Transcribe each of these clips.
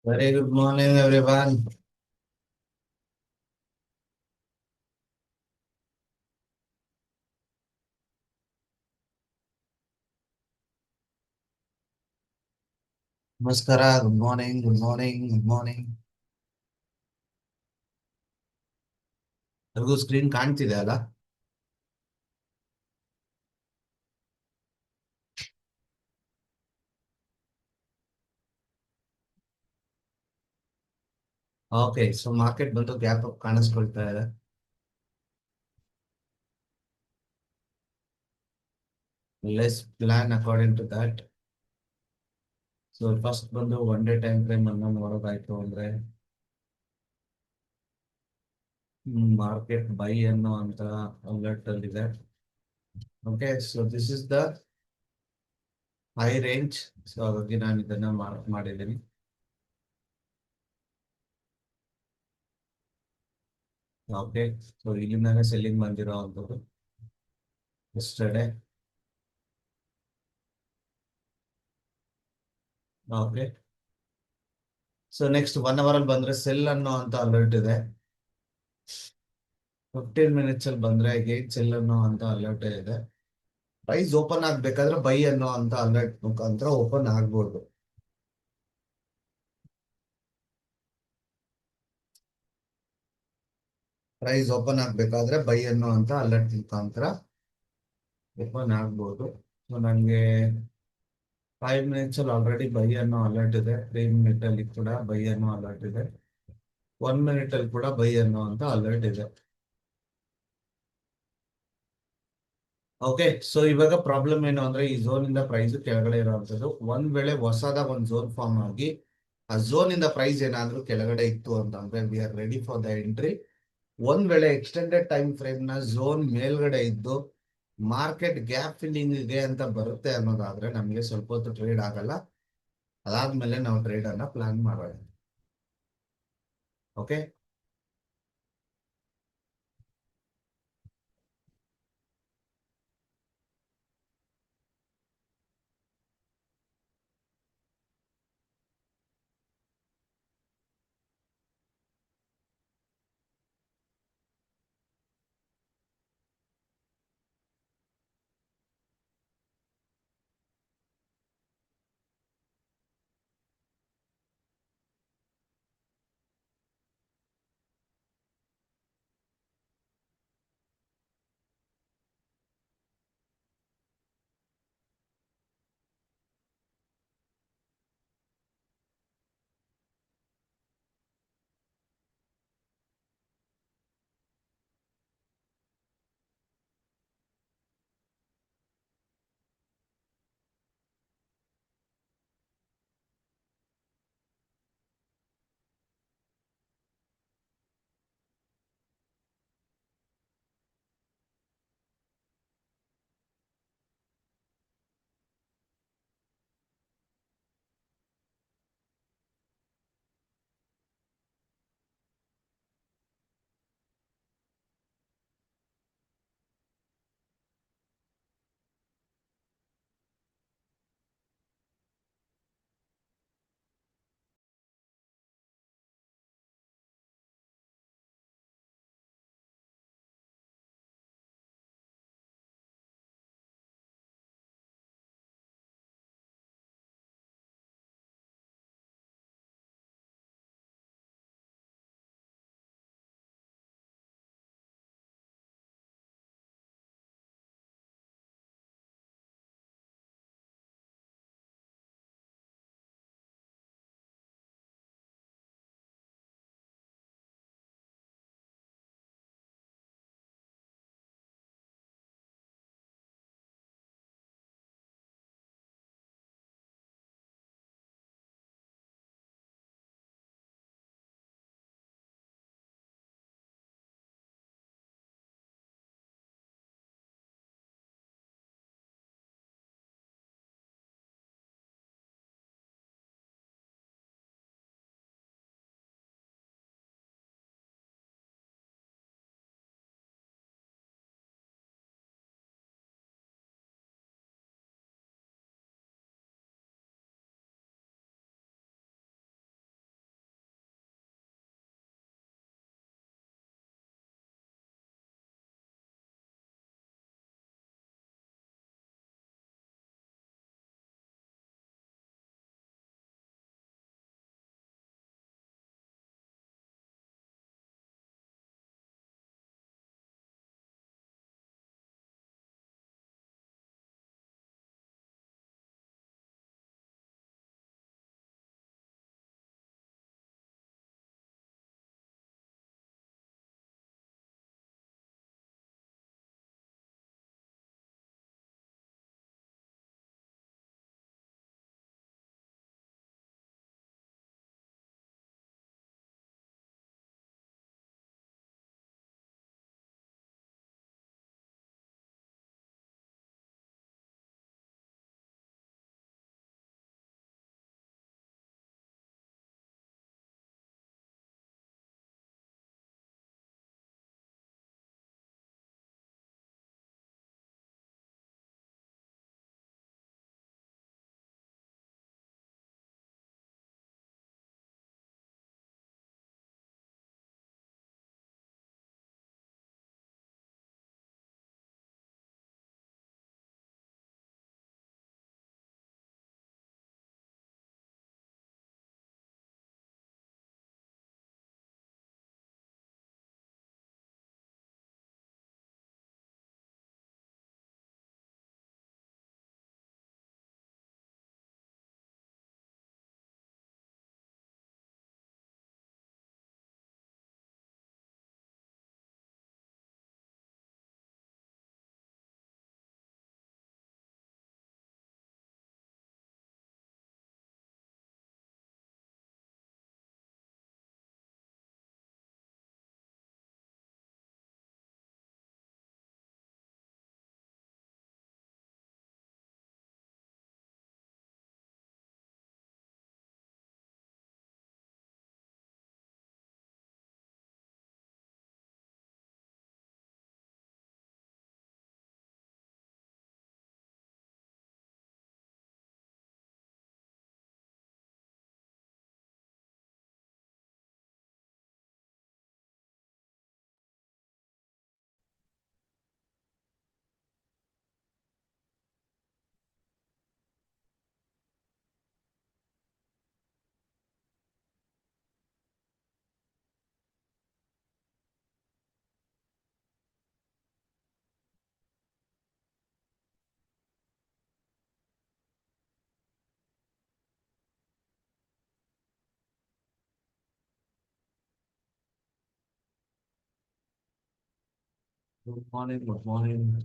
Very good morning, everyone. ನಮಸ್ಕಾರ. Good morning, good morning, good morning. ಎಲ್ರಿಗೂ screen ಕಾಣ್ತಿದೆ ಅಲ್ಲ? ಓಕೆ, ಸೊ ಮಾರ್ಕೆಟ್ ಬಂದು ಗ್ಯಾಪ್ ಅಪ್ ಕಾಣಿಸ್ಕೊಳ್ತಾ ಇದೆ. Let's plan according to that. So first ಬಂದು ಒನ್ ಡೇ ಟೈಮ್ ಫ್ರೇಮ್ ಅನ್ನು ನೋಡೋದಾಯ್ತು ಅಂದ್ರೆ ಮಾರ್ಕೆಟ್ ಬೈ ಅನ್ನೋ ಅಂತ ಅಲರ್ಟ್ ಅಲ್ಲಿ ಇದೆ. Okay, so this is the high range. So ಹಾಗಾಗಿ ನಾನು ಇದನ್ನ ಮಾರ್ಕ್ ಮಾಡಿದ್ದೀನಿ. ಓಕೆ, ಸೊ ಇಲ್ಲಿಂದಾನೆ ಸೆಲ್ಲಿಂಗ್ ಬಂದಿರೋ ಅಂಥದ್ದು yesterday. Okay, so next 1 hour ಅಲ್ಲಿ ಬಂದ್ರೆ ಸೆಲ್ ಅನ್ನೋ ಅಂತ ಅಲರ್ಟ್ ಇದೆ. 15 ಮಿನಿಟ್ಸ್ ಅಲ್ಲಿ ಬಂದ್ರೆ ಗೇಟ್ ಸೆಲ್ ಅನ್ನೋ ಅಂತ ಅಲರ್ಟ್ ಇದೆ. ಪ್ರೈಸ್ ಓಪನ್ ಆಗ್ಬೇಕಾದ್ರೆ ಬೈ ಅನ್ನೋ ಅಂತ ಅಲರ್ಟ್ ಮುಖಾಂತರ ಓಪನ್ ಆಗ್ಬೋದು. ಪ್ರೈಸ್ ಓಪನ್ ಆಗ್ಬೇಕಾದ್ರೆ ಬೈ ಅನ್ನೋ ಅಂತ ಅಲರ್ಟ್ ಮುಖಾಂತರ ಓಪನ್ ಆಗ್ಬೋದು. ಸೊ ನನಗೆ 5 ಮಿನಿಟ್ಸ್ ಅಲ್ಲಿ ಆಲ್ರೆಡಿ ಬೈ ಅನ್ನೋ ಅಲರ್ಟ್ ಇದೆ. 3 ಮಿನಿಟ್ ಅಲ್ಲಿ ಕೂಡ ಬೈ ಅನ್ನೋ ಅಲರ್ಟ್ ಇದೆ. 1 ಮಿನಿಟ್ ಅಲ್ಲಿ ಕೂಡ ಬೈ ಅನ್ನೋ ಅಂತ ಅಲರ್ಟ್ ಇದೆ. ಓಕೆ, ಸೊ ಇವಾಗ ಪ್ರಾಬ್ಲಮ್ ಏನು ಅಂದ್ರೆ ಈ ಝೋನ್ ಇಂದ ಪ್ರೈಸ್ ಕೆಳಗಡೆ ಇರುವಂತದ್ದು. ಒಂದ್ ವೇಳೆ ಹೊಸದಾಗ ಒಂದು ಝೋನ್ ಫಾರ್ಮ್ ಆಗಿ ಆ ಝೋನ್ ಇಂದ ಪ್ರೈಸ್ ಏನಾದ್ರೂ ಕೆಳಗಡೆ ಇತ್ತು ಅಂತಂದ್ರೆ we are ready for the entry. ಒಂದ್ ವೇಳೆ ಎಕ್ಸ್ಟೆಂಡೆಡ್ ಟೈಮ್ ಫ್ರೇಮ್ ನ ಝೋನ್ ಮೇಲ್ಗಡೆ ಇದ್ದು ಮಾರ್ಕೆಟ್ ಗ್ಯಾಪ್ ಫಿಲ್ಲಿಂಗ್ ಇದೆ ಅಂತ ಬರುತ್ತೆ ಅನ್ನೋದಾದ್ರೆ ನಮಗೆ ಸ್ವಲ್ಪ ಹೊತ್ತು ಟ್ರೇಡ್ ಆಗಲ್ಲ. ಅದಾದ್ಮೇಲೆ ನಾವು ಟ್ರೇಡ್ ಅನ್ನ ಪ್ಲಾನ್ ಮಾಡೋಣ. Okay, good morning, good morning.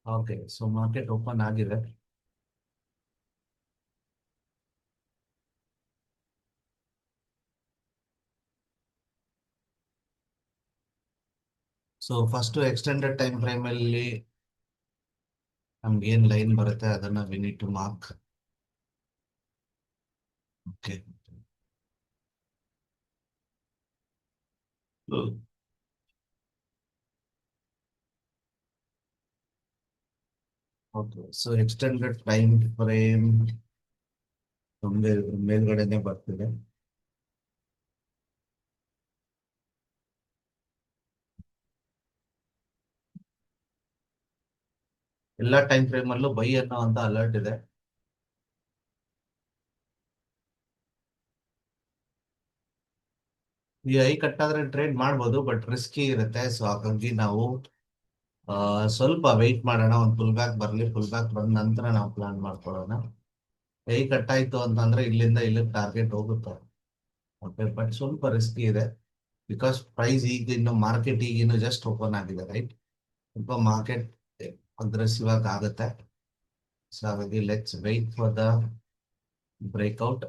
Okay, so market open ಆಗಿದೆ. So first extended time frame ಅಲ್ಲಿ ನಮ್ಗೆ ಏನ್ ಲೈನ್ ಬರುತ್ತೆ ಅದನ್ನ we need to mark. Okay. Okay, so extended time frame ನಮ್ಗೆ ಮೇಲ್ಗಡೆನೆ ಬರ್ತಿದೆ. ಎಲ್ಲಾ ಟೈಮ್ ಫ್ರೇಮ್ ಅಲ್ಲೂ ಬೈ ಅನ್ನೋ ಅಂತ ಅಲರ್ಟ್ ಇದೆ. ಈ ಐ ಕಟ್ ಆದ್ರೆ ಟ್ರೇಡ್ ಮಾಡ್ಬೋದು, ಬಟ್ ರಿಸ್ಕಿ ಇರುತ್ತೆ. ಸೊ ಹಾಗಾಗಿ ನಾವು ಸ್ವಲ್ಪ ವೆಯ್ಟ್ ಮಾಡೋಣ, ಒಂದು ಫುಲ್ ಬ್ಯಾಕ್ ಬರ್ಲಿ, ಫುಲ್ ಬ್ಯಾಕ್ ಬಂದ ನಂತರ ನಾವು ಪ್ಲಾನ್ ಮಾಡ್ಕೊಳ್ಳೋಣ. ಕೈ ಕಟ್ ಆಯ್ತು ಅಂತಂದ್ರೆ ಇಲ್ಲಿಂದ ಇಲ್ಲಿಗೆ ಟಾರ್ಗೆಟ್ ಹೋಗುತ್ತೆ. ಓಕೆ, ಬಟ್ ಸ್ವಲ್ಪ ರಿಸ್ಕಿ ಇದೆ. ಬಿಕಾಸ್ ಪ್ರೈಸ್ ಈಗ ಇನ್ನು ಮಾರ್ಕೆಟ್ ಈಗ ಇನ್ನು ಜಸ್ಟ್ ಓಪನ್ ಆಗಿದೆ, ರೈಟ್? ಸ್ವಲ್ಪ ಮಾರ್ಕೆಟ್ ಅಗ್ರೆಸಿವ್ ಆಗಿ ಆಗುತ್ತೆ. ಸೊ ಹಾಗಾಗಿ let's wait for the breakout.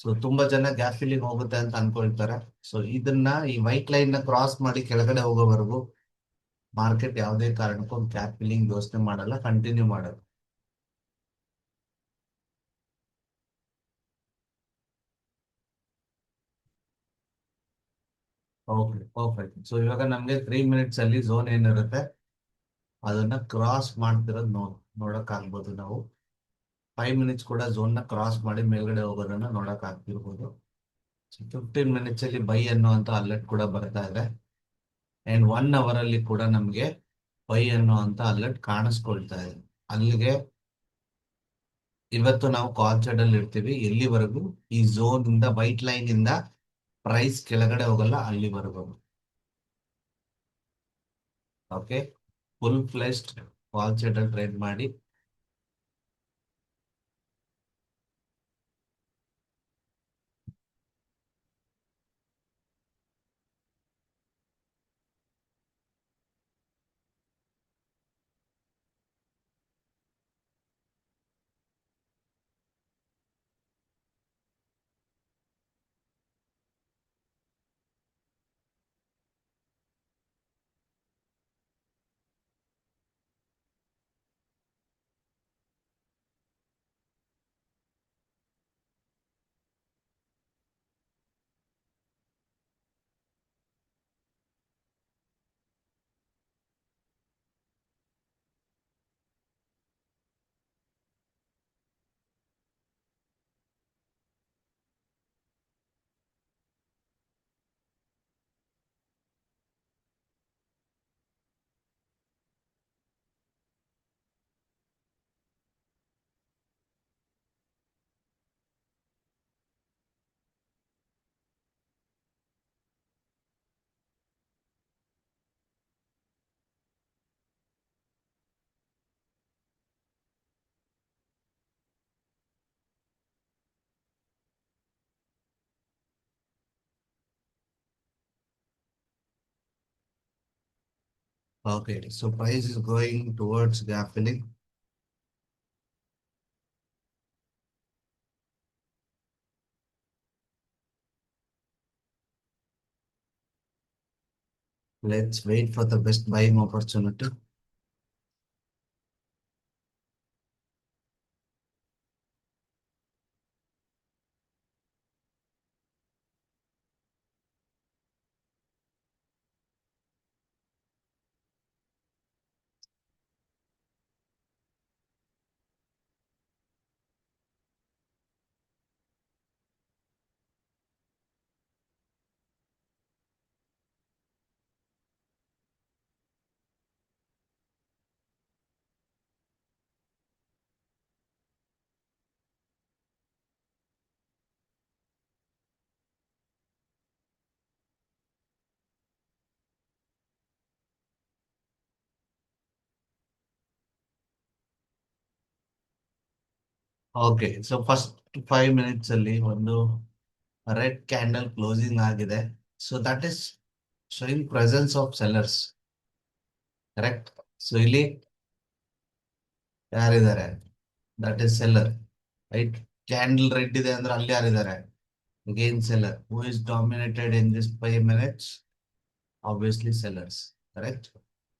So ತುಂಬಾ ಜನ ಗ್ಯಾಪ್ ಫಿಲ್ಲಿಂಗ್ ಹೋಗುತ್ತೆ ಅಂತ ಅನ್ಕೊಳ್ತಾರೆ. ಸೊ ಇದನ್ನ ಈ ವೈಟ್ ಲೈನ್ ನ ಕ್ರಾಸ್ ಮಾಡಿ ಕೆಳಗಡೆ ಹೋಗೋವರೆಗೂ ಮಾರ್ಕೆಟ್ ಯಾವುದೇ ಕಾರಣಕ್ಕೂ ಗ್ಯಾಪ್ ಫಿಲ್ಲಿಂಗ್ ಯೋಚನೆ ಮಾಡಲ್ಲ, ಕಂಟಿನ್ಯೂ ಮಾಡೋದು. Okay, perfect. ಸೊ ಇವಾಗ ನಮ್ಗೆ 3 ಮಿನಿಟ್ಸ್ ಅಲ್ಲಿ ಝೋನ್ ಏನಿರುತ್ತೆ ಅದನ್ನ ಕ್ರಾಸ್ ಮಾಡ್ತಿರೋದು ನೋಡಕ್ ಆಗ್ಬೋದು ನಾವು. 5 ಮಿನಿಟ್ಸ್ ಕೂಡ ಝೋನ್ ನ ಕ್ರಾಸ್ ಮಾಡಿ ಮೇಲ್ಗಡೆ ಹೋಗೋದನ್ನ ನೋಡಕ್ ಆಗ್ತಿರ್ಬೋದು. 15 ಮಿನಿಟ್ಸ್ ಅಲ್ಲಿ ಬೈ ಅನ್ನುವಂತ ಅಲರ್ಟ್ ಕೂಡ ಬರ್ತಾ ಇದೆ. ಅಂಡ್ 1 ಅವರ್ ಅಲ್ಲಿ ಕೂಡ ನಮ್ಗೆ ಬೈ ಅನ್ನುವಂತ ಅಲರ್ಟ್ ಕಾಣಿಸ್ಕೊಳ್ತಾ ಇದೆ. ಅಲ್ಲಿಗೆ ಇವತ್ತು ನಾವು ಕಾಲ್ ಸೈಡ್ ಅಲ್ಲಿ ಇರ್ತೀವಿ ಎಲ್ಲಿವರೆಗೂ ಈ ಝೋನ್ ಇಂದ, ವೈಟ್ ಲೈನ್ ಇಂದ ಪ್ರೈಸ್ ಕೆಳಗಡೆ ಹೋಗಲ್ಲ ಅಲ್ಲಿವರೆಗೂ. ಓಕೆ, ಫುಲ್ ಫ್ಲೆಶ್ಡ್ ಕಾಲ್ ಸೈಡ್ ಅಲ್ಲಿ ಟ್ರೇಡ್ ಮಾಡಿ. Okay, so price is going towards gap filling. Let's wait for the best buying opportunity. Okay, so first 5 minutes ಅಲ್ಲಿ ಒಂದು ರೆಡ್ ಕ್ಯಾಂಡಲ್ ಕ್ಲೋಸಿಂಗ್ ಆಗಿದೆ. So that is showing presence of sellers. Correct. So ಇಲ್ಲಿ ಯಾರಿದ್ದಾರೆ? That is seller. Right. Candle red ಇದೆ ಅಂದ್ರೆ ಅಲ್ಲಿ ಯಾರಿದ್ದಾರೆ? Again seller. Who is dominated in this 5 minutes? Obviously sellers. Correct.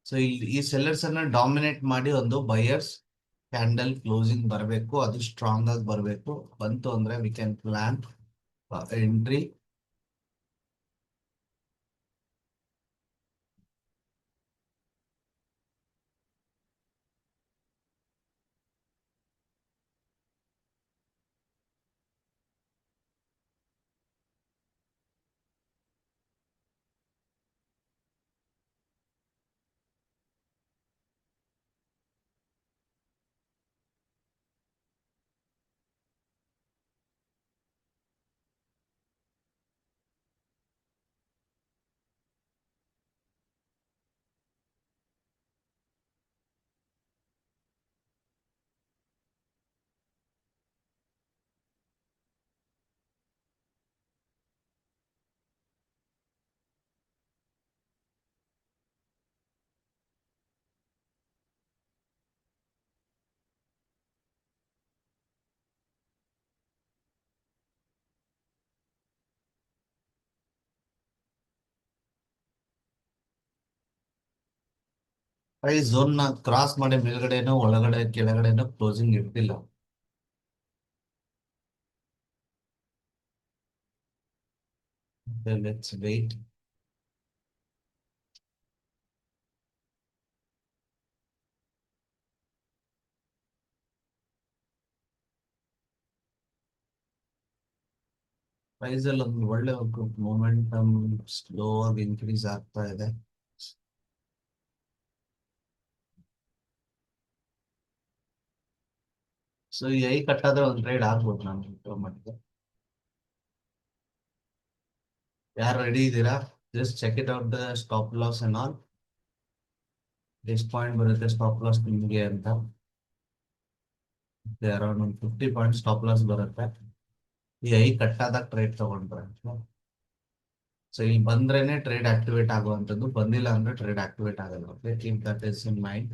So ಇಲ್ಲಿ ಈ ಸೆಲ್ಲರ್ಸ್ ಅನ್ನ ಡಾಮಿನೇಟ್ ಮಾಡಿ ಒಂದು ಬಯರ್ಸ್ ಕ್ಯಾಂಡಲ್ ಕ್ಲೋಸಿಂಗ್ ಬರಬೇಕು, ಅದು ಸ್ಟ್ರಾಂಗ್ ಆಗಿ ಬರಬೇಕು. ಬಂತು ಅಂದ್ರೆ ವಿ ಕ್ಯಾನ್ ಪ್ಲಾನ್ ಎಂಟ್ರಿ. ಈ ಝೋನ್ ನ ಕ್ರಾಸ್ ಮಾಡಿ ಮೇಲ್ಗಡೆನೋ ಒಳಗಡೆ ಕೆಳಗಡೆನೋ ಕ್ಲೋಸಿಂಗ್ ಇರ್ತಿಲ್ಲ. Let's wait. ಪ್ರೈಸ್ ಅಲ್ಲಿ ಒಂದು ಒಳ್ಳೆ ಮೊಮೆಂಟಮ್ ಸ್ಲೋ ಆಗಿ ಇನ್ಕ್ರೀಸ್ ಆಗ್ತಾ ಇದೆ. ಸೊ ಈ ಐ ಕಟ್ಟಾದ್ರೆ ಒಂದು ಟ್ರೇಡ್ ಆಗ್ಬೋದು ನಾನು ಮಟ್ಟಿಗೆ. ಯಾರು ರೆಡಿ ಇದ್ದೀರಾ? Just check it out the stop loss and all. ಎಷ್ಟು ಪಾಯಿಂಟ್ ಬರುತ್ತೆ ಸ್ಟಾಪ್ ಲಾಸ್ ನಿಮಗೆ ಅಂತ? ಅರೌಂಡ್ ಒಂದು 50 ಪಾಯಿಂಟ್ ಸ್ಟಾಪ್ ಲಾಸ್ ಬರುತ್ತೆ. ಈ ಐ ಕಟ್ಟಾದಾಗ ಟ್ರೇಡ್ ತಗೊಂಡ್ರೆ. ಸೊ ಇಲ್ಲಿ ಬಂದ್ರೇನೆ ಟ್ರೇಡ್ ಆಕ್ಟಿವೇಟ್ ಆಗುವಂಥದ್ದು, ಬಂದಿಲ್ಲ ಅಂದ್ರೆ ಟ್ರೇಡ್ ಆಕ್ಟಿವೇಟ್ ಆಗಲ್ಲ. Okay, keep that is in mind.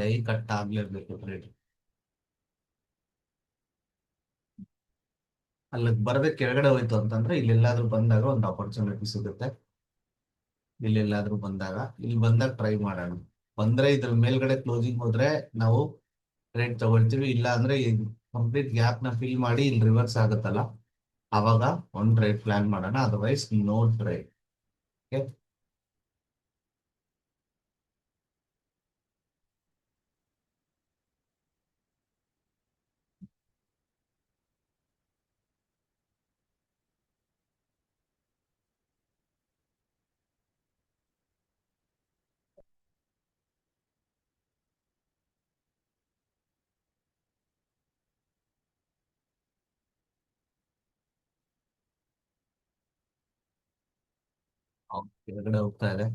ಐ ಕಟ್ ಆಗ್ಲೇಬೇಕು ಟ್ರೇಡ್. ಅಲ್ಲಿ ಬರದೆ ಕೆಳಗಡೆ ಹೋಯ್ತು ಅಂತಂದ್ರೆ ಇಲ್ಲಿ ಎಲ್ಲಾದ್ರೂ ಬಂದಾಗ ಒಂದು ಆಪರ್ಚುನಿಟಿ ಸಿಗುತ್ತೆ. ಇಲ್ಲಿ ಎಲ್ಲಾದ್ರೂ ಬಂದಾಗ, ಇಲ್ಲಿ ಬಂದಾಗ ಟ್ರೈ ಮಾಡೋಣ. ಬಂದ್ರೆ ಇದ್ರ ಮೇಲ್ಗಡೆ ಕ್ಲೋಸಿಂಗ್ ಹೋದ್ರೆ ನಾವು ಟ್ರೇಡ್ ತಗೊಳ್ತೀವಿ. ಇಲ್ಲ ಅಂದ್ರೆ ಈ ಕಂಪ್ಲೀಟ್ ಗ್ಯಾಪ್ ನ ಫಿಲ್ ಮಾಡಿ ಇಲ್ಲಿ ರಿವರ್ಸ್ ಆಗುತ್ತಲ್ಲ, ಅವಾಗ ಒಂದು ಟ್ರೇಡ್ ಪ್ಲಾನ್ ಮಾಡೋಣ. Otherwise no trade. ಓಕೆ. ಕೆಳಗಡೆ ಹೋಗ್ತಾ ಇದೆ.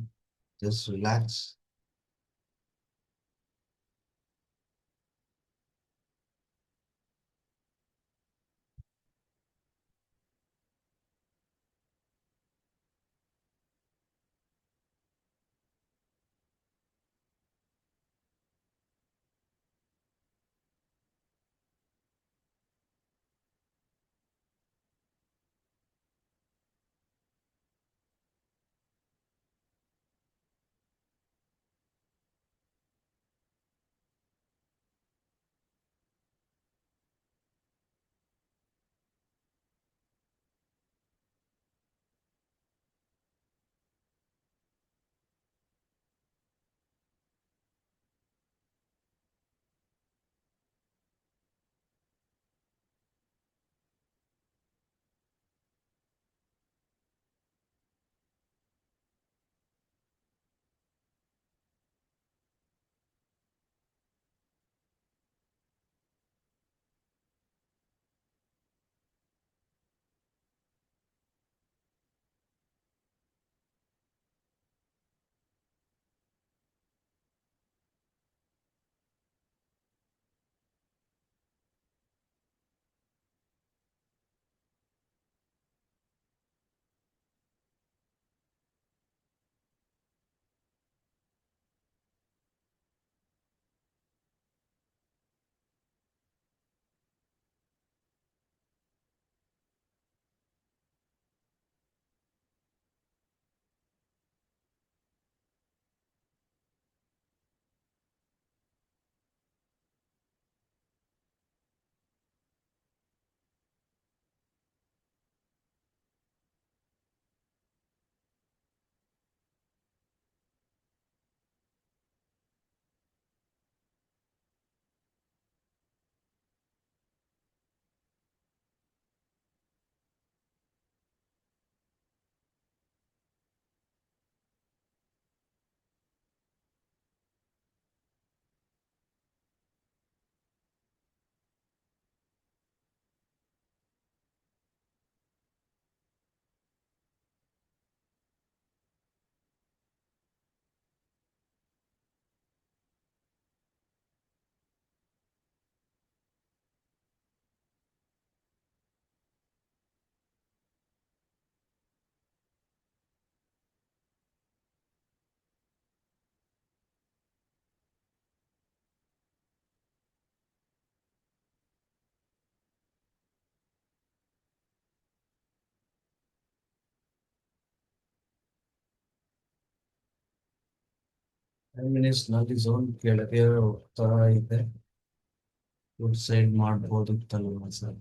Just relax. ಮಿನಿಟ್ಸ್ ನಲ್ಲಿ ಝೋನ್ ಕೆಳಗೆ ಹೋಗ್ತಾ ಇದೆ. ಗುಡ್ ಸೈಡ್ ಮಾಡ್ಬೋದಿತ್ತಲ್ವಾ ಸರ್?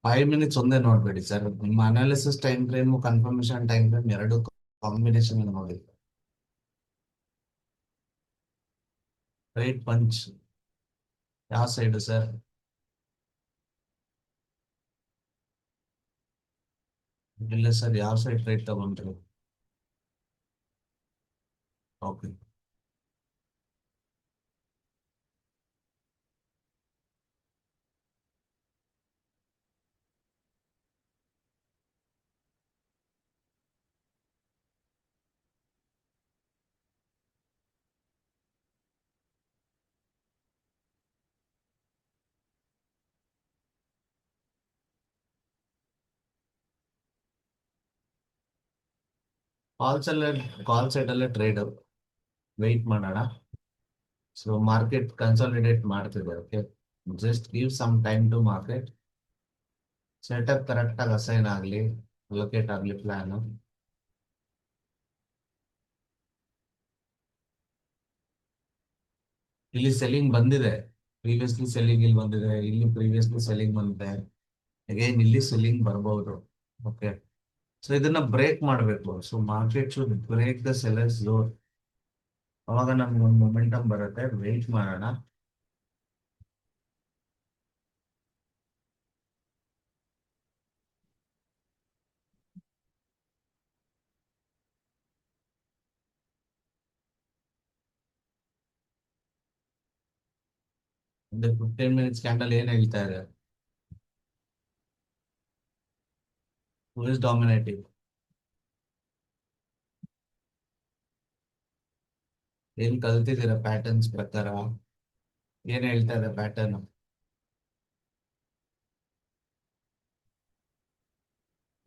5 ಮಿನಿಟ್ಸ್ ಒಂದೇ ನೋಡ್ಬೇಡಿ ಸರ್, ನಿಮ್ಮ analysis time frame confirmation time frame ಎರಡು ಕಾಂಬಿನೇಷನ್ ನೋಡಿ. ರೈಟ್ ಪಂಚ್ ಯಾವ ಸೈಡ್ ಸರ್? ಇಲ್ಲ ಸರ್, ಯಾವ ಸೈಡ್ ರೈಟ್ ತಗೊಂಡ್ರಿ? ಓಕೆ. ಕಾಲ್ಸ್ ಅಲ್ಲೇ, ಕಾಲ್ ಸೈಡ್ ಅಲ್ಲೇ ಟ್ರೇಡ್ ವೆಯ್ಟ್ ಮಾಡೋಣ. ಸೊ ಮಾರ್ಕೆಟ್ ಕನ್ಸಾಲಿಡೇಟ್ ಮಾಡ್ತಿದೆ. Okay, just give some time to market setup correct ಆಗಿ ಅಸೈನ್ ಆಗಲಿ, ಲೊಕೇಟ್ ಆಗಲಿ ಪ್ಲಾನ್. ಇಲ್ಲಿ ಸೆಲ್ಲಿಂಗ್ ಬಂದಿದೆ, ಪ್ರೀವಿಯಸ್ಲಿ ಸೆಲ್ಲಿಂಗ್ ಇಲ್ಲಿ ಬಂದಿದೆ, ಇಲ್ಲಿ ಪ್ರೀವಿಯಸ್ಲಿ ಸೆಲ್ಲಿಂಗ್ ಬಂದಿದೆ, ಅಗೈನ್ ಇಲ್ಲಿ ಸೆಲ್ಲಿಂಗ್ ಬರ್ಬೋದು. ಓಕೆ, ಸೊ ಇದನ್ನ ಬ್ರೇಕ್ ಮಾಡಬೇಕು. So market should break the sellers zone, ಅವಾಗ ನಮ್ಗೆ ಒಂದು ಮೊಮೆಂಟಮ್ ಬರುತ್ತೆ. ವೆಯ್ಟ್ ಮಾಡೋಣ. ಒಂದು 15 ಮಿನಿಟ್ಸ್ ಕ್ಯಾಂಡಲ್ ಏನ್ ಹೇಳ್ತಾ ಇದೆ? Who is dominating? ಏನ್ ಕಲ್ತಿದ್ದೀರಾ ಪ್ಯಾಟರ್ನ್ಸ್ ಪ್ರಕಾರ? ಏನ್ ಹೇಳ್ತಾ ಇದೆ ಪ್ಯಾಟರ್ನ್?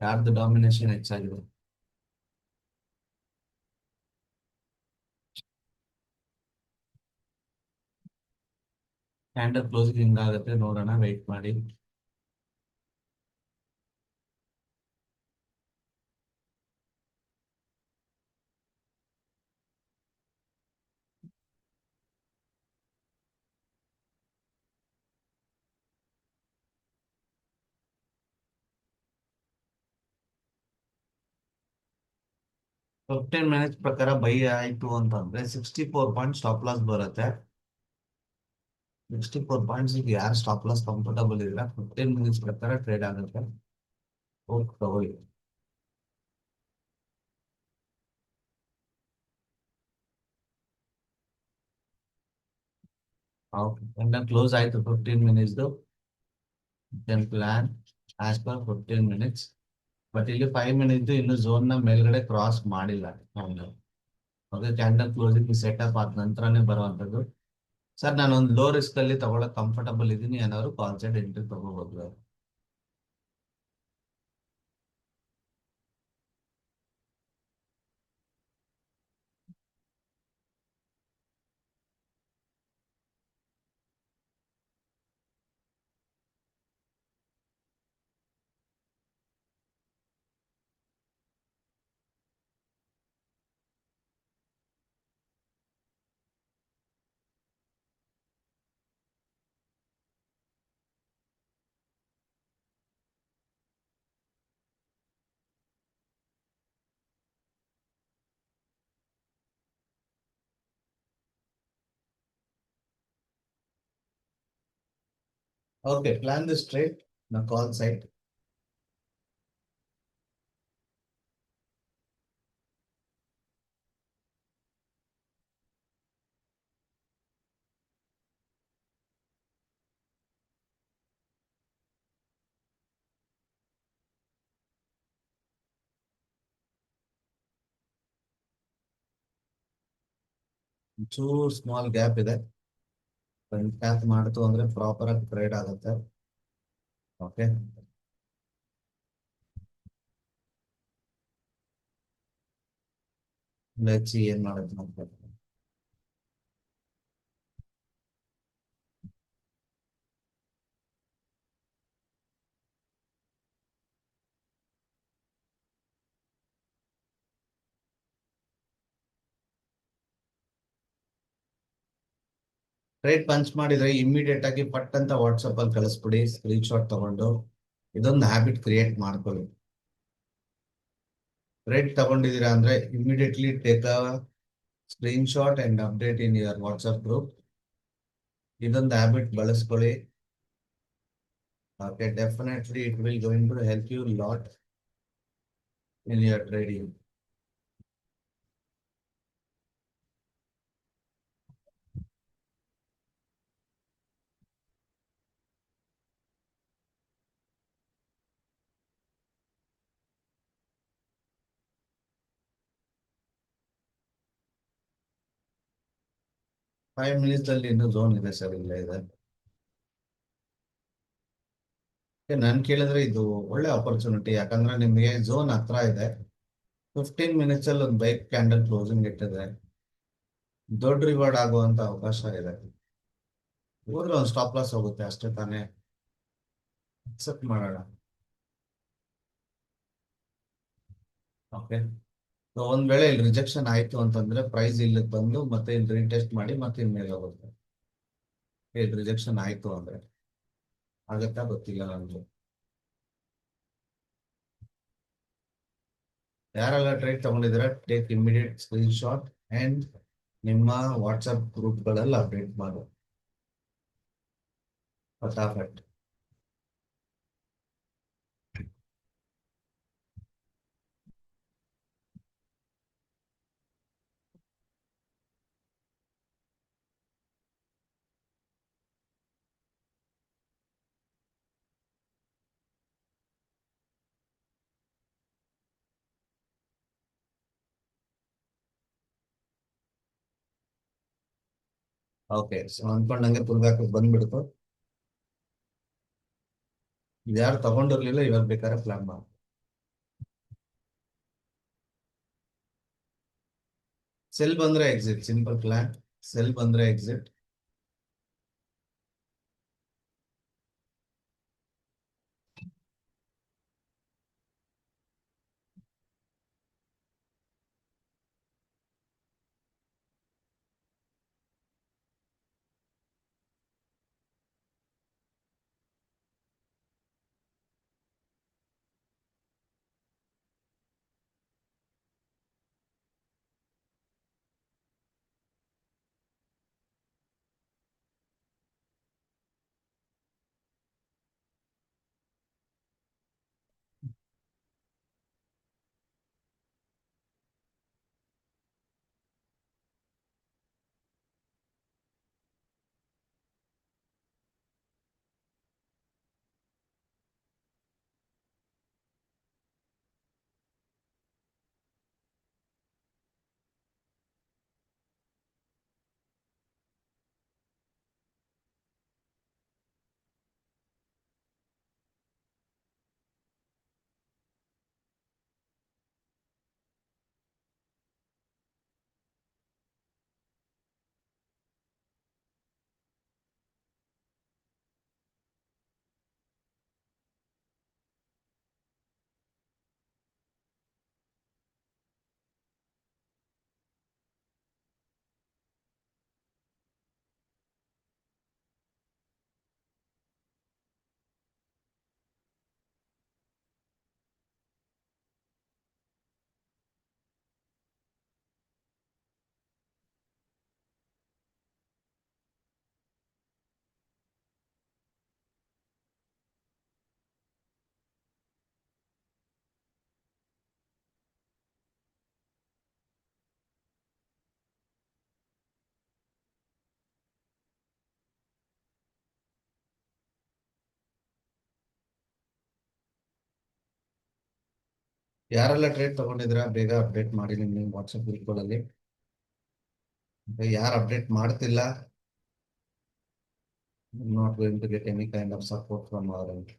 ಯಾರ್ದು ಡಾಮಿನೇಷನ್ ಹೆಚ್ಚಾಗಿದೆ? ಕ್ಯಾಂಡಲ್ ಕ್ಲೋಸಿಂಗ್ ಹಿಂಗಾಗುತ್ತೆ ನೋಡೋಣ, ವೆಯ್ಟ್ ಮಾಡಿ. ಫಿಫ್ಟೀನ್ ಮಿನಿಟ್ಸ್ ಪ್ರಕಾರ ಬೈ ಆಯ್ತು ಅಂತಂದ್ರೆ 64 ಪಾಯಿಂಟ್ ಸ್ಟಾಪ್ ಲಾಸ್ ಬರುತ್ತೆ. 64 ಪಾಯಿಂಟ್ಸ್ ಯಾರು ಸ್ಟಾಪ್ ಲಾಸ್ ಕಂಫರ್ಟಬಲ್ ಇಲ್ಲ, 15 ಮಿನಿಟ್ಸ್ ಪ್ರಕಾರ ಟ್ರೇಡ್ ಆಗುತ್ತೆ. ಹೋಗಿ ತಗೊಳ್ಳಿ. ಕ್ಲೋಸ್ ಆಯ್ತು 15 minutes. Then plan as per 15 minutes. But ಇಲ್ಲಿ 5 ಮಿನಿಟ್ಸ್ ಇನ್ನು ಝೋನ್ ನ ಮೇಲ್ಗಡೆ ಕ್ರಾಸ್ ಮಾಡಿಲ್ಲ. ಹೌದು, ಅದೇ ಕ್ಯಾಂಡಲ್ ಕ್ಲೋಸಿಂಗ್ ಸೆಟಪ್ ಆದ ನಂತರನೇ ಬರುವಂತದ್ದು. ಸರ್ ನಾನು ಒಂದು ಲೋ ರಿಸ್ಕ್ ಅಲ್ಲಿ ತಗೊಳಕ್ ಕಂಫರ್ಟಬಲ್ ಇದ್ದೀನಿ ಏನಾದ್ರು ಕಾಲ್ ಸೈಡ್ ಎಂಟ್ರಿ ತಗೋಬಹುದು. ಓಕೆ, ಪ್ಲಾನ್ ದಿಸ್ ಟ್ರೇಡ್ ನ ಕಾಲ್ ಸೈಡ್. ಚೂರು ಸ್ಮಾಲ್ ಗ್ಯಾಪ್ ಇದೆ, ಫ್ರಂಟ್ ಗ್ಯಾಪ್ ಮಾಡ್ತು ಅಂದ್ರೆ ಪ್ರಾಪರ್ ಆಗಿ ಟ್ರೇಡ್ ಆಗುತ್ತೆ. ಓಕೆ, ಲೆಟ್ಸ್ ಸಿ ಏನ್ ಮಾಡೋದು ಅಂತ. ಟ್ರೇಡ್ ಪಂಚ್ ಮಾಡಿದ್ರೆ ಇಮಿಡಿಯೇಟ್ ಆಗಿ ಪಟ್ ಅಂತ ವಾಟ್ಸಪ್ ಅಲ್ಲಿ ಕಳಿಸ್ಬಿಡಿ ಸ್ಕ್ರೀನ್ ಶಾಟ್ ತಗೊಂಡು. ಇದೊಂದು ಹ್ಯಾಬಿಟ್ ಕ್ರಿಯೇಟ್ ಮಾಡ್ಕೊಳ್ಳಿ. ಟ್ರೇಡ್ ತಗೊಂಡಿದ್ದೀರಾ ಅಂದ್ರೆ immediately take a screenshot and update in your WhatsApp group. ಇದೊಂದು ಹ್ಯಾಬಿಟ್ ಬಳಸ್ಕೊಳ್ಳಿ. Okay, definitely it will going to help you lot in your trading. 5 minutes ಅಲ್ಲಿ ಇನ್ನೂ ಝೋನ್ ಇದೆ ಸರ್, ಇಲ್ಲ ಇದೆ. ನಾನು ಕೇಳಿದ್ರೆ ಇದು ಒಳ್ಳೆ ಆಪರ್ಚುನಿಟಿ, ಯಾಕಂದ್ರೆ ನಿಮಗೆ ಝೋನ್ ಹತ್ರ ಇದೆ. 15 minutes ಅಲ್ಲಿ ಒಂದು ಬೈಕ್ ಕ್ಯಾಂಡಲ್ ಕ್ಲೋಸಿಂಗ್ ಇಟ್ಟಿದೆ, ದೊಡ್ಡ ರಿವಾರ್ಡ್ ಆಗುವಂತ ಅವಕಾಶ ಇದೆ. ಹೋದ್ರೆ ಒಂದು ಸ್ಟಾಪ್ ಲಾಸ್ ಹೋಗುತ್ತೆ ಅಷ್ಟೇ ತಾನೇ. ಅಕ್ಸೆಪ್ಟ್ ಮಾಡೋಣ. ಓಕೆ, ಒಂದ್ ವೇಳೆ ಇಲ್ಲಿ ರಿಜೆಕ್ಷನ್ ಆಯ್ತು ಅಂತಂದ್ರೆ ಪ್ರೈಸ್ ಇಲ್ಲಿ ಬಂದು ಮತ್ತೆ ಇಲ್ಲಿ ರೀಟೆಸ್ಟ್ ಮಾಡಿ ಮತ್ತೆ ಇನ್ ಮೇಲೆ ಹೋಗುತ್ತೆ. ಇಲ್ಲಿ ರಿಜೆಕ್ಷನ್ ಆಯ್ತು ಅಂದ್ರೆ ಆಗತ್ತಾ ಗೊತ್ತಿಲ್ಲ ನನ್ಗೆ. ಯಾರೆಲ್ಲ ಟ್ರೇಡ್ ತಗೊಂಡಿದ್ರೆ take immediate screenshot and ನಿಮ್ಮ ವಾಟ್ಸಪ್ ಗ್ರೂಪ್ಗಳಲ್ಲಿ ಅಪ್ಡೇಟ್ ಮಾಡು ಫಟಾಫಟ್. ಓಕೆ, ಸೊ ಅನ್ಕೊಂಡಂಗೆ ಪುಲ್ ಬ್ಯಾಕ್ ಬಂದ್ಬಿಡ್ತು. ಯಾರು ತಗೊಂಡಿರ್ಲಿಲ್ಲ ಇವಾಗ ಬೇಕಾದ್ರೆ ಪ್ಲಾನ್ ಮಾಡಿ. ಸೆಲ್ ಬಂದ್ರೆ ಎಕ್ಸಿಟ್, ಸಿಂಪಲ್ ಪ್ಲಾನ್. ಸೆಲ್ ಬಂದ್ರೆ ಎಕ್ಸಿಟ್. ಯಾರೆಲ್ಲ ಟ್ರೇಡ್ ತಗೊಂಡಿದ್ರ ಬೇಗ ಅಪ್ಡೇಟ್ ಮಾಡಿ ನಿಮ್ಮ ವಾಟ್ಸಪ್ ಗ್ರೂಪ್ಗಳಲ್ಲಿ. ಯಾರು ಅಪ್ಡೇಟ್ ಮಾಡ್ತಿಲ್ಲ, not going to get any kind of support from our end.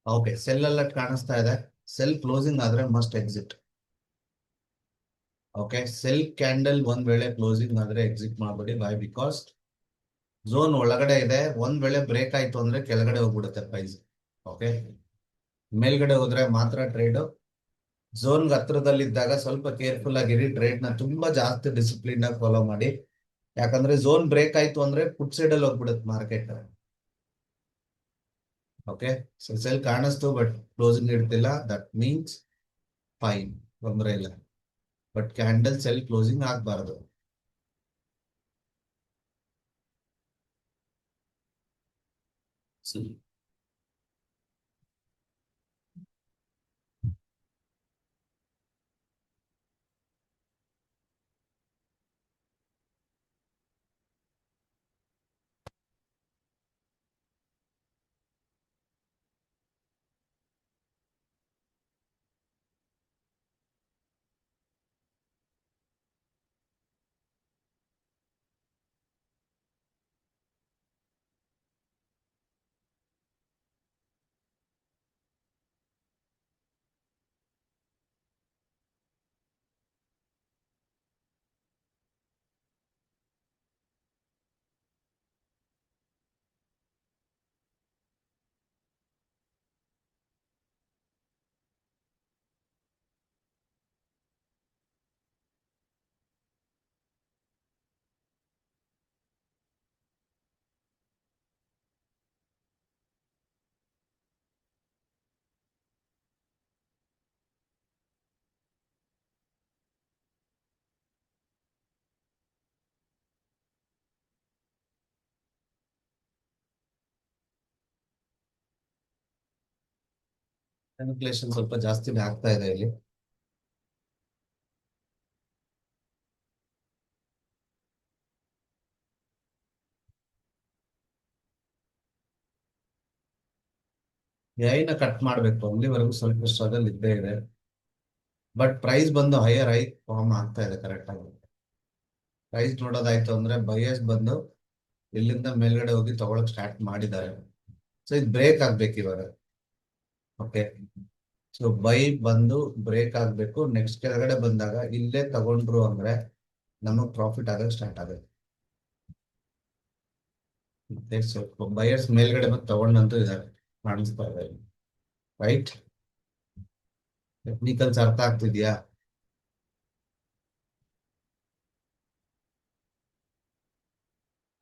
Okay, sell alert ಕಾಣಿಸ್ತಾ ಇದೆ. ಸೆಲ್ ಕ್ಲೋಸಿಂಗ್ ಆದ್ರೆ must exit. Okay, cell candle ಒಂದ್ ವೇಳೆ ಕ್ಲೋಸಿಂಗ್ ಆದ್ರೆ ಎಕ್ಸಿಟ್ ಮಾಡ್ಬಿಡಿ. ವೈ? ಬಿಕಾಸ್ ಝೋನ್ ಒಳಗಡೆ ಇದೆ. ಒಂದ್ ವೇಳೆ ಬ್ರೇಕ್ ಆಯ್ತು ಅಂದ್ರೆ ಕೆಳಗಡೆ ಹೋಗ್ಬಿಡುತ್ತೆ ಪ್ರೈಸ್. ಓಕೆ, ಮೇಲ್ಗಡೆ ಹೋದ್ರೆ ಮಾತ್ರ ಟ್ರೇಡ್. ಝೋನ್ಗೆ ಹತ್ರದಲ್ಲಿದ್ದಾಗ ಸ್ವಲ್ಪ ಕೇರ್ಫುಲ್ ಆಗಿರಿ. ಟ್ರೇಡ್ ನ ತುಂಬಾ ಜಾಸ್ತಿ ಡಿಸಿಪ್ಲಿನ್ ಆಗಿ ಫಾಲೋ ಮಾಡಿ. ಯಾಕಂದ್ರೆ ಝೋನ್ ಬ್ರೇಕ್ ಆಯ್ತು ಅಂದ್ರೆ ಫುಡ್ ಸೈಡ್ ಅಲ್ಲಿ ಹೋಗ್ಬಿಡುತ್ತೆ ಮಾರ್ಕೆಟ್. ಓಕೆ, ಸೊ ಸೆಲ್ ಕಾಣಿಸ್ತು ಬಟ್ ಕ್ಲೋಸಿಂಗ್ ಇಡ್ತಿಲ್ಲ, ದಟ್ ಮೀನ್ಸ್ ಫೈನ್, ತೊಂದರೆ ಇಲ್ಲ. ಬಟ್ ಕ್ಯಾಂಡಲ್ ಸೆಲ್ ಕ್ಲೋಸಿಂಗ್ ಆಗ್ಬಾರ್ದು. ಕ್ಯಾಲ್ಕುಲೇಷನ್ ಸ್ವಲ್ಪ ಜಾಸ್ತಿನೇ ಆಗ್ತಾ ಇದೆ ಇಲ್ಲಿ. ಐನ ಕಟ್ ಮಾಡ್ಬೇಕು, ಅಲ್ಲಿವರೆಗೂ ಸ್ವಲ್ಪ ಸ್ಟ್ರಗಲ್ ಇದ್ದೇ ಇದೆ. ಬಟ್ ಪ್ರೈಸ್ ಬಂದು ಹೈಯರ್ ಹೈ ಫಾರ್ಮ್ ಆಗ್ತಾ ಇದೆ ಕರೆಕ್ಟ್ ಆಗಿ. ಪ್ರೈಸ್ ನೋಡೋದಾಯ್ತು ಅಂದ್ರೆ ಬಯರ್ಸ್ ಬಂದು ಇಲ್ಲಿಂದ ಮೇಲ್ಗಡೆ ಹೋಗಿ ತಗೊಳಕ್ ಸ್ಟಾರ್ಟ್ ಮಾಡಿದ್ದಾರೆ. ಸೊ ಇದು ಬ್ರೇಕ್ ಆಗ್ಬೇಕು ಇವಾಗ. ಓಕೆ, ಸೊ ಬೈ ಬಂದು ಬ್ರೇಕ್ ಆಗ್ಬೇಕು. ನೆಕ್ಸ್ಟ್ ಕೆಳಗಡೆ ಬಂದಾಗ ಇಲ್ಲೇ ತಗೊಂಡ್ರು ಅಂದ್ರೆ ನಮಗ್ ಪ್ರಾಫಿಟ್ ಆಗಕ್ ಸ್ಟಾರ್ಟ್ ಆಗುತ್ತೆ. ಮತ್ತೆ ಸ್ವಲ್ಪ ಬಯರ್ಸ್ ಮೇಲ್ಗಡೆ ಬಂದು ತಗೊಂಡಂತೂ ಇದಾರೆ, ಕಾಣಿಸ್ತಾ ಇದೆ. ರೈಟ್, ಟೆಕ್ನಿಕಲ್ಸ್ ಅರ್ಥ ಆಗ್ತಿದ್ಯಾ?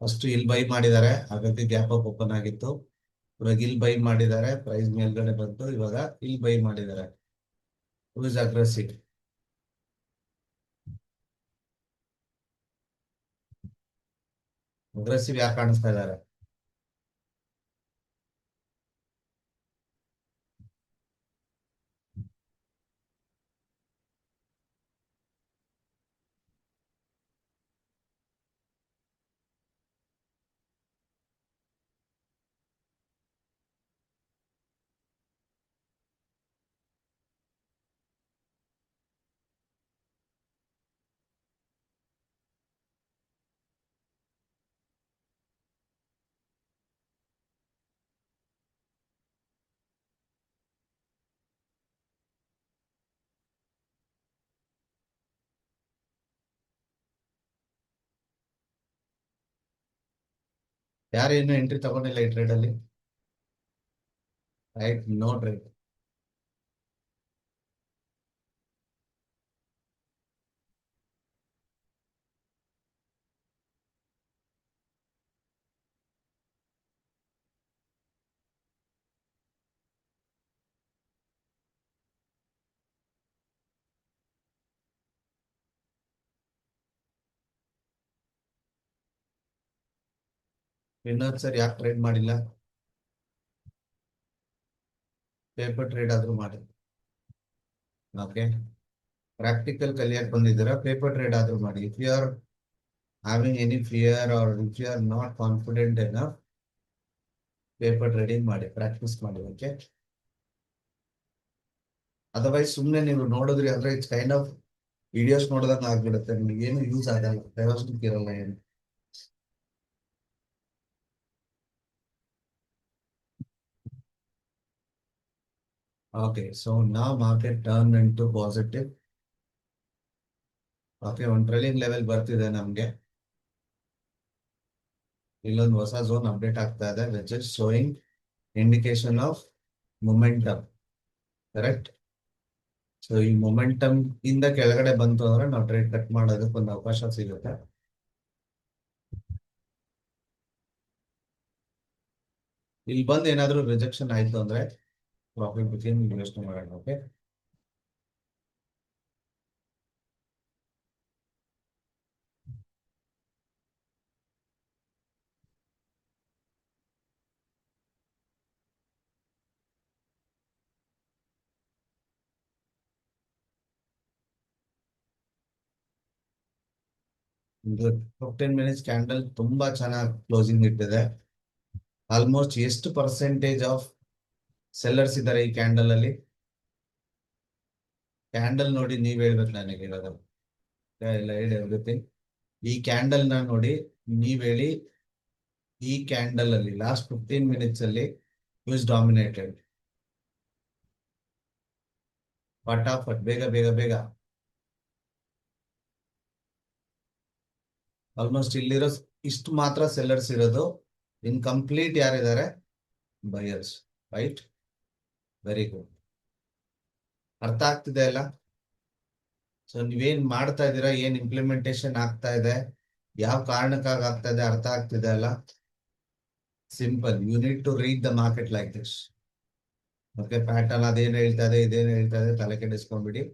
ಫಸ್ಟ್ ಇಲ್ಲಿ ಬೈ ಮಾಡಿದ್ದಾರೆ, ಹಾಗಾಗಿ ಗ್ಯಾಪ್ ಅಪ್ ಓಪನ್ ಆಗಿತ್ತು. ಇವಾಗ ಇಲ್ಲಿ ಬೈ ಮಾಡಿದ್ದಾರೆ, ಪ್ರೈಸ್ ಮೇಲ್ಗಡೆ ಬಂತು. ಇವಾಗ ಇಲ್ಲಿ ಬೈ ಮಾಡಿದ್ದಾರೆ. Who is aggressive? ಅಗ್ರೆಸಿವ್ ಯಾರು ಕಾಣಿಸ್ತಾ ಇದ್ದಾರೆ? ಯಾರೇನು ಎಂಟ್ರಿ ತಗೊಂಡಿಲ್ಲ ಈ ಟ್ರೇಡ್ ಅಲ್ಲಿ. Right, no trade. ಇನ್ನೊಂದ್ ಸರಿ ಯಾಕೆ ಟ್ರೇಡ್ ಮಾಡಿಲ್ಲ? ಪೇಪರ್ ಟ್ರೇಡ್ ಆದ್ರೂ ಮಾಡಿ. ಓಕೆ, ಪ್ರಾಕ್ಟಿಕಲ್ ಕಲಿಯಕ್ ಬಂದಿದ್ದೀರಾ, ಪೇಪರ್ ಟ್ರೇಡ್ ಆದ್ರೂ ಮಾಡಿ. If you are having any fear or if you are not confident enough, paper trading ಮಾಡಿ, ಪ್ರಾಕ್ಟೀಸ್ ಮಾಡಿ. ಓಕೆ, ಅದರ್ವೈಸ್ ಸುಮ್ನೆ ನೀವು ನೋಡಿದ್ರಿ ಅಂದ್ರೆ ಇಟ್ಸ್ ಕೈಂಡ್ ಆಫ್ ವಿಡಿಯೋಸ್ ನೋಡಿದಂಗ ಆಗ್ಬಿಡುತ್ತೆ. ನಿಮ್ಗೆ ಏನು ಯೂಸ್ ಆಗಲ್ಲ, ಪ್ರಯೋಜನಕ್ಕೆ ಇರಲ್ಲ ಏನು. ಓಕೆ, ಸೊ ನಾವು market turn into positive. Okay, ಒಂದು ಟ್ರೇಲಿಂಗ್ ಲೆವೆಲ್ ಬರ್ತಿದೆ ನಮಗೆ. ಇಲ್ಲೊಂದು ಹೊಸ ಝೋನ್ ಅಪ್ಡೇಟ್ ಆಗ್ತಾ ಇದೆ which is showing indication of momentum. Correct. So ಈ ಮೊಮೆಂಟಮ್ ಇಂದ ಕೆಳಗಡೆ ಬಂತು ಅಂದ್ರೆ ನಾವು ಟ್ರೇಡ್ ಕಟ್ ಮಾಡೋದಕ್ಕೆ ಒಂದು ಅವಕಾಶ ಸಿಗುತ್ತೆ. ಇಲ್ಲಿ ಬಂದು ಏನಾದರೂ ರಿಜೆಕ್ಷನ್ ಆಯ್ತು ಅಂದ್ರೆ ಪ್ರಾಫಿಟ್ ಬುಕಿಂಗ್ ಯೋಚನೆ ಮಾಡೋಣ. ಓಕೆ, ಇದು 15 ಮಿನಿಟ್ಸ್ ಕ್ಯಾಂಡಲ್ ತುಂಬಾ ಚೆನ್ನಾಗಿ ಕ್ಲೋಸಿಂಗ್ ಇಟ್ಟಿದೆ. ಆಲ್ಮೋಸ್ಟ್ ಎಷ್ಟು ಪರ್ಸೆಂಟೇಜ್ ಆಫ್ ಸೆಲ್ಲರ್ಸ್ ಇದ್ದಾರೆ ಈ ಕ್ಯಾಂಡಲ್ ಅಲ್ಲಿ? ಕ್ಯಾಂಡಲ್ ನೋಡಿ ನೀವ್ ಹೇಳ್ಬೇಕು ನನಗೆ ಇವಾಗ. ಇಲ್ಲ, ಹೇಳಿ ಎವ್ರಿಥಿಂಗ್. ಈ ಕ್ಯಾಂಡಲ್ ನ ನೋಡಿ ನೀವ್ ಹೇಳಿ. ಈ ಕ್ಯಾಂಡಲ್ ಅಲ್ಲಿ ಲಾಸ್ಟ್ 15 ಮಿನಿಟ್ಸ್ ಅಲ್ಲಿ ಯೂಸ್ ಡಾಮಿನೇಟೆಡ್. ಫಟಾಫಟ್, ಬೇಗ ಬೇಗ ಬೇಗ. ಆಲ್ಮೋಸ್ಟ್ ಇಲ್ಲಿರೋ ಇಷ್ಟು ಮಾತ್ರ ಸೆಲ್ಲರ್ಸ್ ಇರೋದು. ಇನ್ ಕಂಪ್ಲೀಟ್ ಯಾರಿದ್ದಾರೆ? ಬಯರ್ಸ್. Right, very good. ಅರ್ಥ ಆಗ್ತಿದೆ ಅಲ್ಲ? ಸೊ ನೀವೇನ್ ಮಾಡ್ತಾ ಇದ್ದೀರಾ, ಏನ್ ಇಂಪ್ಲಿಮೆಂಟೇಶನ್ ಆಗ್ತಾ ಇದೆ, ಯಾವ ಕಾರಣಕ್ಕಾಗಿ ಆಗ್ತಾ ಇದೆ, ಅರ್ಥ ಆಗ್ತಿದೆ ಅಲ್ಲ? Simple, you need to read the market like this. Okay, pattern ಅದೇನು ಹೇಳ್ತಾ ಇದೆ, ಇದೇನು ಹೇಳ್ತಾ ಇದೆ, ತಲೆ ಕೆಡಿಸ್ಕೊಂಡ್ಬಿಡಿ.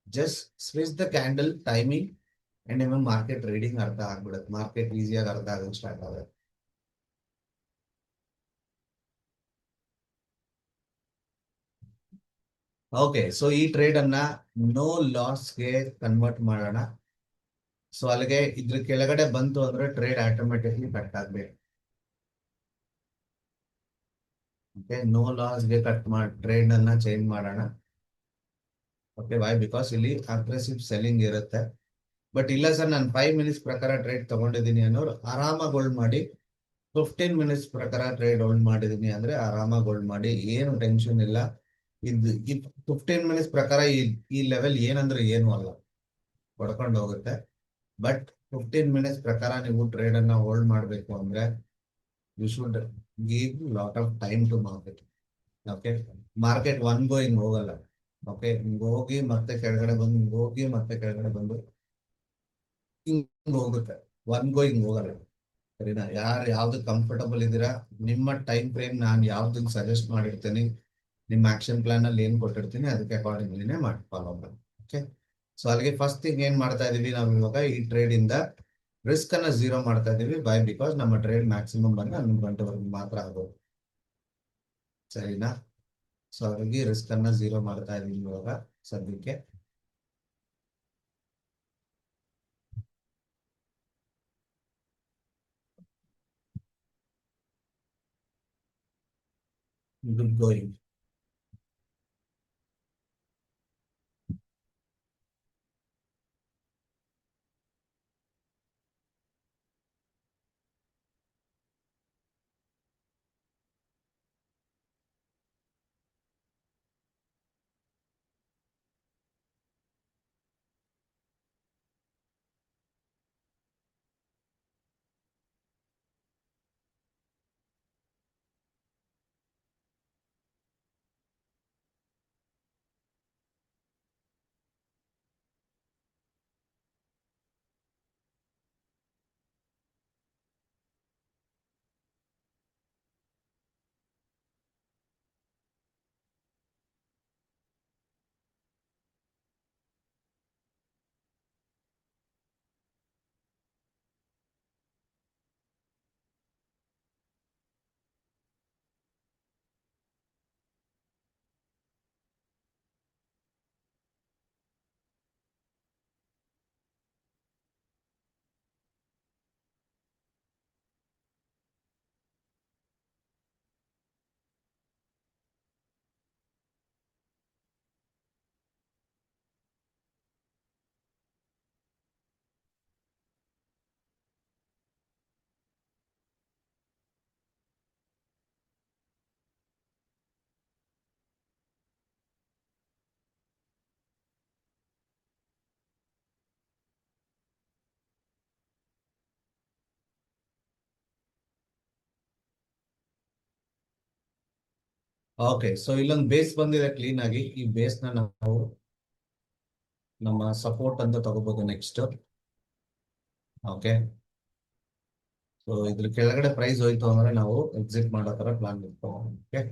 Just switch the candle timing and ನಿಮಗೆ ಮಾರ್ಕೆಟ್ ರೀಡಿಂಗ್ ಅರ್ಥ ಆಗ್ಬಿಡುತ್ತೆ. ಮಾರ್ಕೆಟ್ ಈಸಿಯಾಗಿ ಅರ್ಥ ಆಗೋದು ಸ್ಟಾರ್ಟ್ ಆಗುತ್ತೆ. ಓಕೆ, ಸೊ ಈ ಟ್ರೇಡ್ ಅನ್ನ ನೋ ಲಾಸ್ಗೆ ಕನ್ವರ್ಟ್ ಮಾಡೋಣ. ಸೊ ಅಲ್ಲಿಗೆ ಇದ್ರ ಕೆಳಗಡೆ ಬಂತು ಅಂದ್ರೆ ಟ್ರೇಡ್ ಆಟೋಮೆಟಿಕ್ಲಿ ಕಟ್ ಆಗ್ಬೇಕು. ಓಕೆ, ನೋ ಲಾಸ್ಗೆ ಕಟ್ ಮಾಡಿ ಟ್ರೇಡ್ ಅನ್ನ ಚೇಂಜ್ ಮಾಡೋಣ. Okay, Y? ಬಿಕಾಸ್ ಇಲ್ಲಿ ಅಗ್ರೆಸಿವ್ ಸೆಲ್ಲಿಂಗ್ ಇರುತ್ತೆ. ಬಟ್ ಇಲ್ಲ ಸರ್, ನಾನು 5 ಮಿನಿಟ್ಸ್ ಪ್ರಕಾರ ಟ್ರೇಡ್ ತಗೊಂಡಿದ್ದೀನಿ ಅನ್ನೋರು ಆರಾಮಾಗಿ ಹೋಲ್ಡ್ ಮಾಡಿ. 15 ಮಿನಿಟ್ಸ್ ಪ್ರಕಾರ ಟ್ರೇಡ್ ಹೋಲ್ಡ್ ಮಾಡಿದೀನಿ ಅಂದ್ರೆ ಆರಾಮಾಗಿ ಹೋಲ್ಡ್ ಮಾಡಿ, ಏನು ಟೆನ್ಷನ್ ಇಲ್ಲ. ಇದು ಈ 15 ಮಿನಿಟ್ಸ್ ಪ್ರಕಾರ ಈ ಲೆವೆಲ್ ಏನಂದ್ರೆ ಏನು ಅಲ್ಲ, ಹೊಡ್ಕೊಂಡು ಹೋಗುತ್ತೆ. ಬಟ್ 15 ಮಿನಿಟ್ಸ್ ಪ್ರಕಾರ ನೀವು ಟ್ರೇಡ್ ಅನ್ನ ಹೋಲ್ಡ್ ಮಾಡಬೇಕು ಅಂದ್ರೆ you should give lot of time to market. Okay, market one go ಹಿಂಗ್ ಹೋಗಲ್ಲ. ಓಕೆ, ಹಿಂಗ್ ಹೋಗಿ ಮತ್ತೆ ಕೆಳಗಡೆ ಬಂದು, ಹಿಂಗ್ ಹೋಗಿ ಮತ್ತೆ ಕೆಳಗಡೆ ಬಂದು ಹಿಂಗ್ ಹೋಗುತ್ತೆ. ಒನ್ ಗೋ ಹಿಂಗ್ ಹೋಗಲ್ಲ. ಸರಿನಾ? ಯಾರು ಯಾವ್ದು ಕಂಫರ್ಟಬಲ್ ಇದ್ದೀರಾ, ನಿಮ್ಮ ಟೈಮ್ ಫ್ರೇಮ್ ನಾನು ಯಾವ್ದನ್ನ ಸಜೆಸ್ಟ್ ಮಾಡಿರ್ತೀನಿ, ನಿಮ್ಮ ಆಕ್ಷನ್ ಪ್ಲಾನ್ ಅಲ್ಲಿ ಏನ್ ಕೊಟ್ಟಿರ್ತೀನಿ ಅದಕ್ಕೆ ಅಕಾರ್ಡಿಂಗ್ಲಿನೇ ಮಾಡಿ ಫಾಲೋ ಮಾಡಿ. ಓಕೆ, ಸೊ ಅಲ್ಲಿಗೆ ಫಸ್ಟ್ ಥಿಂಗ್ ಏನ್ ಮಾಡ್ತಾ ಇದೀವಿ ನಾವು ಇವಾಗ, ಈ ಟ್ರೇಡ್ ಇಂದ ರಿಸ್ಕ್ ಅನ್ನ ಝೀರೋ ಮಾಡ್ತಾ ಇದೀವಿ. ಬೈ ಬಿಕಾಸ್ ನಮ್ಮ ಟ್ರೇಡ್ ಮ್ಯಾಕ್ಸಿಮಮ್ ಬಂದು 11 ಗಂಟೆವರೆಗೂ ಮಾತ್ರ ಆಗೋದು. ಸರಿನಾ? ಸೊ ಹಾಗಾಗಿ ರಿಸ್ಕ್ ಅನ್ನ ಝೀರೋ ಮಾಡ್ತಾ ಇದೀವಿ ಇವಾಗ ಸದ್ಯಕ್ಕೆ. Good going. ಓಕೆ, ಸೊ ಇಲ್ಲೊಂದು ಬೇಸ್ ಬಂದಿದೆ ಕ್ಲೀನ್ ಆಗಿ. ಈ ಬೇಸ್ ನ ನಾವು ನಮ್ಮ ಸಪೋರ್ಟ್ ಅಂತ ತಗೋಬಹುದು ನೆಕ್ಸ್ಟ್. ಓಕೆ, ಸೊ ಇದ್ರ ಕೆಳಗಡೆ ಪ್ರೈಸ್ ಹೋಯ್ತು ಅಂದ್ರೆ ನಾವು ಎಕ್ಸಿಟ್ ಮಾಡೋ ತರ ಪ್ಲಾನ್ ಇತ್ತು. Okay,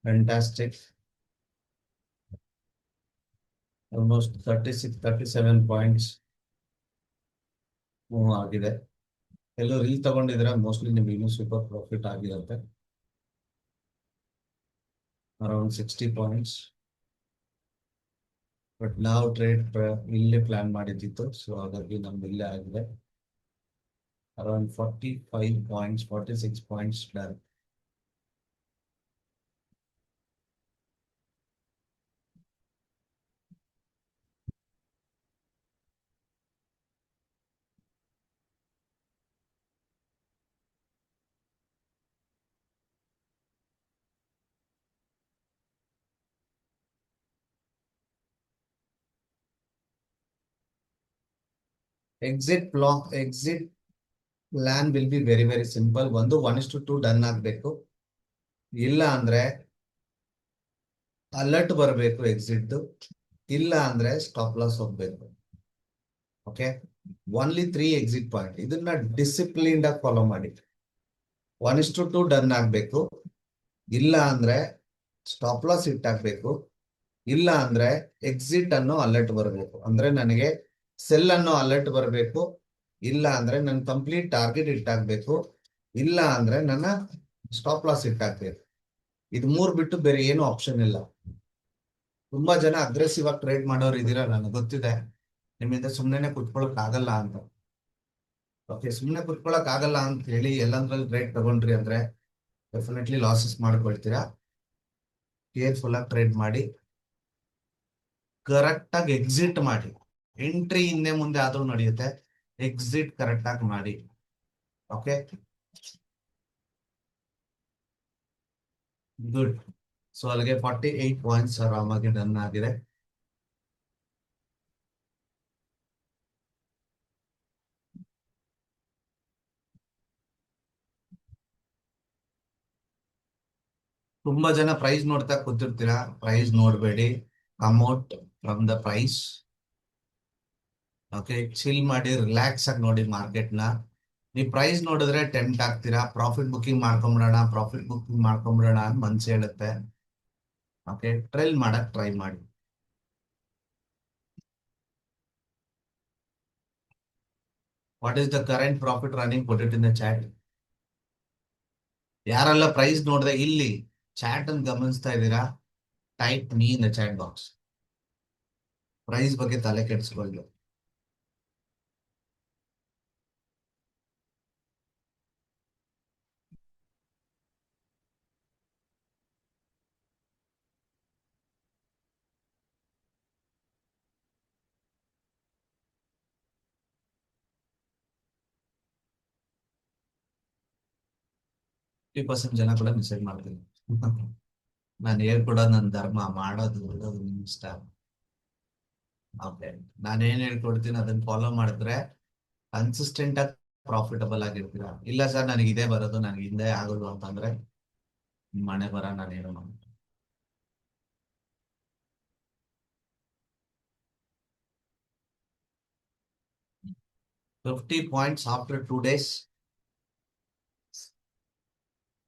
fantastic. Almost 36-37 points move ಆಗಿದೆ. ಎಲ್ಲೋ ರೀಲ್ ತಗೊಂಡಿದ್ರೆ ಮೋಸ್ಟ್ಲಿ ನಿಮ್ಗೆ ಇನ್ನೂ ಸೂಪರ್ ಪ್ರಾಫಿಟ್ ಆಗಿರುತ್ತೆ. Around 60 points. ಬಟ್ ನಾವು ಟ್ರೇಡ್ ಇಲ್ಲೇ ಪ್ಲಾನ್ ಮಾಡಿದ್ದಿತ್ತು, ಸೊ ಹಾಗಾಗಿ ನಮ್ದು ಇಲ್ಲೇ ಆಗಿದೆ. Around 45 points, 46 points done. Exit plan will be very very simple. 1:2 done ಆಗ್ಬೇಕು. ಇಲ್ಲ ಅಂದ್ರೆ ಅಲರ್ಟ್ ಬರಬೇಕು ಎಕ್ಸಿಟ್. ಇಲ್ಲ ಅಂದ್ರೆ ಸ್ಟಾಪ್ ಲಾಸ್ ಹೋಗ್ಬೇಕು. Okay, only 3 exit point. ಇದನ್ನ ಡಿಸಿಪ್ಲಿನ್ಡ್ ಆಗಿ ಫಾಲೋ ಮಾಡಿ. 1:2 ಡನ್ ಆಗ್ಬೇಕು. ಇಲ್ಲ ಅಂದ್ರೆ ಸ್ಟಾಪ್ ಲಾಸ್ ಹಿಟ್ ಆಗ್ಬೇಕು. ಇಲ್ಲ ಅಂದ್ರೆ ಎಕ್ಸಿಟ್ ಅನ್ನೋ ಅಲರ್ಟ್ ಬರಬೇಕು. ಅಂದ್ರೆ ನನಗೆ ಸೆಲ್ ಅನ್ನೋ ಅಲರ್ಟ್ ಬರಬೇಕು. ಇಲ್ಲ ಅಂದ್ರೆ ನನ್ನ ಕಂಪ್ಲೀಟ್ ಟಾರ್ಗೆಟ್ ಹಿಟ್ ಆಗ್ಬೇಕು. ಇಲ್ಲ ಅಂದ್ರೆ ನನ್ನ ಸ್ಟಾಪ್ ಲಾಸ್ ಹಿಟ್ ಆಗ್ಬೇಕು. ಇದು 3 ಬಿಟ್ಟು ಬೇರೆ ಏನು ಆಪ್ಷನ್ ಇಲ್ಲ. ತುಂಬಾ ಜನ ಅಗ್ರೆಸಿವ್ ಆಗಿ ಟ್ರೇಡ್ ಮಾಡೋರು ಇದೀರ, ನನಗೆ ಗೊತ್ತಿದೆ. ನಿಮ್ಮಿಂದ ಸುಮ್ಮನೆ ಕುತ್ಕೊಳಕ್ ಆಗಲ್ಲ ಅಂತ. ಓಕೆ, ಸುಮ್ಮನೆ ಕುತ್ಕೊಳಕ್ ಆಗಲ್ಲ ಅಂತ ಹೇಳಿ ಎಲ್ಲಂದ್ರಲ್ಲಿ ಟ್ರೇಡ್ ತಗೊಂಡ್ರಿ ಅಂದ್ರೆ ಡೆಫಿನೆಟ್ಲಿ ಲಾಸಸ್ ಮಾಡ್ಕೊಳ್ತೀರಾ. ಕೇರ್ಫುಲ್ ಆಗಿ ಟ್ರೇಡ್ ಮಾಡಿ, ಕರೆಕ್ಟ್ ಆಗಿ ಎಕ್ಸಿಟ್ ಮಾಡಿ. ಎಂಟ್ರಿ ಹಿಂದೆ ಮುಂದೆ ಆದ್ರೂ ನಡೆಯುತ್ತೆ, ಎಕ್ಸಿಟ್ ಕರೆಕ್ಟ್ ಆಗಿ ಮಾಡಿ. Okay, good. ಸೊ ಅಲ್ಲಿಗೆ 48 ಪಾಯಿಂಟ್ಸ್ ಆರಾಮಾಗಿ ಡನ್ ಆಗಿದೆ. ತುಂಬಾ ಜನ ಪ್ರೈಸ್ ನೋಡ್ತಾ ಕೂತಿರ್ತೀರಾ. ಪ್ರೈಸ್ ನೋಡ್ಬೇಡಿ, come out from the price. Okay, chill ಮಾಡಿ, ರಿಲ್ಯಾಕ್ಸ್ ಆಗಿ ನೋಡಿ ಮಾರ್ಕೆಟ್ ನ. ನೀವು ಪ್ರೈಸ್ ನೋಡಿದ್ರೆ ಟೆಂಪ್ಟ್ ಆಗ್ತೀರಾ. ಪ್ರಾಫಿಟ್ ಬುಕಿಂಗ್ ಮಾಡ್ಕೊಂಬಿಡೋಣ ಅಂತ ಮನ್ಸು ಹೇಳುತ್ತೆ. ಓಕೆ, ಟ್ರೈಲ್ ಮಾಡಕ್ ಟ್ರೈ ಮಾಡಿ. What is the current profit running? Put it in the chat. ಯಾರೆಲ್ಲ ಪ್ರೈಸ್ ನೋಡಿದ್ರೆ ಇಲ್ಲಿ ಚಾಟ್ ಅನ್ನು ಗಮನಿಸ್ತಾ ಇದ್ದೀರಾ, type me in the chat box. Price ಬಗ್ಗೆ ತಲೆ ಕೆಡಿಸ್ಕೊಳ್ಳಿ. % ಜನ ಕೂಡ ಮೆಸೇಜ್ ಮಾಡ್ತೀನಿ. ನಾನು ಹೇಳ್ಕೊಡೋದು ನನ್ನ ಧರ್ಮ, ಮಾಡೋದು ಬಿಡೋದು ನಿಮ್ ಇಷ್ಟ. ಓಕೆ, ನಾನು ಏನ್ ಹೇಳ್ಕೊಡ್ತೀನಿ ಅದನ್ನ ಫಾಲೋ ಮಾಡಿದ್ರೆ ಕನ್ಸಿಸ್ಟೆಂಟ್ ಆಗಿ ಪ್ರಾಫಿಟಬಲ್ ಆಗಿರ್ತೀರಾ. ಇಲ್ಲ ಸರ್ ನನಗೆ ಇದೇ ಬರೋದು, ನನಗೆ ಹಿಂದೆ ಆಗೋದು ಅಂತಂದ್ರೆ ಮನೆ ಬರ ನಾನೇನು ಮಾಡಿ. 50 ಪಾಯಿಂಟ್ಸ್ ಆಫ್ಟರ್ 2 days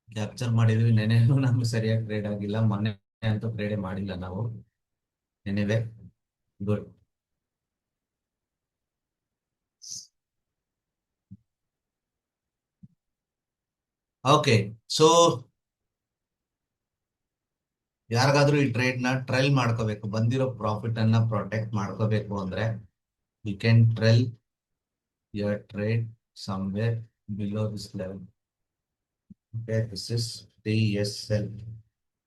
ಕ್ಯಾಪ್ಚರ್ ಮಾಡಿದ್ವಿ. ನೆನೆನೂ ನಮ್ಗೆ ಸರಿಯಾಗಿ ಟ್ರೇಡ್ ಆಗಿಲ್ಲ, ಮೊನ್ನೆ ಅಂತೂ ಟ್ರೇಡ್ ಮಾಡಿಲ್ಲ ನಾವು. Anyway, good. ಓಕೆ, ಸೊ ಯಾರಿಗಾದ್ರೂ ಈ ಟ್ರೇಡ್ ನ ಟ್ರೈಲ್ ಮಾಡ್ಕೋಬೇಕು, ಬಂದಿರೋ ಪ್ರಾಫಿಟ್ ಅನ್ನ ಪ್ರೊಟೆಕ್ಟ್ ಮಾಡ್ಕೋಬೇಕು ಅಂದ್ರೆ you can trail your trade somewhere below this level. Okay, this is TSL,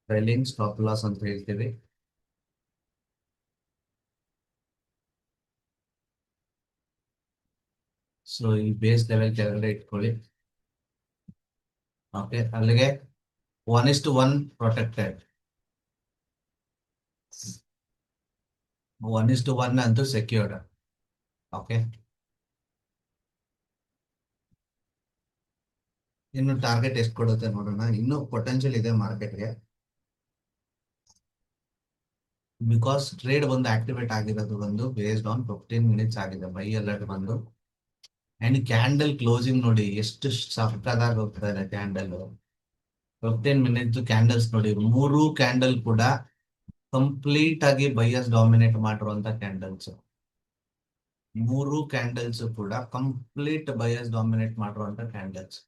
trailing stop loss ಅಂತ ಹೇಳ್ತೀವಿ. ಸೊ ಈ ಬೇಸ್ ಲೆವೆಲ್ ಕೆಳಗಡೆ ಇಟ್ಕೊಳ್ಳಿ. ಓಕೆ, ಅಲ್ಲಿಗೆ 1:1 ಪ್ರೊಟೆಕ್ಟೆಡ್. 1:1 ಅಂತೂ ಸೆಕ್ಯೂರ್ಡ್. ಓಕೆ, ಇನ್ನು ಟಾರ್ಗೆಟ್ ಎಷ್ಟು ಕೊಡುತ್ತೆ ನೋಡೋಣ. ಇನ್ನು ಪೊಟೆನ್ಶಿಯಲ್ ಇದೆ ಮಾರ್ಕೆಟ್ಗೆ, ಬಿಕಾಸ್ ಟ್ರೇಡ್ ಒಂದು ಆಕ್ಟಿವೇಟ್ ಆಗಿರೋದು ಒಂದು ಬೇಸ್ಡ್ ಆನ್ 15 ಮಿನಿಟ್ಸ್ ಆಗಿದೆ, ಬೈ ಅಲರ್ಟ್ ಬಂದು. ಅಂಡ್ ಕ್ಯಾಂಡಲ್ ಕ್ಲೋಸಿಂಗ್ ನೋಡಿ ಎಷ್ಟು ಸಕ್ಕದಾಗಿ ಹೋಗ್ತಾ ಇದೆ ಕ್ಯಾಂಡಲ್. 15 ಮಿನಿಟ್ಸ್ ಕ್ಯಾಂಡಲ್ಸ್ ನೋಡಿ, ಮೂರು ಕ್ಯಾಂಡಲ್ ಕೂಡ ಕಂಪ್ಲೀಟ್ ಆಗಿ ಬೈಯರ್ಸ್ ಡಾಮಿನೇಟ್ ಮಾಡಿರುವಂತ ಕ್ಯಾಂಡಲ್ಸ್. ಮೂರು ಕ್ಯಾಂಡಲ್ಸ್ ಕೂಡ ಕಂಪ್ಲೀಟ್ ಬೈಯರ್ಸ್ ಡಾಮಿನೇಟ್ ಮಾಡಿರುವಂತ ಕ್ಯಾಂಡಲ್ಸ್.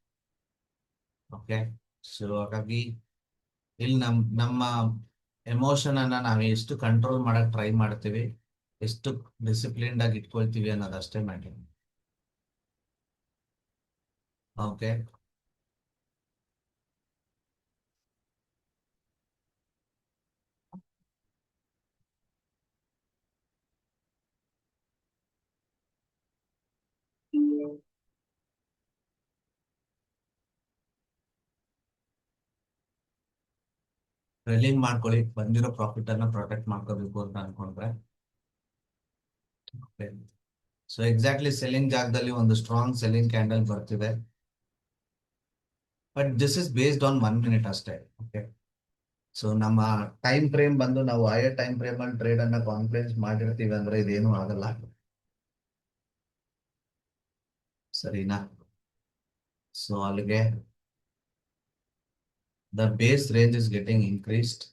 ಓಕೆ, ಸೊ ಹಾಗಾಗಿ ಇಲ್ಲಿ ನಮ್ಮ ಎಮೋಷನ್ ಅನ್ನ ನಾವು ಎಷ್ಟು ಕಂಟ್ರೋಲ್ ಮಾಡಕ್ ಟ್ರೈ ಮಾಡ್ತೀವಿ, ಎಷ್ಟು ಡಿಸಿಪ್ಲಿನ್ಡ್ ಆಗಿ ಇಟ್ಕೊಳ್ತೀವಿ ಅನ್ನೋದಷ್ಟೇ ಮ್ಯಾಟರ್. ಓಕೆ, ಟ್ರೇಲಿಂಗ್ ಮಾಡ್ಕೊಳ್ಳಿ, ಬಂದಿರೋ ಪ್ರಾಫಿಟ್ ಅನ್ನ ಪ್ರೊಟೆಕ್ಟ್ ಮಾಡ್ಕೋಬೇಕು ಅಂತ ಅನ್ಕೊಂಡ್ರೆ. ಸೊ ಎಕ್ಸಾಕ್ಟ್ಲಿ ಸೆಲ್ಲಿಂಗ್ ಜಾಗದಲ್ಲಿ ಒಂದು ಸ್ಟ್ರಾಂಗ್ ಸೆಲ್ಲಿಂಗ್ ಕ್ಯಾಂಡಲ್ ಬರ್ತಿದೆ, but this is based on 1 minute ಅಷ್ಟೇ. ಓಕೆ, ಸೊ ನಮ್ಮ ಟೈಮ್ ಫ್ರೇಮ್ ಬಂದು ನಾವು ಆಯಾ ಟೈಮ್ ಫ್ರೇಮ್ ಅಲ್ಲಿ ಟ್ರೇಡ್ ಅನ್ನ ಕಾನ್ಫಿಡೆನ್ಸ್ ಮಾಡಿರ್ತೀವಿ ಅಂದ್ರೆ ಇದೇನು ಆಗಲ್ಲ, ಸರಿನಾ? ಸೊ ಅಲ್ಲಿಗೆ the base range is getting increased.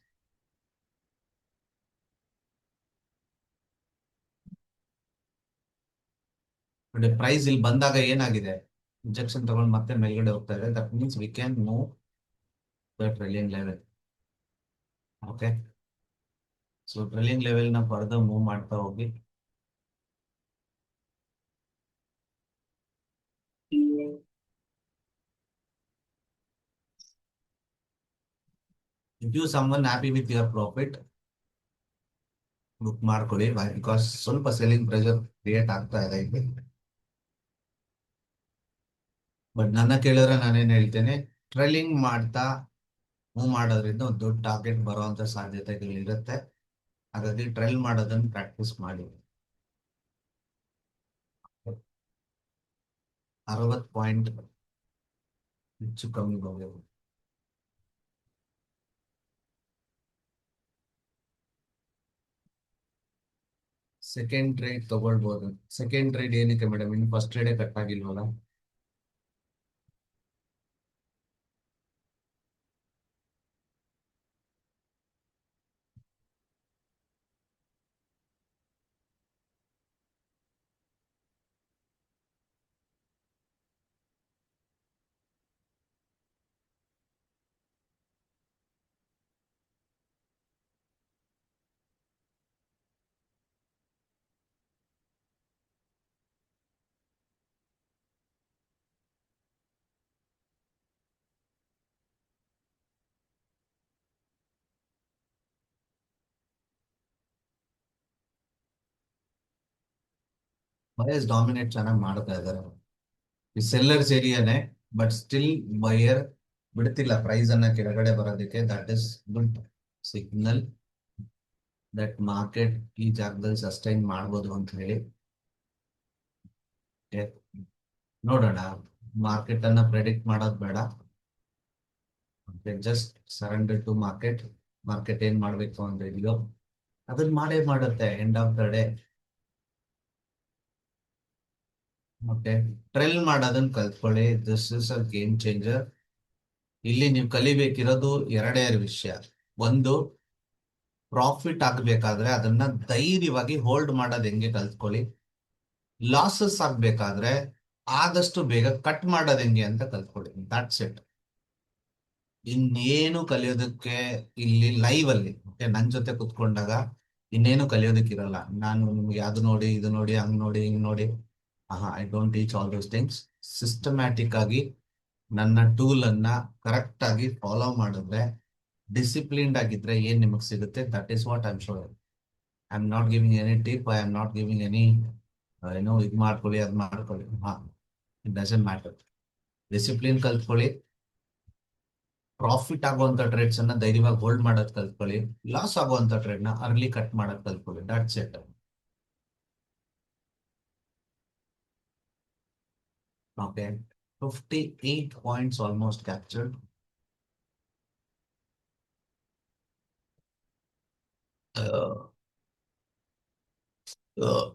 ನೋಡಿ ಪ್ರೈಸ್ ಇಲ್ಲಿ ಬಂದಾಗ ಏನಾಗಿದೆ, ಇಂಜೆಕ್ಷನ್ ತಗೊಂಡು ಮತ್ತೆ ಮೇಲ್ಗಡೆ ಹೋಗ್ತಾ ಇದೆ. That means we can move the trailing level. Okay, so trailing level ನ ಫರ್ದರ್ ಮೂವ್ ಮಾಡ್ತಾ ಹೋಗಿ. If you someone happy with your profit, book ಮಾಡ್ಕೊಳ್ಳಿ, ಬಿಕಾಸ್ ಸ್ವಲ್ಪ ಸೆಲ್ಲಿಂಗ್ ಪ್ರೆಷರ್ ಕ್ರಿಯೇಟ್ ಆಗ್ತಾ ಇದೆ ಇಲ್ಲಿ. ಬಟ್ ನನ್ನ ಕೇಳಿದ್ರೆ ನಾನೇನ್ ಹೇಳ್ತೇನೆ, ಟ್ರೇಲಿಂಗ್ ಮಾಡ್ತಾ ಮೂವ್ ಮಾಡೋದ್ರಿಂದ ಒಂದು ದೊಡ್ಡ ಟಾರ್ಗೆಟ್ ಬರುವಂತ ಸಾಧ್ಯತೆಗಳು ಇರುತ್ತೆ. ಹಾಗಾಗಿ ಟ್ರೇಲ್ ಮಾಡೋದನ್ನ ಪ್ರಾಕ್ಟೀಸ್ ಮಾಡಿ. 60 ಪಾಯಿಂಟ್ ಹೆಚ್ಚು ಕಮ್ಮಿ ಹೋಗಿದೆ. ಸೆಕೆಂಡ್ ಟ್ರೇಡ್ ತಗೊಳ್ಬಹುದು. ಸೆಕೆಂಡ್ ಟ್ರೇಡ್ ಏನಕ್ಕೆ ಮೇಡಮ್, ಇನ್ನು ಫಸ್ಟ್ ಟ್ರೇಡೇ ಕಟ್ ಆಗಿಲ್ವಲ್ಲ? ಬಯರ್ಸ್ ಡಾಮಿನೇಟ್ ಚೆನ್ನಾಗಿ ಮಾಡ್ತಾ ಇದ್ದಾರೆ. ಈ ಸೆಲ್ಲರ್ಸ್ ಏರಿಯಾನೇ, ಬಟ್ ಸ್ಟಿಲ್ ಬಯರ್ ಬಿಡ್ತಿಲ್ಲ ಪ್ರೈಸ್ ಅನ್ನ ಕೆಳಗಡೆ ಬರೋದಕ್ಕೆ. That is good signal that market ಈ ಜಾಗದಲ್ಲಿ ಸಸ್ಟೈನ್ ಮಾಡ್ಬೋದು ಅಂತ ಹೇಳಿ. ನೋಡೋಣ, ಮಾರ್ಕೆಟ್ ಅನ್ನ ಪ್ರೆಡಿಕ್ಟ್ ಮಾಡೋದು ಬೇಡ, just surrender to market. Market ಏನ್ ಮಾಡ್ಬೇಕು ಅಂತ ಇದೆಯೋ ಅದನ್ನ ಮಾಡೇ ಮಾಡುತ್ತೆ ಎಂಡ್ ಆಫ್ ದ ಡೇ. ಮತ್ತೆ ಟ್ರೆಲ್ ಮಾಡೋದನ್ನ ಕಲ್ತ್ಕೊಳ್ಳಿ, this is a game changer. ಇಲ್ಲಿ ನೀವು ಕಲಿಬೇಕಿರೋದು ಎರಡೇ ವಿಷಯ. ಒಂದು, ಪ್ರಾಫಿಟ್ ಆಗ್ಬೇಕಾದ್ರೆ ಅದನ್ನ ಧೈರ್ಯವಾಗಿ ಹೋಲ್ಡ್ ಮಾಡೋದು ಹೆಂಗೆ ಕಲ್ತ್ಕೊಳ್ಳಿ. ಲಾಸಸ್ ಆಗ್ಬೇಕಾದ್ರೆ ಆದಷ್ಟು ಬೇಗ ಕಟ್ ಮಾಡೋದು ಹೆಂಗೆ ಅಂತ ಕಲ್ತ್ಕೊಳ್ಳಿ. That's it. ಇನ್ನೇನು ಕಲಿಯೋದಕ್ಕೆ ಇಲ್ಲಿ ಲೈವ್ ಅಲ್ಲಿ ನನ್ ಜೊತೆ ಕುತ್ಕೊಂಡಾಗ ಇನ್ನೇನು ಕಲಿಯೋದಕ್ಕಿರಲ್ಲ. ನಾನು ನಿಮ್ಗೆ ಅದು ನೋಡಿ ಇದು ನೋಡಿ ಹಂಗ್ ನೋಡಿ ಹಿಂಗ್ ನೋಡಿ, I don't teach all those things. Systematic ಆಗಿ ನನ್ನ ಟೂಲ್ ಅನ್ನ ಕರೆಕ್ಟ್ ಆಗಿ ಫಾಲೋ ಮಾಡಿದ್ರೆ, ಡಿಸಿಪ್ಲಿನ್ಡ್ ಆಗಿದ್ರೆ ಏನ್ ನಿಮಗ್ ಸಿಗುತ್ತೆ, that is what I am showing. I am not giving any tip, I am not giving any ಏನೋ ಇದ್ ಮಾಡ್ಕೊಳ್ಳಿ ಅದ್ ಮಾಡ್ಕೊಳ್ಳಿ. It doesn't matter. ಡಿಸಿಪ್ಲಿನ್ ಕಲ್ತ್ಕೊಳ್ಳಿ, ಪ್ರಾಫಿಟ್ ಆಗುವಂತ ಟ್ರೇಡ್ಸ್ ಅನ್ನ ಧೈರ್ಯವಾಗಿ ಹೋಲ್ಡ್ ಮಾಡೋದ್ ಕಲ್ತ್ಕೊಳ್ಳಿ, ಲಾಸ್ ಆಗುವಂತ ಟ್ರೇಡ್ ನ ಅರ್ಲಿ ಕಟ್ ಮಾಡೋದ್ ಕಲ್ತ್ಕೊಳ್ಳಿ. That's it. Okay, 58 points almost captured. Uh, uh,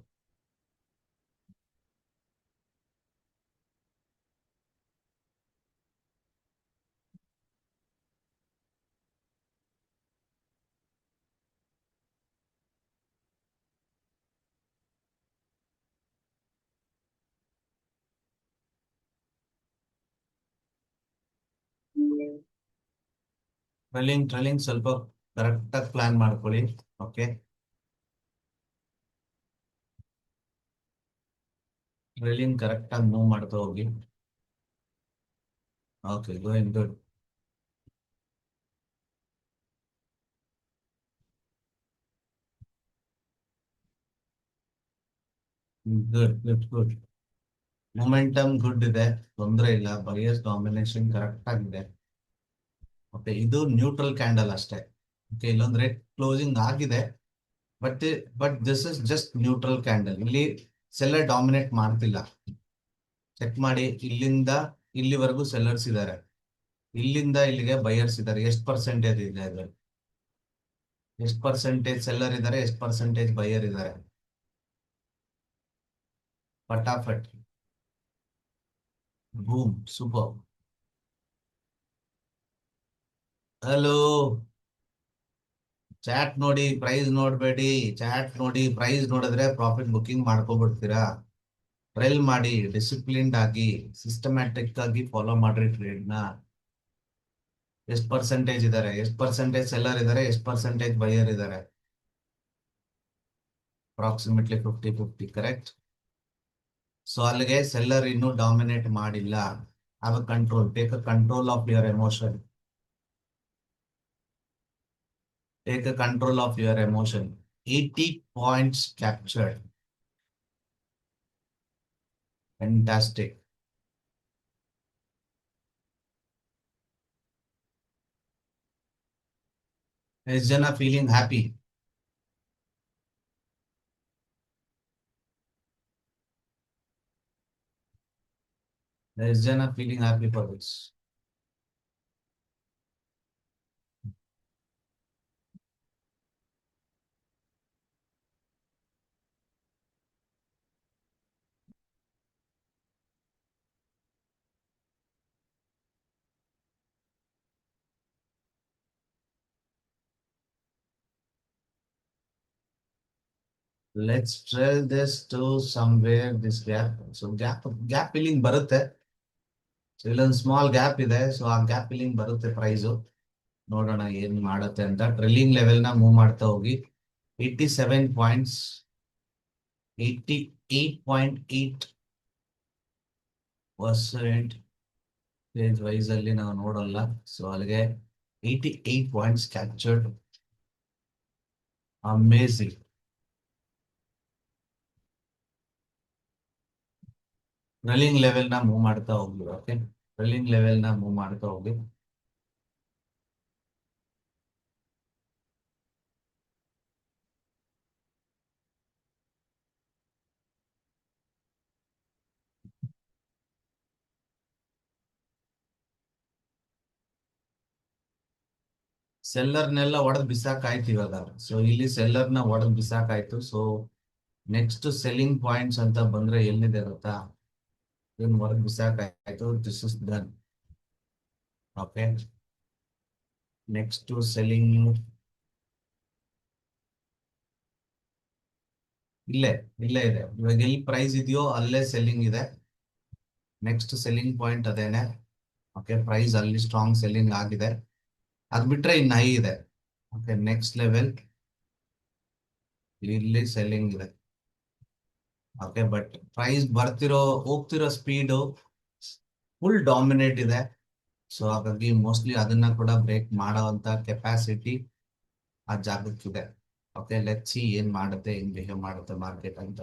trailing ಸ್ವಲ್ಪ ಕರೆಕ್ಟ್ ಆಗಿ ಪ್ಲಾನ್ ಮಾಡ್ಕೊಳ್ಳಿ. ಓಕೆ, ಟ್ರೈಲಿಂಗ್ ಕರೆಕ್ಟ್ ಆಗಿ ಮೂವ್ ಮಾಡ್ತಾ ಹೋಗಿ. Okay, going good. Good good good. Momentum good ಇದೆ, ತೊಂದರೆ ಇಲ್ಲ. ಬೈಯರ್ಸ್ ಡಾಮಿನೇಷನ್ ಕರೆಕ್ಟ್ ಆಗಿದೆ. ಓಕೆ, ಇದು ನ್ಯೂಟ್ರಲ್ ಕ್ಯಾಂಡಲ್ ಅಷ್ಟೇ. ಓಕೆ, ಇಲ್ಲೊಂದು ರೆಡ್ ಕ್ಲೋಸಿಂಗ್ ಆಗಿದೆ, but but this is just neutral candle. ಇಲ್ಲಿ ಸೆಲ್ಲರ್ ಡಾಮಿನೇಟ್ ಮಾಡ್ತಿಲ್ಲ. ಚೆಕ್ ಮಾಡಿ, ಇಲ್ಲಿಂದ ಇಲ್ಲಿವರೆಗೂ ಸೆಲ್ಲರ್ಸ್ ಇದ್ದಾರೆ, ಇಲ್ಲಿಂದ ಇಲ್ಲಿಗೆ ಬೈಯರ್ಸ್ ಇದ್ದಾರೆ. ಎಷ್ಟು ಪರ್ಸೆಂಟೇಜ್ ಇದೆ ಅದು? ಎಷ್ಟು ಪರ್ಸೆಂಟೇಜ್ ಸೆಲ್ಲರ್ ಇದ್ದಾರೆ, ಎಷ್ಟು ಪರ್ಸೆಂಟೇಜ್ ಬೈಯರ್ ಇದ್ದಾರೆ? ಫಟಾಫಟ್. Boom, super. ಹಲೋ, ಚಾಟ್ ನೋಡಿ, ಪ್ರೈಸ್ ನೋಡ್ಬೇಡಿ. ಚಾಟ್ ನೋಡಿ, ಪ್ರೈಸ್ ನೋಡಿದ್ರೆ ಪ್ರಾಫಿಟ್ ಬುಕಿಂಗ್ ಮಾಡ್ಕೊಬಿಡ್ತೀರಾ. ಟ್ರೈಲ್ ಮಾಡಿ, ಡಿಸಿಪ್ಲಿನ್ಡ್ ಆಗಿ, ಸಿಸ್ಟಮ್ಯಾಟಿಕ್ ಆಗಿ ಫಾಲೋ ಮಾಡ್ರಿ ಟ್ರೇಡ್ ನ. ಎಷ್ಟು ಪರ್ಸೆಂಟೇಜ್ ಇದ್ದಾರೆ, ಎಷ್ಟು ಪರ್ಸೆಂಟೇಜ್ ಸೆಲ್ಲರ್ ಇದ್ದಾರೆ, ಎಷ್ಟು ಪರ್ಸೆಂಟೇಜ್ ಬೈಯರ್ ಇದ್ದಾರೆ? Approximately 50-50, correct. ಸೊ ಅಲ್ಲಿಗೆ ಸೆಲ್ಲರ್ ಇನ್ನೂ ಡಾಮಿನೇಟ್ ಮಾಡಿಲ್ಲ. Have a control, take a control of your emotion. Take a control of your emotion. 80 points captured. Fantastic. ಎಷ್ಟು ಜನ ಫೀಲಿಂಗ್ ಹ್ಯಾಪಿ? ಎಷ್ಟು ಜನ feeling happy for this? Let's trail this to somewhere this gap. So gap filling ಬರುತ್ತೆ. So ಇಲ್ಲೊಂದು small gap ಇದೆ, so ಆ gap filling ಬರುತ್ತೆ price. ನೋಡೋಣ ಏನ್ ಮಾಡತ್ತೆ ಅಂತ. ಟ್ರಿಲ್ಲಿಂಗ್ ಲೆವೆಲ್ ನ ಮೂವ್ ಮಾಡ್ತಾ ಹೋಗಿ. 87 ಪಾಯಿಂಟ್ಸ್, 88.8% ಪೇಜ್ ವೈಸ್ ಅಲ್ಲಿ ನಾವು ನೋಡಲ್ಲ. ಸೊ ಅಲ್ಲಿಗೆ 88 ಪಾಯಿಂಟ್ಸ್ ಕ್ಯಾಪ್ಚರ್ಡ್. ಅಮೇಸಿಂಗ್. ಟ್ರಿಲ್ಲಿಂಗ್ ಲೆವೆಲ್ ನ ಮೂವ್ ಮಾಡ್ತಾ ಹೋಗಿ. ಓಕೆ, ಟ್ರಿಲ್ಲಿಂಗ್ ಲೆವೆಲ್ ನ ಮೂವ್ ಮಾಡ್ತಾ ಹೋಗಿ. ಸೆಲ್ಲರ್ನೆಲ್ಲ ಒಡೆದ್ ಬಿಸಾಕಾಯ್ತು ಇವಾಗ. ಸೊ ಇಲ್ಲಿ ಸೆಲ್ಲರ್ ನ ಒಡೆದ್ ಬಿಸಾಕಾಯ್ತು. ಸೊ ನೆಕ್ಸ್ಟ್ ಸೆಲ್ಲಿಂಗ್ ಪಾಯಿಂಟ್ಸ್ ಅಂತ ಬಂದ್ರೆ ಎಲ್ಲಿದೆ ಗೊತ್ತಾ? ಇದನ್ನ ಹೊರಗ್ ಬಿಸಾಕಾಯ್ತು. This is done. Okay, next selling ಇಲ್ಲೇ ಇಲ್ಲೇ ಇದೆ. ಇವಾಗ ಎಲ್ಲಿ ಪ್ರೈಸ್ ಇದೆಯೋ ಅಲ್ಲೇ ಸೆಲ್ಲಿಂಗ್ ಇದೆ. ನೆಕ್ಸ್ಟ್ ಸೆಲ್ಲಿಂಗ್ ಪಾಯಿಂಟ್ ಅದೇನೆ. ಓಕೆ, ಪ್ರೈಸ್ ಅಲ್ಲಿ ಸ್ಟ್ರಾಂಗ್ ಸೆಲ್ಲಿಂಗ್ ಆಗಿದೆ. ಅದ್ ಬಿಟ್ರೆ ಇನ್ನು ಹೈ ಇದೆ. ಓಕೆ, ನೆಕ್ಸ್ಟ್ ಲೆವೆಲ್ ಇಲ್ಲಿ ಸೆಲ್ಲಿಂಗ್ ಇದೆ. ಓಕೆ, ಬಟ್ ಪ್ರೈಸ್ ಬರ್ತಿರೋ ಹೋಗ್ತಿರೋ ಸ್ಪೀಡು ಫುಲ್ ಡಾಮಿನೇಟ್ ಇದೆ. ಸೊ ಹಾಗಾಗಿ ಮೋಸ್ಟ್ಲಿ ಅದನ್ನ ಕೂಡ ಬ್ರೇಕ್ ಮಾಡೋವಂತ ಕೆಪಾಸಿಟಿ ಆ ಜಾಗಕ್ಕಿದೆ. ಓಕೆ, ಲೆಟ್ಸ್ ಸಿ ಏನ್ ಮಾಡುತ್ತೆ, ಏನ್ ಬಿಹೇವ್ ಮಾಡುತ್ತೆ ಮಾರ್ಕೆಟ್ ಅಂತ.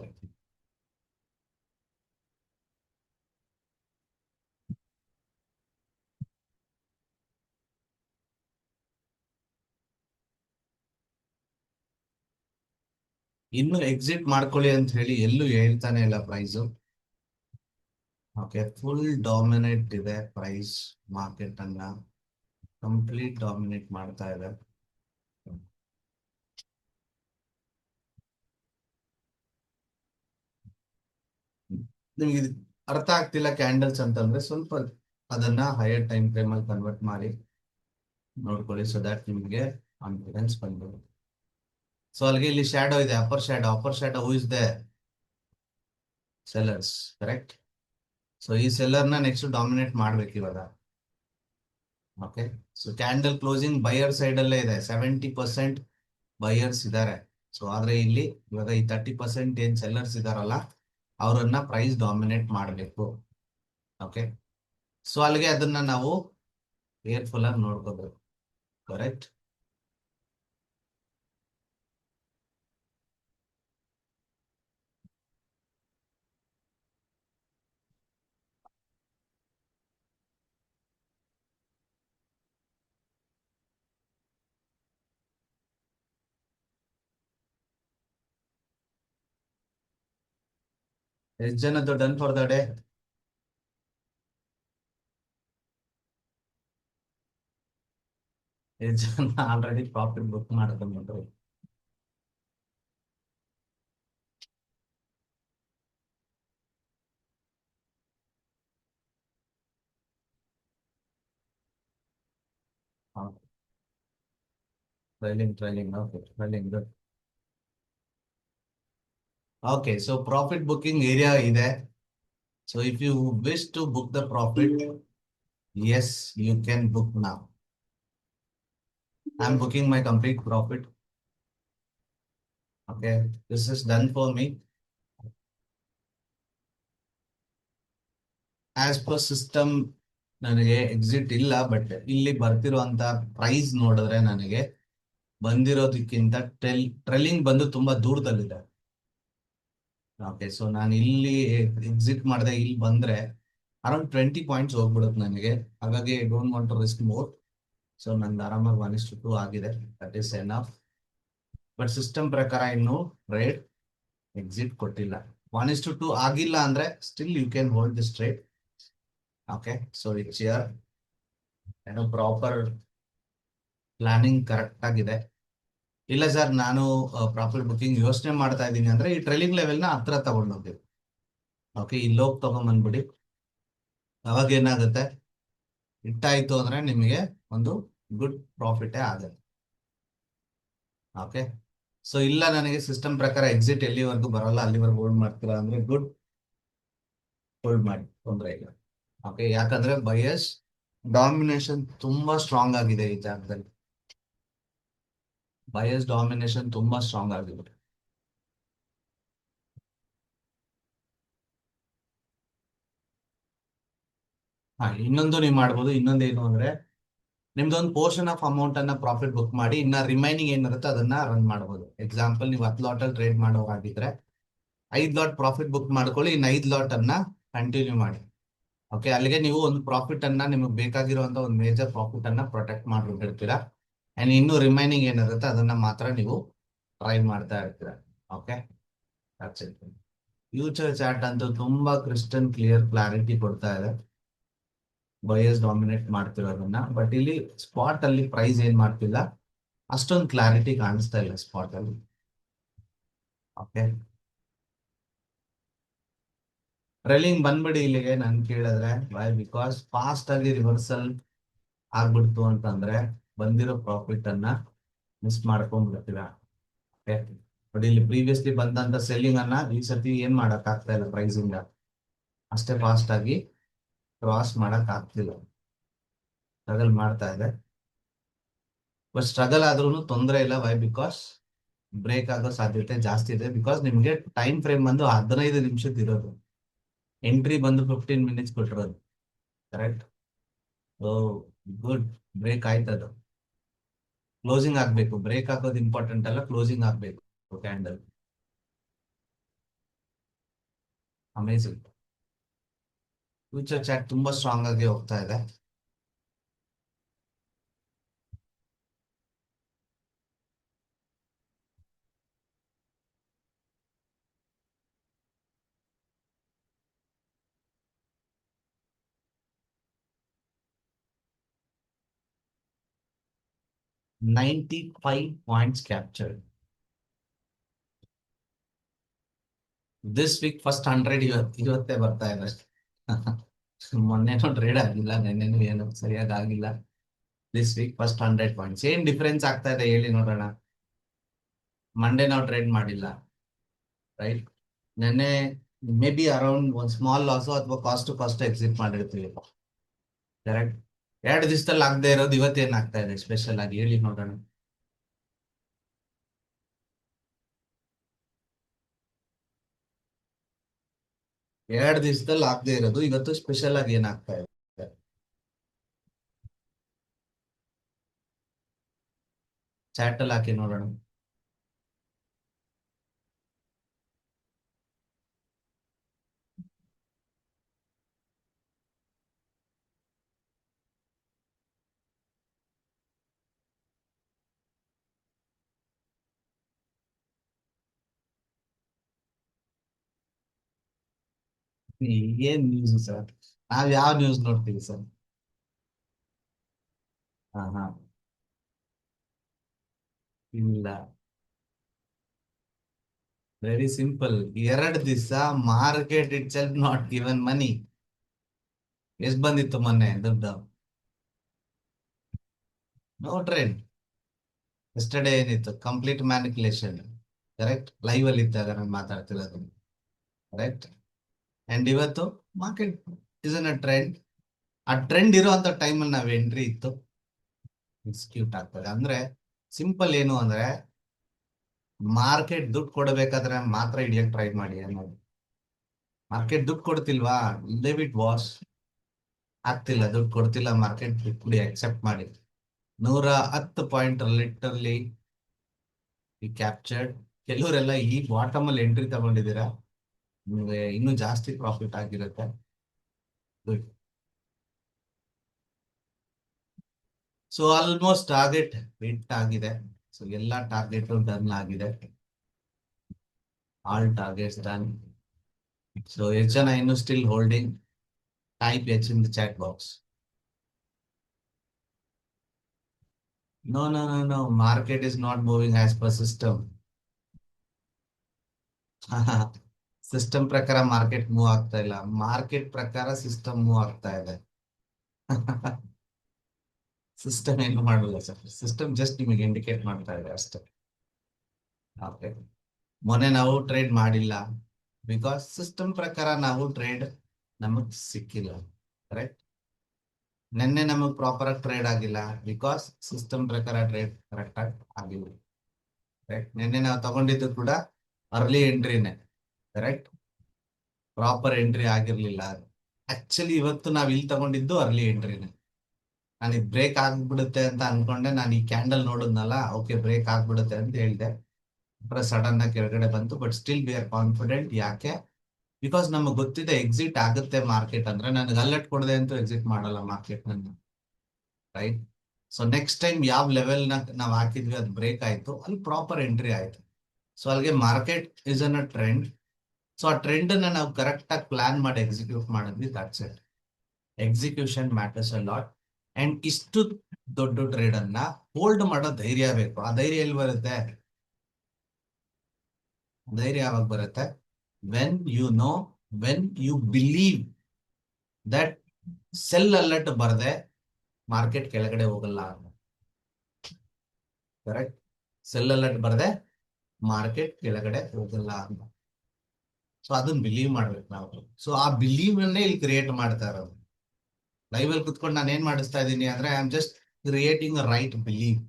ಇನ್ನು ಎಕ್ಸಿಟ್ ಮಾಡ್ಕೊಳ್ಳಿ ಅಂತ ಹೇಳಿ ಎಲ್ಲೂ ಹೇಳ್ತಾನೆ ಇಲ್ಲ ಪ್ರೈಸು. ಓಕೆ, ಫುಲ್ ಡಾಮಿನೇಟ್ ಇದೆ ಪ್ರೈಸ್, ಮಾರ್ಕೆಟ್ ಅನ್ನ ಕಂಪ್ಲೀಟ್ ಡಾಮಿನೇಟ್ ಮಾಡ್ತಾ ಇದೆ. ನಿಮ್ಗೆ ಇದು ಅರ್ಥ ಆಗ್ತಿಲ್ಲ ಕ್ಯಾಂಡಲ್ಸ್ ಅಂತಂದ್ರೆ ಸ್ವಲ್ಪ ಅದನ್ನ ಹೈಯರ್ ಟೈಮ್ ಫ್ರೇಮ್ ಅಲ್ಲಿ ಕನ್ವರ್ಟ್ ಮಾಡಿ ನೋಡ್ಕೊಳ್ಳಿ, ಸೊ ದಟ್ ನಿಮ್ಗೆ ಕಾನ್ಫಿಡೆನ್ಸ್ ಬಂದ್ಬಿಡುತ್ತೆ. ಸೊ ಅಲ್ಲಿಗೆ ಇಲ್ಲಿ ಶ್ಯಾಡೋ ಇದೆ, upper shadow who is the sellers, correct. So ಈ ಸೆಲ್ಲರ್ ನ ನೆಕ್ಸ್ಟ್ ಡಾಮಿನೇಟ್ ಮಾಡ್ಬೇಕು ಇವಾಗ. Okay, so candle closing buyer side ಅಲ್ಲೇ ಇದೆ, 70% ಬೈಯರ್ಸ್ ಇದ್ದಾರೆ. ಸೊ ಆದ್ರೆ ಇಲ್ಲಿ ಇವಾಗ ಈ 30% ಏನ್ ಸೆಲ್ಲರ್ಸ್ ಇದಾರಲ್ಲ ಅವರನ್ನ ಪ್ರೈಸ್ ಡಾಮಿನೇಟ್ ಮಾಡಬೇಕು. ಓಕೆ, ಸೊ ಅಲ್ಲಿಗೆ ಅದನ್ನ ನಾವು ಕೇರ್ಫುಲ್ ಆಗಿ ನೋಡ್ಕೋಬೇಕು, ಕರೆಕ್ಟ್. ಎಷ್ಟು ಜನದ್ದು ಡನ್ ಫಾರ್ ದ ಡೇ? ಎಷ್ಟು ಜನ ಆಲ್ರೆಡಿ ಪ್ರಾಫಿಟ್ ಬುಕ್ ಮಾಡ್ಕೊಂಡ್ಬಿಟ್ರು? Trailing, okay, trailing, good. Okay, so profit booking area ಇದೆ. So if you wish to book the profit, yes, you can book now. I'm booking my complete profit. Okay, this is done for me. As per system, ನನಗೆ exit ಇಲ್ಲ, but ಇಲ್ಲಿ ಬರ್ತಿರುವಂತ price ನೋಡಿದ್ರೆ ನನಗೆ ಬಂದಿರೋದಕ್ಕಿಂತ ಟ್ರೆಲಿಂಗ್ ಬಂದು ತುಂಬಾ ದೂರದಲ್ಲಿದೆ. Okay, so ನಾನು ಇಲ್ಲಿ ಎಕ್ಸಿಟ್ ಮಾಡಿದೆ, ಇಲ್ಲಿ ಬಂದ್ರೆ ಅರೌಂಡ್ 20 ಪಾಯಿಂಟ್ಸ್ ಹೋಗ್ಬಿಡುತ್ತೆ ನನಗೆ. ಹಾಗಾಗಿ I don't want to risk more. So ನಂದು ಆರಾಮಾಗಿ 1:2 ಆಗಿದೆ, that is enough. But system ಪ್ರಕಾರ ಇನ್ನು ಟ್ರೇಡ್ ಎಕ್ಸಿಟ್ ಕೊಟ್ಟಿಲ್ಲ. 1:2 ಆಗಿಲ್ಲ ಅಂದ್ರೆ still you can hold this trade. Okay, so it's your ಏನೋ ಪ್ರಾಪರ್ ಪ್ಲಾನಿಂಗ್ ಕರೆಕ್ಟ್ ಆಗಿದೆ. ಇಲ್ಲ ಸರ್, ನಾನು ಪ್ರಾಫಿಟ್ ಬುಕಿಂಗ್ ಯೋಚನೆ ಮಾಡ್ತಾ ಇದ್ದೀನಿ ಅಂದ್ರೆ ಈ ಟ್ರೈಲಿಂಗ್ ಲೆವೆಲ್ ನ ಹತ್ರ ತಗೊಂಡೋಗ್ತೀವಿ. ಓಕೆ, ಇಲ್ಲಿ ಹೋಗಿ ತಗೊಂಡ್ಬಂದ್ಬಿಡಿ. ಅವಾಗ ಏನಾಗುತ್ತೆ, ಇಟ್ಟಾಯ್ತು ಅಂದ್ರೆ ನಿಮಗೆ ಒಂದು ಗುಡ್ ಪ್ರಾಫಿಟೇ ಆಗುತ್ತೆ. ಓಕೆ, ಸೊ ಇಲ್ಲ ನನಗೆ ಸಿಸ್ಟಮ್ ಪ್ರಕಾರ ಎಕ್ಸಿಟ್ ಎಲ್ಲಿವರೆಗೂ ಬರಲ್ಲ ಅಲ್ಲಿವರೆಗೂ ಹೋಲ್ಡ್ ಮಾಡ್ತೀರಾ ಅಂದ್ರೆ ಗುಡ್, ಹೋಲ್ಡ್ ಮಾಡಿ, ತೊಂದರೆ ಇಲ್ಲ. ಓಕೆ, ಯಾಕಂದ್ರೆ ಬಯಸ್ ಡಾಮಿನೇಷನ್ ತುಂಬಾ ಸ್ಟ್ರಾಂಗ್ ಆಗಿದೆ ಈ ಜಾಗದಲ್ಲಿ. ಬಯಸ್ ಡಾಮಿನೇಷನ್ ತುಂಬಾ ಸ್ಟ್ರಾಂಗ್ ಆಗಿದೆ. ಇನ್ನೊಂದು ನೀವು ಮಾಡ್ಬೋದು. ಇನ್ನೊಂದೇನು ಅಂದ್ರೆ ನಿಮ್ದೊಂದು ಪೋರ್ಷನ್ ಆಫ್ ಅಮೌಂಟ್ ಅನ್ನ ಪ್ರಾಫಿಟ್ ಬುಕ್ ಮಾಡಿ, ಇನ್ನ ರಿಮೈನಿಂಗ್ ಏನಿರುತ್ತೆ ಅದನ್ನ ರನ್ ಮಾಡಬಹುದು. ಎಕ್ಸಾಂಪಲ್, ನೀವು 10 ಲಾಟ್ ಅಲ್ಲಿ ಟ್ರೇಡ್ ಮಾಡೋರಾಗಿದ್ರೆ 5 ಲಾಟ್ ಪ್ರಾಫಿಟ್ ಬುಕ್ ಮಾಡ್ಕೊಳ್ಳಿ, ಇನ್ನು 5 ಲಾಟ್ ಅನ್ನ ಕಂಟಿನ್ಯೂ ಮಾಡಿ. ಓಕೆ, ಅಲ್ಲಿಗೆ ನೀವು ಒಂದು ಪ್ರಾಫಿಟ್ ಅನ್ನ, ನಿಮಗೆ ಬೇಕಾಗಿರುವಂತ ಒಂದು ಮೇಜರ್ ಪ್ರಾಫಿಟ್ ಅನ್ನ ಪ್ರೊಟೆಕ್ಟ್ ಮಾಡ್ಬಿಟ್ಟಿರ್ತೀರಾ. ಅಂಡ್ ಇನ್ನು ರಿಮೈನಿಂಗ್ ಏನಿರುತ್ತೆ ಅದನ್ನ ಮಾತ್ರ ನೀವು ಟ್ರೈ ಮಾಡ್ತಾ ಇರ್ತೀರಾ. ಓಕೆ, ಫ್ಯೂಚರ್ ಚಾರ್ಟ್ ಅಂತೂ ತುಂಬಾ ಕ್ರಿಸ್ಟಲ್ ಕ್ಲಿಯರ್ ಕ್ಲಾರಿಟಿ ಕೊಡ್ತಾ ಇದೆ ಬಯಸ್ ಡಾಮಿನೇಟ್ ಮಾಡ್ತಿರೋದನ್ನ. ಬಟ್ ಇಲ್ಲಿ ಸ್ಪಾಟ್ ಅಲ್ಲಿ ಪ್ರೈಸ್ ಏನ್ ಮಾಡ್ತಿಲ್ಲ, ಅಷ್ಟೊಂದು ಕ್ಲಾರಿಟಿ ಕಾಣಿಸ್ತಾ ಇಲ್ಲ ಸ್ಪಾಟ್ ಅಲ್ಲಿ. ಓಕೆ, ಟ್ರೇಲಿಂಗ್ ಬಂದ್ಬಿಡಿ ಇಲ್ಲಿಗೆ. ನನ್ ಕೇಳಿದ್ರೆ ವೈ, ಬಿಕಾಸ್ ಫಾಸ್ಟ್ ಆಗಿ ರಿವರ್ಸಲ್ ಆಗ್ಬಿಡ್ತು ಅಂತಂದ್ರೆ ಬಂದಿರೋ ಪ್ರಾಫಿಟ್ ಅನ್ನ ಮಿಸ್ ಮಾಡ್ಕೊಂಡ್ಬಿಡ್ತೀರ. ಓಕೆ, ಬಟ್ ಇಲ್ಲಿ ಪ್ರೀವಿಯಸ್ಲಿ ಬಂದಂತ ಸೆಲ್ಲಿಂಗ್ ಅನ್ನ ಈ ಸತಿ ಏನ್ ಮಾಡಕ್ ಆಗ್ತಾ ಇಲ್ಲ, ಪ್ರೈಸ್ ಇಂದ ಅಷ್ಟೇ ಫಾಸ್ಟ್ ಆಗಿ ಕ್ರಾಸ್ ಮಾಡಕ್ ಆಗ್ತಿಲ್ಲ, ಸ್ಟ್ರಗಲ್ ಮಾಡ್ತಾ ಇದೆ. ಬಟ್ ಸ್ಟ್ರಗಲ್ ಆದ್ರೂ ತೊಂದರೆ ಇಲ್ಲ. ವೈ, ಬಿಕಾಸ್ ಬ್ರೇಕ್ ಆಗೋ ಸಾಧ್ಯತೆ ಜಾಸ್ತಿ ಇದೆ. ಬಿಕಾಸ್ ನಿಮ್ಗೆ ಟೈಮ್ ಫ್ರೇಮ್ ಬಂದು 15 ನಿಮಿಷದ ಇರೋದು, ಎಂಟ್ರಿ ಬಂದು 15 ಮಿನಿಟ್ಸ್ ಕೊಟ್ಟಿರೋದು, ಕರೆಕ್ಟ್. ಸೊ ಗುಡ್, ಬ್ರೇಕ್ ಆಯ್ತದು. ಕ್ಲೋಸಿಂಗ್ ಆಗ್ಬೇಕು, ಬ್ರೇಕ್ ಹಾಕೋದು ಇಂಪಾರ್ಟೆಂಟ್ ಅಲ್ಲ, ಕ್ಲೋಸಿಂಗ್ ಆಗ್ಬೇಕು ಕ್ಯಾಂಡಲ್. ಅಮೇಸಿಂಗ್. ಫ್ಯೂಚರ್ ಚಾಟ್ ತುಂಬಾ ಸ್ಟ್ರಾಂಗ್ ಆಗಿ ಹೋಗ್ತಾ ಇದೆ. 95 points captured. This week first 100 ಇವತ್ತೇ ಬರ್ತಾ ಇದೆ. ಮೊನ್ನೆನೂ ಟ್ರೇಡ್ ಆಗಿಲ್ಲ, ನೆನ್ನೆನೂ ಏನು ಸರಿಯಾಗಿ ಆಗಿಲ್ಲ. This week first 100 points. ಏನ್ ಡಿಫ್ರೆನ್ಸ್ ಆಗ್ತಾ ಇದೆ ಹೇಳಿ ನೋಡೋಣ. ಮಂಡೇ ನಾವು ಟ್ರೇಡ್ ಮಾಡಿಲ್ಲ, ರೈಟ್? ನೆನ್ನೆ ಮೇ ಬಿ ಅರೌಂಡ್ ಒಂದು ಸ್ಮಾಲ್ ಲಾಸ್ ಅಥವಾ ಕಾಸ್ಟ್ ಟು ಕಾಸ್ಟ್ ಎಕ್ಸಿಟ್ ಮಾಡಿರ್ತೀವಿ, ಕರೆಕ್ಟ್? 2 ದಿವಸದಲ್ಲಿ ಆಗದೆ ಇರೋದು ಇವತ್ತೇನ್ ಆಗ್ತಾ ಇದೆ ಸ್ಪೆಷಲ್ ಆಗಿ ಹೇಳಿ ನೋಡೋಣ. 2 ದಿವಸದಲ್ಲಿ ಆಗದೆ ಇರೋದು ಇವತ್ತು ಸ್ಪೆಷಲ್ ಆಗಿ ಏನಾಗ್ತಾ ಇದೆ? ಚಾಟ್ ಅಲ್ಲಿ ಹಾಕಿ ನೋಡೋಣ. ಏನ್ ನ್ಯೂಸ್ ಸರ್? ನಾವ್ ಯಾವ ನ್ಯೂಸ್ ನೋಡ್ತೀವಿ ಸರ್? ಹಾ ಹಾ. ಇಲ್ಲ, ವೆರಿ ಸಿಂಪಲ್. 2 ದಿವಸ market itself not given money. ಎಷ್ಟ್ ಬಂದಿತ್ತು ಮೊನ್ನೆ ದುಡ್ಡು? No trend. ಎಸ್ಟರ್ಡೇ ಏನಿತ್ತು? Complete manipulation, correct? ಲೈವ್ ಅಲ್ಲಿ ಇದ್ದಾಗ ನಾನು ಮಾತಾಡ್ತಿರೋದು, ಕರೆಕ್ಟ್? ಅಂಡ್ ಇವತ್ತು market is in a trend. ಆ ಟ್ರೆಂಡ್ ಇರುವಂತ ಟೈಮಲ್ಲಿ ನಾವ್ ಎಂಟ್ರಿ ಇತ್ತು, ಎಕ್ಸಿಕ್ಯೂಟ್ ಆಗ್ತದೆ. ಅಂದ್ರೆ ಸಿಂಪಲ್ ಏನು ಅಂದ್ರೆ, ಮಾರ್ಕೆಟ್ ದುಡ್ಡು ಕೊಡಬೇಕಾದ್ರೆ ಮಾತ್ರ ಹಿಡಿಯಕ್ ಟ್ರೈ ಮಾಡಿ ಅನ್ನೋದು. ಮಾರ್ಕೆಟ್ ದುಡ್ಡು ಕೊಡ್ತಿಲ್ವಾ, ಡೆಬಿಟ್ ವಾಸ್ ಆಗ್ತಿಲ್ಲ, ದುಡ್ಡು ಕೊಡ್ತಿಲ್ಲ ಮಾರ್ಕೆಟ್, ಬಿಡಿ ಅಕ್ಸೆಪ್ಟ್ ಮಾಡಿ. 110 ಪಾಯಿಂಟ್ ಲಿಟರ್ಲಿ ಈ ಕ್ಯಾಪ್ಚರ್ಡ್. ಕೆಲವರೆಲ್ಲ ಈ ಬಾಟಮ್ ಅಲ್ಲಿ ಎಂಟ್ರಿ ತಗೊಂಡಿದ್ದೀರಾ, ನಿಮ್ಗೆ ಇನ್ನೂ ಜಾಸ್ತಿ ಪ್ರಾಫಿಟ್ ಆಗಿರುತ್ತೆ. Good. So almost target hit ಆಗಿದೆ. ಸೊ ಎಲ್ಲ ಟಾರ್ಗೆಟ್ ಡನ್ ಆಗಿದೆ. All targets done. ಸೊ ಎಷ್ಟು ಜನ ಇನ್ನು still holding? Type H in the chat box. No no no no, market is not moving as per system. System ಪ್ರಕಾರ market move ಆಗ್ತಾ ಇಲ್ಲ, market ಪ್ರಕಾರ ಸಿಸ್ಟಮ್ ಮೂವ್ ಆಗ್ತಾ ಇದೆ. ಸಿಸ್ಟಮ್ ಏನು ಮಾಡಲ್ಲ ಸರ್, ಸಿಸ್ಟಮ್ ಜಸ್ಟ್ ನಿಮಗೆ ಇಂಡಿಕೇಟ್ ಮಾಡ್ತಾ ಇದೆ ಅಷ್ಟೇ. ಓಕೆ, ಮೊನ್ನೆ ನಾವು ಟ್ರೇಡ್ ಮಾಡಿಲ್ಲ ಬಿಕಾಸ್ ಸಿಸ್ಟಮ್ ಪ್ರಕಾರ ನಾವು ಟ್ರೇಡ್ ನಮಗ್ ಸಿಕ್ಕಿಲ್ಲ, ಕರೆಕ್ಟ್? ನಿನ್ನೆ ನಮಗ್ ಪ್ರಾಪರ್ ಆಗಿ ಟ್ರೇಡ್ ಆಗಿಲ್ಲ ಬಿಕಾಸ್ ಸಿಸ್ಟಮ್ ಪ್ರಕಾರ ಟ್ರೇಡ್ ಕರೆಕ್ಟ್ ಆಗಿ ಆಗಿಲ್ಲ, ಕರೆಕ್ಟ್? ನಿನ್ನೆ ನಾವು ತಗೊಂಡಿದ್ದು ಕೂಡ ಅರ್ಲಿ ಎಂಟ್ರಿನೇ, ಕರೆಕ್ಟ್? ಪ್ರಾಪರ್ ಎಂಟ್ರಿ ಆಗಿರ್ಲಿಲ್ಲ. ಆಕ್ಚುಲಿ ಇವತ್ತು ನಾವ್ ಇಲ್ಲಿ ತಗೊಂಡಿದ್ದು ಅರ್ಲಿ ಎಂಟ್ರಿನೇ. ನಾನು ಇದು ಬ್ರೇಕ್ ಆಗ್ಬಿಡುತ್ತೆ ಅಂತ ಅನ್ಕೊಂಡೆ, ನಾನು ಈ ಕ್ಯಾಂಡಲ್ ನೋಡಿದ್ನಲ್ಲ, ಓಕೆ ಬ್ರೇಕ್ ಆಗ್ಬಿಡುತ್ತೆ ಅಂತ ಹೇಳಿದೆ. ಸಡನ್ ಆಗಿ ಕೆಳಗಡೆ ಬಂತು, but still we are confident. ಯಾಕೆ? ಬಿಕಾಸ್ ನಮಗೆ ಗೊತ್ತಿದೆ ಎಕ್ಸಿಟ್ ಆಗುತ್ತೆ ಮಾರ್ಕೆಟ್ ಅಂದ್ರೆ. ನನಗೆ ಅಲರ್ಟ್ ಕೊಡದೆ ಅಂತೂ ಎಕ್ಸಿಟ್ ಮಾಡಲ್ಲ ಮಾರ್ಕೆಟ್ ನನ್ನ, ರೈಟ್? ಸೊ ನೆಕ್ಸ್ಟ್ ಟೈಮ್ ಯಾವ ಲೆವೆಲ್ ನಾವು ಹಾಕಿದ್ವಿ ಅದು ಬ್ರೇಕ್ ಆಯ್ತು, ಅಲ್ಲಿ ಪ್ರಾಪರ್ ಎಂಟ್ರಿ ಆಯ್ತು. ಸೊ ಅಲ್ಲಿಗೆ market is in a trend. So ಆ ಟ್ರೆಂಡ್ ನಾವು ಕರೆಕ್ಟ್ ಆಗಿ ಪ್ಲಾನ್ ಮಾಡಿ ಎಕ್ಸಿಕ್ಯೂಟ್ ಮಾಡಿದ್ವಿ, that's it. Execution matters a lot. And ಇಷ್ಟು ದೊಡ್ಡ ಟ್ರೇಡ್ ಅನ್ನ ಹೋಲ್ಡ್ ಮಾಡೋ ಧೈರ್ಯ ಬೇಕು. ಆ ಧೈರ್ಯ ಎಲ್ಲಿ ಬರುತ್ತೆ? ಧೈರ್ಯ ಯಾವಾಗ ಬರುತ್ತೆ? When you know, when you believe that sell alert ಬರದೆ ಮಾರ್ಕೆಟ್ ಕೆಳಗಡೆ ಹೋಗಲ್ಲ, ಕರೆಕ್ಟ್? ಸೆಲ್ ಅಲರ್ಟ್ ಬರದೆ ಮಾರ್ಕೆಟ್ ಕೆಳಗಡೆ ಹೋಗಲ್ಲ ಅಂತ. ಸೊ ಅದನ್ನ ಬಿಲೀವ್ ಮಾಡ್ಬೇಕು ನಾವು. ಸೊ ಆ ಬಿಲೀವ್ ಅನ್ನೇ ಇಲ್ಲಿ ಕ್ರಿಯೇಟ್ ಮಾಡ್ತಾ ಇರೋದು. ಲೈವ್ ಅಲ್ಲಿ ಕುತ್ಕೊಂಡು ನಾನು ಏನ್ ಮಾಡಿಸ್ತಾ ಇದ್ದೀನಿ ಅಂದ್ರೆ, I am just creating a right believe,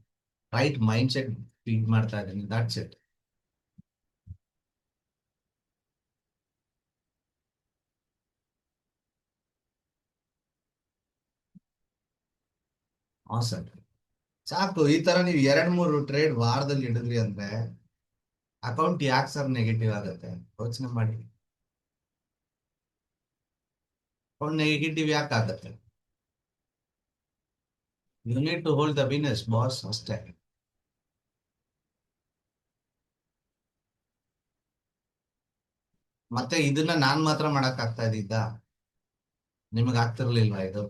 right mind set feed ಮಾಡ್ತಾ ಇದ್ದೀನಿ, ದಟ್ಸ್ ಇಟ್. ಸರ್ ಸಾಕು. ಈ ತರ ನೀವು 2-3 ಟ್ರೇಡ್ ವಾರದಲ್ಲಿ ಹಿಡಿದ್ರಿ ಅಂದ್ರೆ ಅಕೌಂಟ್ ಯಾಕೆ ಸರ್ ನೆಗೆಟಿವ್ ಆಗುತ್ತೆ? ಯೋಚನೆ ಮಾಡಿ. ಅಕೌಂಟ್ ನೆಗೆಟಿವ್ ಯಾಕೆ ಆಗುತ್ತೆ? You need to hold the business boss, ಅಷ್ಟೇ. ಮತ್ತೆ ಇದನ್ನ ನಾನ್ ಮಾತ್ರ ಮಾಡಕ್ ಆಗ್ತಾ ಇದ್ದಿದ್ದ? ನಿಮಗ್ ಆಗ್ತಿರ್ಲಿಲ್ವಾ ಇದು?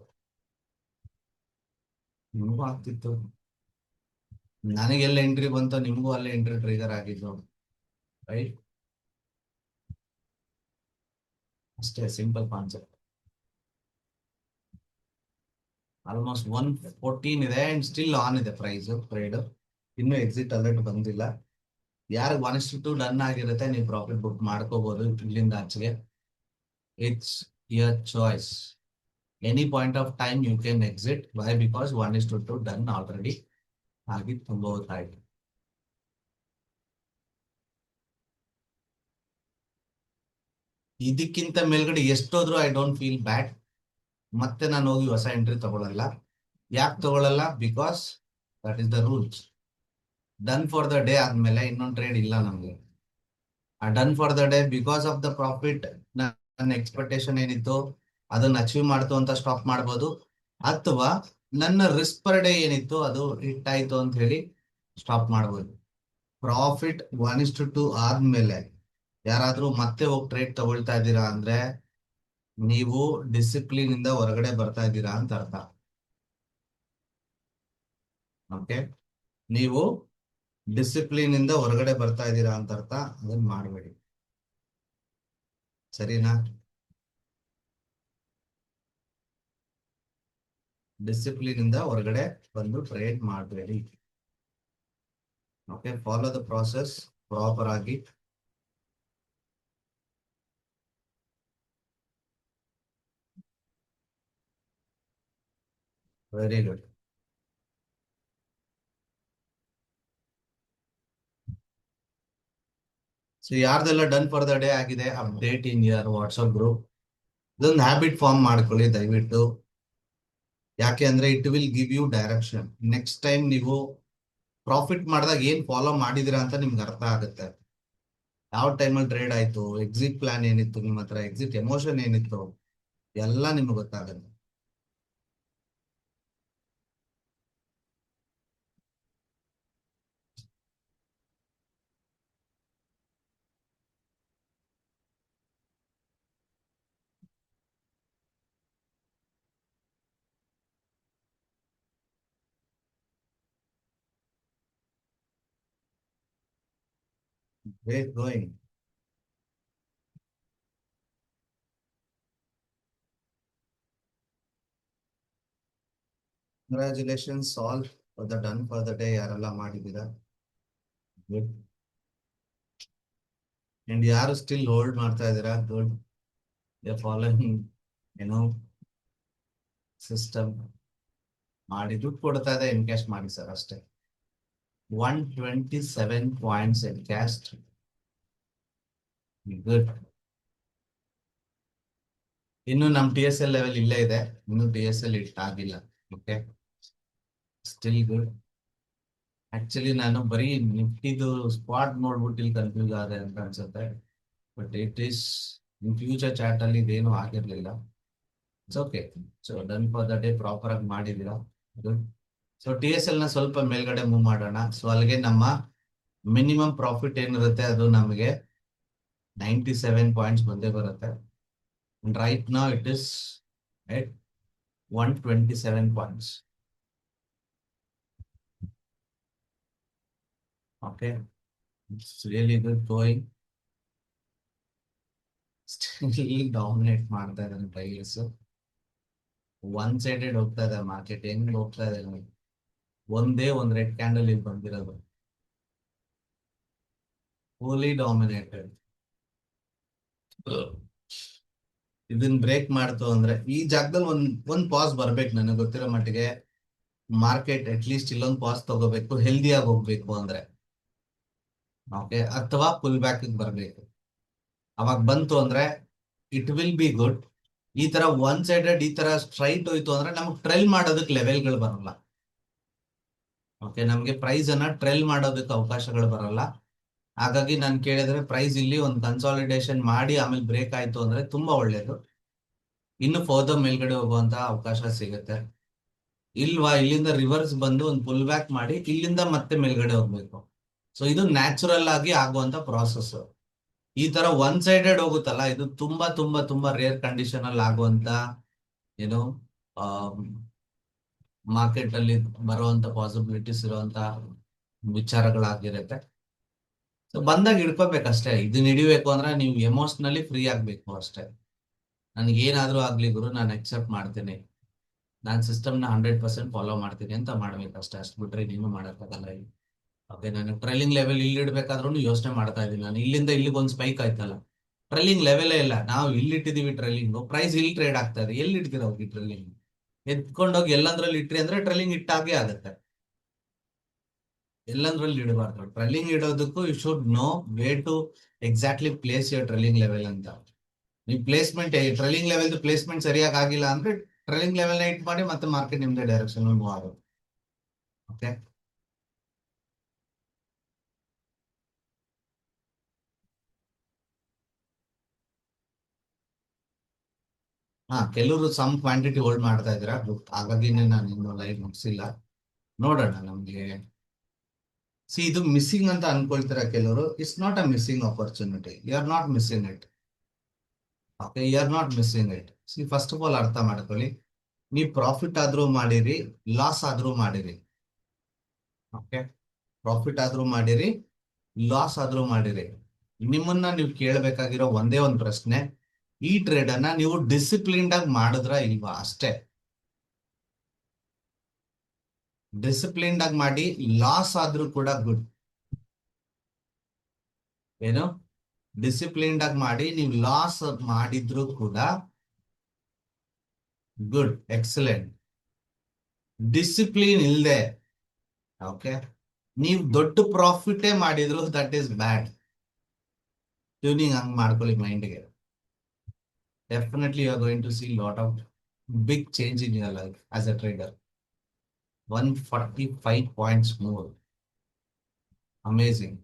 ನಿಮಗೂ ಆಗ್ತಿತ್ತು. ನನಗೆ ಎಲ್ಲ ಎಂಟ್ರಿ ಬಂತು, ನಿಮಗೂ ಅಲ್ಲೇ ಎಂಟ್ರಿ ಟ್ರಿಗರ್ ಆಗಿದ್ದು, ರೈಟ್? ಅಷ್ಟೇ, ಸಿಂಪಲ್ ಕಾನ್ಸೆಪ್ಟ್. ಆಲ್ಮೋಸ್ಟ್ 114 ಇದೆ ಅಂಡ್ ಸ್ಟಿಲ್ ಆನ್ ಇದೆ ಪ್ರೈಸ್ ಟ್ರೇಡ್. ಇನ್ನು ಎಕ್ಸಿಟ್ ಅಲರ್ಟ್ ಬಂದಿಲ್ಲ. ಯಾರು 1:2 ಡನ್ ಆಗಿರುತ್ತೆ, ನೀವು ಪ್ರಾಫಿಟ್ ಬುಕ್ ಮಾಡ್ಕೋಬಹುದು ಇಲ್ಲಿಂದ ಆಚೆಗೆ. It's your choice. Any point of time you can exit. Why? Because 1:2 done already ಆಗಿ ತುಂಬಾ ಹೊತ್ತಾಯ್ತು. ಇದಕ್ಕಿಂತ ಮೇಲ್ಗಡೆ ಎಷ್ಟೋದ್ರು ಐ ಡೋಂಟ್ ಫೀಲ್ ಬ್ಯಾಡ್. ಮತ್ತೆ ನಾನು ಹೋಗಿ ಹೊಸ ಎಂಟ್ರಿ ತಗೊಳ್ಳಲ್ಲ. ಯಾಕೆ ತಗೊಳ್ಳಲ್ಲ? Because that is the rules. Done for the day ಆದ್ಮೇಲೆ ಇನ್ನೊಂದು ಟ್ರೇಡ್ ಇಲ್ಲ ನಮ್ಗೆ. Done for the day because of the profit, ನನ್ನ ಎಕ್ಸ್ಪೆಕ್ಟೇಷನ್ ಏನಿತ್ತು ಅದನ್ನ ಅಚೀವ್ ಮಾಡ್ತು ಅಂತ ಸ್ಟಾಪ್ ಮಾಡ್ಬೋದು, ಅಥವಾ ನನ್ನ ರಿಸ್ಕ್ ಪರ್ ಡೇ ಏನಿತ್ತು ಅದು ಹಿಟ್ ಆಯ್ತು ಅಂತ ಹೇಳಿ ಸ್ಟಾಪ್ ಮಾಡ್ಬೋದು. ಪ್ರಾಫಿಟ್ 1:2 ಆದ್ಮೇಲೆ ಯಾರಾದ್ರೂ ಮತ್ತೆ ಹೋಗಿ ಟ್ರೇಡ್ ತಗೊಳ್ತಾ ಇದ್ದೀರಾ ಅಂದ್ರೆ ನೀವು ಡಿಸಿಪ್ಲಿನ್ ಇಂದ ಹೊರಗಡೆ ಬರ್ತಾ ಇದ್ದೀರಾ ಅಂತ ಅರ್ಥ. ಓಕೆ, ನೀವು ಡಿಸಿಪ್ಲಿನ್ ಇಂದ ಹೊರಗಡೆ ಬರ್ತಾ ಇದ್ದೀರಾ ಅಂತ ಅರ್ಥ. ಅದನ್ನ ಮಾಡಬೇಡಿ, ಸರಿನಾ? ಡಿಸಿಪ್ಲಿನ್ ಇಂದ ಹೊರಗಡೆ ಬಂದು ಟ್ರೇಡ್ ಮಾಡಬೇಡಿ. Okay, follow the process proper ಆಗಿ. Very good. ಸೊ ಯಾರ್ದೆಲ್ಲ ಡನ್ ಫಾರ್ ದ ಡೇ ಆಗಿದೆ, update in your WhatsApp group. ಇದೊಂದು ಹ್ಯಾಬಿಟ್ ಫಾರ್ಮ್ ಮಾಡ್ಕೊಳ್ಳಿ ದಯವಿಟ್ಟು. ಯಾಕೆ ಅಂದ್ರೆ it will give you direction. Next time ನೀವು ಪ್ರಾಫಿಟ್ ಮಾಡಿದಾಗ ಏನ್ ಫಾಲೋ ಮಾಡಿದಿರಾ ಅಂತ ನಿಮ್ಗೆ ಅರ್ಥ ಆಗುತ್ತೆ. ಯಾವ ಟೈಮಲ್ಲಿ ಟ್ರೇಡ್ ಆಯ್ತು, ಎಕ್ಸಿಟ್ ಪ್ಲಾನ್ ಏನಿತ್ತು ನಿಮ್ಮ ಹತ್ರ, ಎಕ್ಸಿಟ್ ಎಮೋಷನ್ ಏನಿತ್ತು, ಎಲ್ಲ ನಿಮ್ಗೆ ಗೊತ್ತಾಗುತ್ತೆ. Great going. Congratulations all for the done for the day ಯಾರೆಲ್ಲ ಮಾಡಿದ್ದೀರಾ. ಗುಡ್. ಅಂಡ್ ಯಾರು ಸ್ಟಿಲ್ ಹೋಲ್ಡ್ ಮಾಡ್ತಾ ಇದ್ದೀರಾ, ಗುಡ್. ಫಾಲೋಯಿಂಗ್ ಏನೋ ಸಿಸ್ಟಮ್ ಮಾಡಿ ದುಡ್ಡು ಕೊಡ್ತಾ ಇದೆ, ಎನ್ಕ್ಯಾಶ್ ಮಾಡಿ ಸರ್ ಅಷ್ಟೇ. 127 ಪಾಯಿಂಟ್ಸ್ ಎನ್ಕ್ಯಾಸ್ಟ್. ಗುಡ್. ಇನ್ನು ನಮ್ TSL ಲೆವೆಲ್ ಇಲ್ಲೇ ಇದೆ, ಇನ್ನು TSL ಇಟ್ ಆಗಿಲ್ಲ. Okay, still good. ಆಕ್ಚುಲಿ ನಾನು ಬರೀ ನಿಫ್ಟಿದು ಸ್ಪಾಟ್ ನೋಡ್ಬಿಟ್ಟು ಇಲ್ಲಿ ಕನ್ಫ್ಯೂಸ್ ಆದೆ ಅಂತ ಅನ್ಸುತ್ತೆ. But it is in future chart ಅಲ್ಲಿ ಇದೇನು ಆಗಿರ್ಲಿಲ್ಲ. It's okay. So done for the day proper ಆಗಿ ಮಾಡಿದೀರಾ, ಗುಡ್. ಸೊ TSL ನ ಸ್ವಲ್ಪ ಮೇಲ್ಗಡೆ ಮೂವ್ ಮಾಡೋಣ. ಸೊ ಅಲ್ಲಿಗೆ ನಮ್ಮ ಮಿನಿಮಮ್ ಪ್ರಾಫಿಟ್ ಏನಿರುತ್ತೆ ಅದು ನಮಗೆ 97 ಪಾಯಿಂಟ್ಸ್ ಬಂದೇ ಬರುತ್ತೆ. Right now it is at 127 points. Okay, it's really good going. Still dominate ಮಾಡ್ತಾ ಇದ್ದಾನೆ ಪ್ರೈಸ್. ಒನ್ ಸೈಡೆಡ್ ಹೋಗ್ತಾ ಇದೆ ಮಾರ್ಕೆಟ್. ಹೆಂಗ್ ಹೋಗ್ತಾ ಇದೆ ನೋಡಿ, ಒಂದೇ ಒಂದ್ ರೆಡ್ ಕ್ಯಾಂಡಲ್ ಇಲ್ಲಿ ಬಂದಿರೋದು, ಫುಲಿ ಡಾಮಿನೇಟೆಡ್. ಇದನ್ನ ಬ್ರೇಕ್ ಮಾಡ್ತು ಅಂದ್ರೆ ಈ ಜಾಗದಲ್ಲಿ ಒಂದ್ ಪಾಸ್ ಬರ್ಬೇಕು. ನನಗೆ ಗೊತ್ತಿರೋ ಮಟ್ಟಿಗೆ ಮಾರ್ಕೆಟ್ ಅಟ್ ಲೀಸ್ಟ್ ಇಲ್ಲೊಂದು ಪಾಸ್ ತಗೋಬೇಕು, ಹೆಲ್ದಿಯಾಗಿ ಹೋಗ್ಬೇಕು ಅಂದ್ರೆ. ಓಕೆ, ಅಥವಾ ಪುಲ್ ಬ್ಯಾಕ್ ಬರ್ಬೇಕು. ಅವಾಗ ಬಂತು ಅಂದ್ರೆ ಇಟ್ ವಿಲ್ ಬಿ ಗುಡ್. ಈ ತರ ಒನ್ ಸೈಡೆಡ್ ಈ ತರ ಸ್ಟ್ರೈಟ್ ಹೋಯ್ತು ಅಂದ್ರೆ ನಮ್ಗೆ ಟ್ರೆಲ್ ಮಾಡೋದಕ್ಕೆ ಲೆವೆಲ್ಗಳು ಬರಲ್ಲ. ಓಕೆ, ನಮ್ಗೆ ಪ್ರೈಸ್ ಅನ್ನ ಟ್ರೆಲ್ ಮಾಡೋದಕ್ಕೆ ಅವಕಾಶಗಳು ಬರಲ್ಲ. ಹಾಗಾಗಿ ನಾನು ಕೇಳಿದ್ರೆ ಪ್ರೈಸ್ ಇಲ್ಲಿ ಒಂದು ಕನ್ಸಾಲಿಡೇಷನ್ ಮಾಡಿ ಆಮೇಲೆ ಬ್ರೇಕ್ ಆಯ್ತು ಅಂದ್ರೆ ತುಂಬಾ ಒಳ್ಳೇದು. ಇನ್ನು ಫರ್ದರ್ ಮೇಲ್ಗಡೆ ಹೋಗುವಂತ ಅವಕಾಶ ಸಿಗುತ್ತೆ. ಇಲ್ವಾ, ಇಲ್ಲಿಂದ ರಿವರ್ಸ್ ಬಂದು ಒಂದು ಪುಲ್ ಬ್ಯಾಕ್ ಮಾಡಿ ಇಲ್ಲಿಂದ ಮತ್ತೆ ಮೇಲ್ಗಡೆ ಹೋಗ್ಬೇಕು. ಸೊ ಇದು ನ್ಯಾಚುರಲ್ ಆಗಿ ಆಗುವಂತ ಪ್ರಾಸೆಸ್. ಈ ತರ ಒನ್ ಸೈಡೆಡ್ ಹೋಗುತ್ತಲ್ಲ, ಇದು ತುಂಬಾ ತುಂಬಾ ತುಂಬಾ ರೇರ್ ಕಂಡೀಷನ್ ಅಲ್ಲಿ ಆಗುವಂತ ಏನು ಮಾರ್ಕೆಟ್ ಅಲ್ಲಿ ಬರುವಂತ ಪಾಸಿಬಿಲಿಟೀಸ್ ಇರುವಂತ ವಿಚಾರಗಳಾಗಿರುತ್ತೆ. ಸೊ ಬಂದಾಗ ಹಿಡ್ಕೋಬೇಕಷ್ಟೇ. ಇದನ್ನ ಹಿಡಿಬೇಕು ಅಂದ್ರೆ ನೀವು ಎಮೋಷನಲಿ ಫ್ರೀ ಆಗ್ಬೇಕು ಅಷ್ಟೇ. ನನಗೆ ಏನಾದ್ರೂ ಆಗ್ಲಿ ಗುರು, ನಾನು ಅಕ್ಸೆಪ್ಟ್ ಮಾಡ್ತೀನಿ, ನಾನು ಸಿಸ್ಟಮ್ನ 100% ಫಾಲೋ ಮಾಡ್ತೀನಿ ಅಂತ ಮಾಡ್ಬೇಕಷ್ಟೇ. ಅಷ್ಟು ಬಿಟ್ರೆ ನೀನು ಮಾಡೋಕ್ಕಾಗಲ್ಲ. ಓಕೆ, ನಾನು ಟ್ರೈಲಿಂಗ್ ಲೆವೆಲ್ ಇಲ್ಲಿ ಇಡ್ಬೇಕಾದ್ರೂ ಯೋಚನೆ ಮಾಡ್ತಾ ಇದ್ದೀನಿ. ನಾನು ಇಲ್ಲಿಂದ ಇಲ್ಲಿಗೆ ಒಂದು ಸ್ಪೈಕ್ ಆಯ್ತಲ್ಲ, ಟ್ರೈಲಿಂಗ್ ಲೆವೆಲೇ ಇಲ್ಲ. ನಾವು ಇಲ್ಲಿ ಇಟ್ಟಿದೀವಿ ಟ್ರೈಲಿಂಗ್, ಪ್ರೈಸ್ ಇಲ್ಲಿ ಟ್ರೇಡ್ ಆಗ್ತಾ ಇದೆ. ಎಲ್ಲಿ ಇಡ್ತೀರ ಹೋಗಿ ಟ್ರೈಲಿಂಗ್? ಎತ್ಕೊಂಡೋಗಿ ಎಲ್ಲಂದ್ರಲ್ಲಿ ಇಟ್ರಿ ಅಂದ್ರೆ ಟ್ರೈಲಿಂಗ್ ಇಟ್ಟಾಗೆ ಆಗುತ್ತೆ. ಎಲ್ಲಂದ್ರಲ್ಲಿ ಇಡಬಾರ್ದು. ಟ್ರೈಲಿಂಗ್ ಇಡೋದಕ್ಕೂ you should know way to exactly place your trailing level ಅಂತ. ನೀವು ಪ್ಲೇಸ್ಮೆಂಟ್, ಟ್ರೈಲಿಂಗ್ ಲೆವೆಲ್ ಪ್ಲೇಸ್ಮೆಂಟ್ ಸರಿಯಾಗಿ ಆಗಿಲ್ಲ ಅಂದ್ರೆ ಟ್ರೈಲಿಂಗ್ ಲೆವೆಲ್ ಇಟ್ ಮಾಡಿ ಮತ್ತೆ ಮಾರ್ಕೆಟ್ ನಿಮ್ದೇ ಡೈರೆಕ್ಷನ್ ಮೂವ್ ಆಗುತ್ತೆ. ಓಕೆ. ಹಾ, ಕೆಲವರು ಸಮ್ ಕ್ವಾಂಟಿಟಿ ಹೋಲ್ಡ್ ಮಾಡ್ತಾ ಇದ್ರ, ಹಾಗಾಗಿನೇ ನಾನು ಇನ್ನು ಲೈವ್ ಮುಗಿಸಿಲ್ಲ. ನೋಡೋಣ. ನಮ್ಗೆ ಇದು ಮಿಸ್ಸಿಂಗ್ ಅಂತ ಅನ್ಕೊಳ್ತೀರಾ ಕೆಲವರು. It's not a missing opportunity. You are not missing it. Okay, you are not missing it. First of all ಅರ್ಥ ಮಾಡ್ಕೊಳ್ಳಿ, ನೀವು ಪ್ರಾಫಿಟ್ ಆದ್ರೂ ಮಾಡಿರಿ, ಲಾಸ್ ಆದ್ರೂ ಮಾಡಿರಿ. ಓಕೆ, ಪ್ರಾಫಿಟ್ ಆದ್ರೂ ಮಾಡಿರಿ, ಲಾಸ್ ಆದ್ರೂ ಮಾಡಿರಿ, ನಿಮ್ಮನ್ನ ನೀವು ಕೇಳಬೇಕಾಗಿರೋ ಒಂದೇ ಒಂದು ಪ್ರಶ್ನೆ, ಈ ಟ್ರೇಡ್ ಅನ್ನ ನೀವು ಡಿಸಿಪ್ಲಿನ್ಡ್ ಆಗಿ ಮಾಡಿದ್ರ ಇಲ್ವಾ ಅಷ್ಟೇ. ಡಿಸಿಪ್ಲಿನ್ಡ್ ಆಗಿ ಮಾಡಿ, ಲಾಸ್ ಆದ್ರೂ ಕೂಡ ಗುಡ್. ಏನು, ಡಿಸಿಪ್ಲಿನ್ಡ್ ಆಗಿ ಮಾಡಿ ನೀವು ಲಾಸ್ ಮಾಡಿದ್ರು ಕೂಡ ಗುಡ್, ಎಕ್ಸಲೆಂಟ್. ಡಿಸಿಪ್ಲಿನ್ ಇಲ್ಲದೆ, ಓಕೆ, ನೀವು ದೊಡ್ಡ ಪ್ರಾಫಿಟೇ ಮಾಡಿದ್ರು ದಟ್ ಈಸ್ ಬ್ಯಾಡ್. ಟ್ಯೂನಿಂಗ್ ಹಂಗ್ ಮಾಡ್ಕೊಳ್ಳಿ ಮೈಂಡ್ಗೆ. Definitely you are going to see lot of big change in your life as a trader. 145 points move, amazing.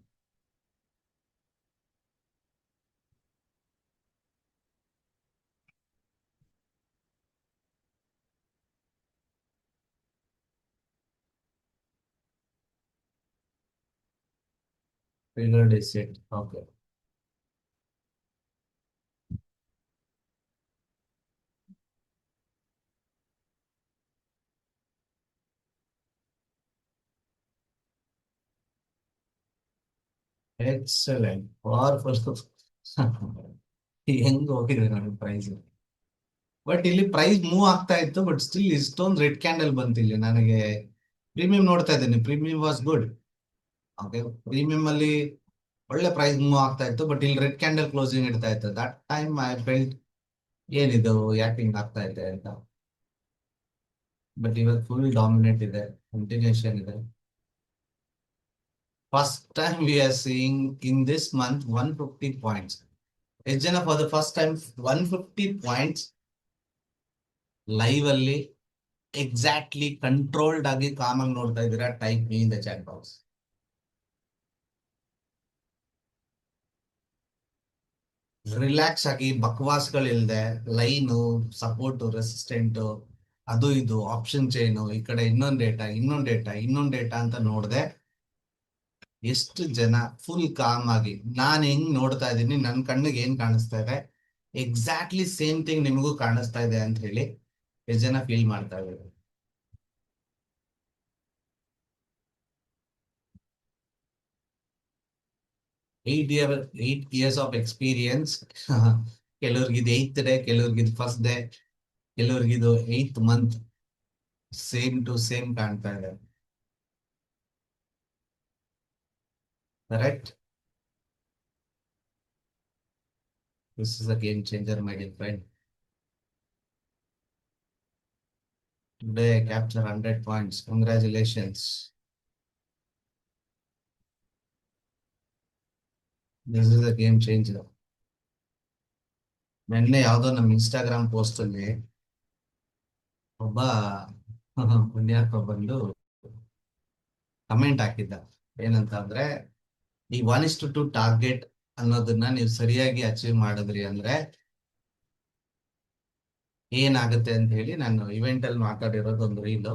Figured is it. Okay. Excellent, powerful. ಹೆಂಗ್ ಹೋಗಿದೆ ನೋಡಿ ಪ್ರೈಸ್. ಬಟ್ ಇಲ್ಲಿ price move ಆಗ್ತಾ ಇತ್ತು, but still ಇಷ್ಟೊಂದು red candle ಬಂತು ಇಲ್ಲಿ ನನಗೆ. ಪ್ರೀಮಿಯಂ ನೋಡ್ತಾ ಇದ್ದೀನಿ, premium was good. Okay, premium ಅಲ್ಲಿ ಒಳ್ಳೆ ಪ್ರೈಸ್ ಮೂವ್ ಆಗ್ತಾ ಇತ್ತು, ಬಟ್ ಇಲ್ಲಿ ರೆಡ್ ಕ್ಯಾಂಡಲ್ ಕ್ಲೋಸಿಂಗ್ ಇಡ್ತಾ ಇತ್ತು. ದಟ್ ಟೈಮ್ ಐ ಫೆಲ್ಟ್ ಏನಿದು ಯಾಕೆ ಹಿಂಗ್ ಆಗ್ತಾ ಇದೆ ಅಂತ. ಬಟ್ ಇವತ್ತು ಫುಲ್ ಡಾಮಿನೇಟ್ ಇದೆ, ಕಂಟಿನ್ಯೂಷನ್ ಇದೆ. First time we are seeing in this month 150 points. ಎಷ್ಟು ಜನ for the first time 150 points live ಅಲ್ಲಿ ಎಕ್ಸಾಕ್ಟ್ಲಿ ಕಂಟ್ರೋಲ್ಡ್ ಆಗಿ ಕಾಮ್ ಆಗಿ ನೋಡ್ತಾ ಇದ್ದೀರಾ? Type me in the chat box. Relax ಆಗಿ, ಬಕ್ವಾಸ್ಗಳಿಲ್ದೆ, ಲೈನು, ಸಪೋರ್ಟ್, ರೆಸಿಸ್ಟೆಂಟ್, ಅದು ಇದು ಆಪ್ಷನ್ ಚೈನು, ಈ ಕಡೆ ಇನ್ನೊಂದು ಡೇಟಾ, ಇನ್ನೊಂದು ಡೇಟಾ, ಇನ್ನೊಂದು ಡೇಟಾ ಅಂತ ನೋಡ್ದೆ ಎಷ್ಟು ಜನ ಫುಲ್ ಕಾಮ್ ಆಗಿ, ನಾನು ಹೆಂಗ್ ನೋಡ್ತಾ ಇದ್ದೀನಿ, ನನ್ನ ಕಣ್ಣಿಗೆ ಏನ್ ಕಾಣಿಸ್ತಾ ಇದೆ, ಎಕ್ಸಾಕ್ಟ್ಲಿ ಸೇಮ್ ಥಿಂಗ್ ನಿಮಗೂ ಕಾಣಿಸ್ತಾ ಇದೆ ಅಂತ ಹೇಳಿ ಎಷ್ಟು ಜನ ಫೀಲ್ ಮಾಡ್ತಾ ಇದ್ದಾರೆ? 8 years ಆಫ್ ಎಕ್ಸ್ಪೀರಿಯನ್ಸ್. ಕೆಲವ್ರಿಗಿದು 8th ಡೇ, ಕೆಲವ್ರಿಗಿದು ಫಸ್ಟ್ ಡೇ, ಕೆಲವ್ರಿಗಿದು 8th month. Same to same ಕಾಣ್ತಾ ಇದೆ. Correct. This is a game changer my dear friend. Today capture 100 points. Congratulations. This is a game changer. ನಿನ್ನೆ ಯಾವ್ದೋ ನಮ್ಮ ಇನ್ಸ್ಟಾಗ್ರಾಮ್ ಪೋಸ್ಟ್ ಅಲ್ಲಿ ಒಬ್ಬ ಪುಣ್ಯಾತ್ಮ ಬಂದು ಕಮೆಂಟ್ ಹಾಕಿದ್ದ. ಏನಂತ ಅಂದ್ರೆ, ಈ 1:2 ಟಾರ್ಗೆಟ್ ಅನ್ನೋದನ್ನ ನೀವು ಸರಿಯಾಗಿ ಅಚೀವ್ ಮಾಡಿದ್ರಿ ಅಂದ್ರೆ ಏನಾಗುತ್ತೆ ಅಂತ ಹೇಳಿ ನಾನು ಇವೆಂಟ್ ಅಲ್ಲಿ ಮಾತಾಡಿರೋದು ಒಂದು ರೀಲು.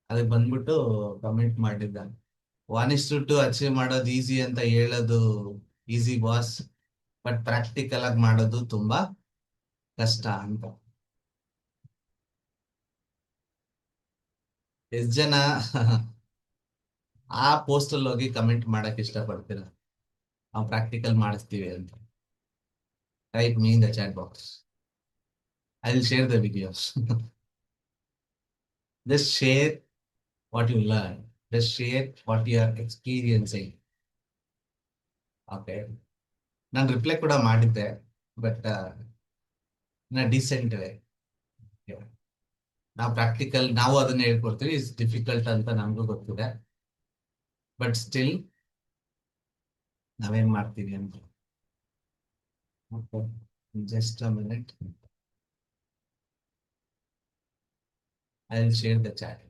ಅದಕ್ಕೆ ಬಂದ್ಬಿಟ್ಟು ಕಮೆಂಟ್ ಮಾಡಿದ್ದ, 1:2 ಅಚೀವ್ ಮಾಡೋದು ಈಸಿ ಅಂತ ಹೇಳೋದು ಈಸಿ ಬಾಸ್, ಬಟ್ ಪ್ರಾಕ್ಟಿಕಲ್ ಆಗಿ ಮಾಡೋದು ತುಂಬಾ ಕಷ್ಟ ಅಂತ. ಎಷ್ಟ್ ಜನ ಆ ಪೋಸ್ಟ್ ಅಲ್ಲಿ ಹೋಗಿ ಕಮೆಂಟ್ ಮಾಡಕ್ ಇಷ್ಟಪಡ್ತೀರಾ ನಾವು ಪ್ರಾಕ್ಟಿಕಲ್ ಮಾಡಿಸ್ತೀವಿ ಅಂತ? Type me in the chat box. I will share the videos. Just share what you learn. Just share what you are experiencing. Okay, ನಾನು ರಿಪ್ಲೈ ಕೂಡ ಮಾಡಿದ್ದೆ, ಬಟ್ ಇನ್ ಡಿಸೆಂಟ್ ವೇ. ನಾವು ಪ್ರಾಕ್ಟಿಕಲ್ ನಾವು ಅದನ್ನ ಹೇಳ್ಕೊಡ್ತೀವಿ. ಇಟ್ಸ್ ಡಿಫಿಕಲ್ಟ್ ಅಂತ ನಮಗೂ ಗೊತ್ತಿದೆ, ಬಟ್ ಸ್ಟಿಲ್ ನಾವೇನ್ ಮಾಡ್ತೀವಿ ಅಂತ. Just a minute, I will share the chat.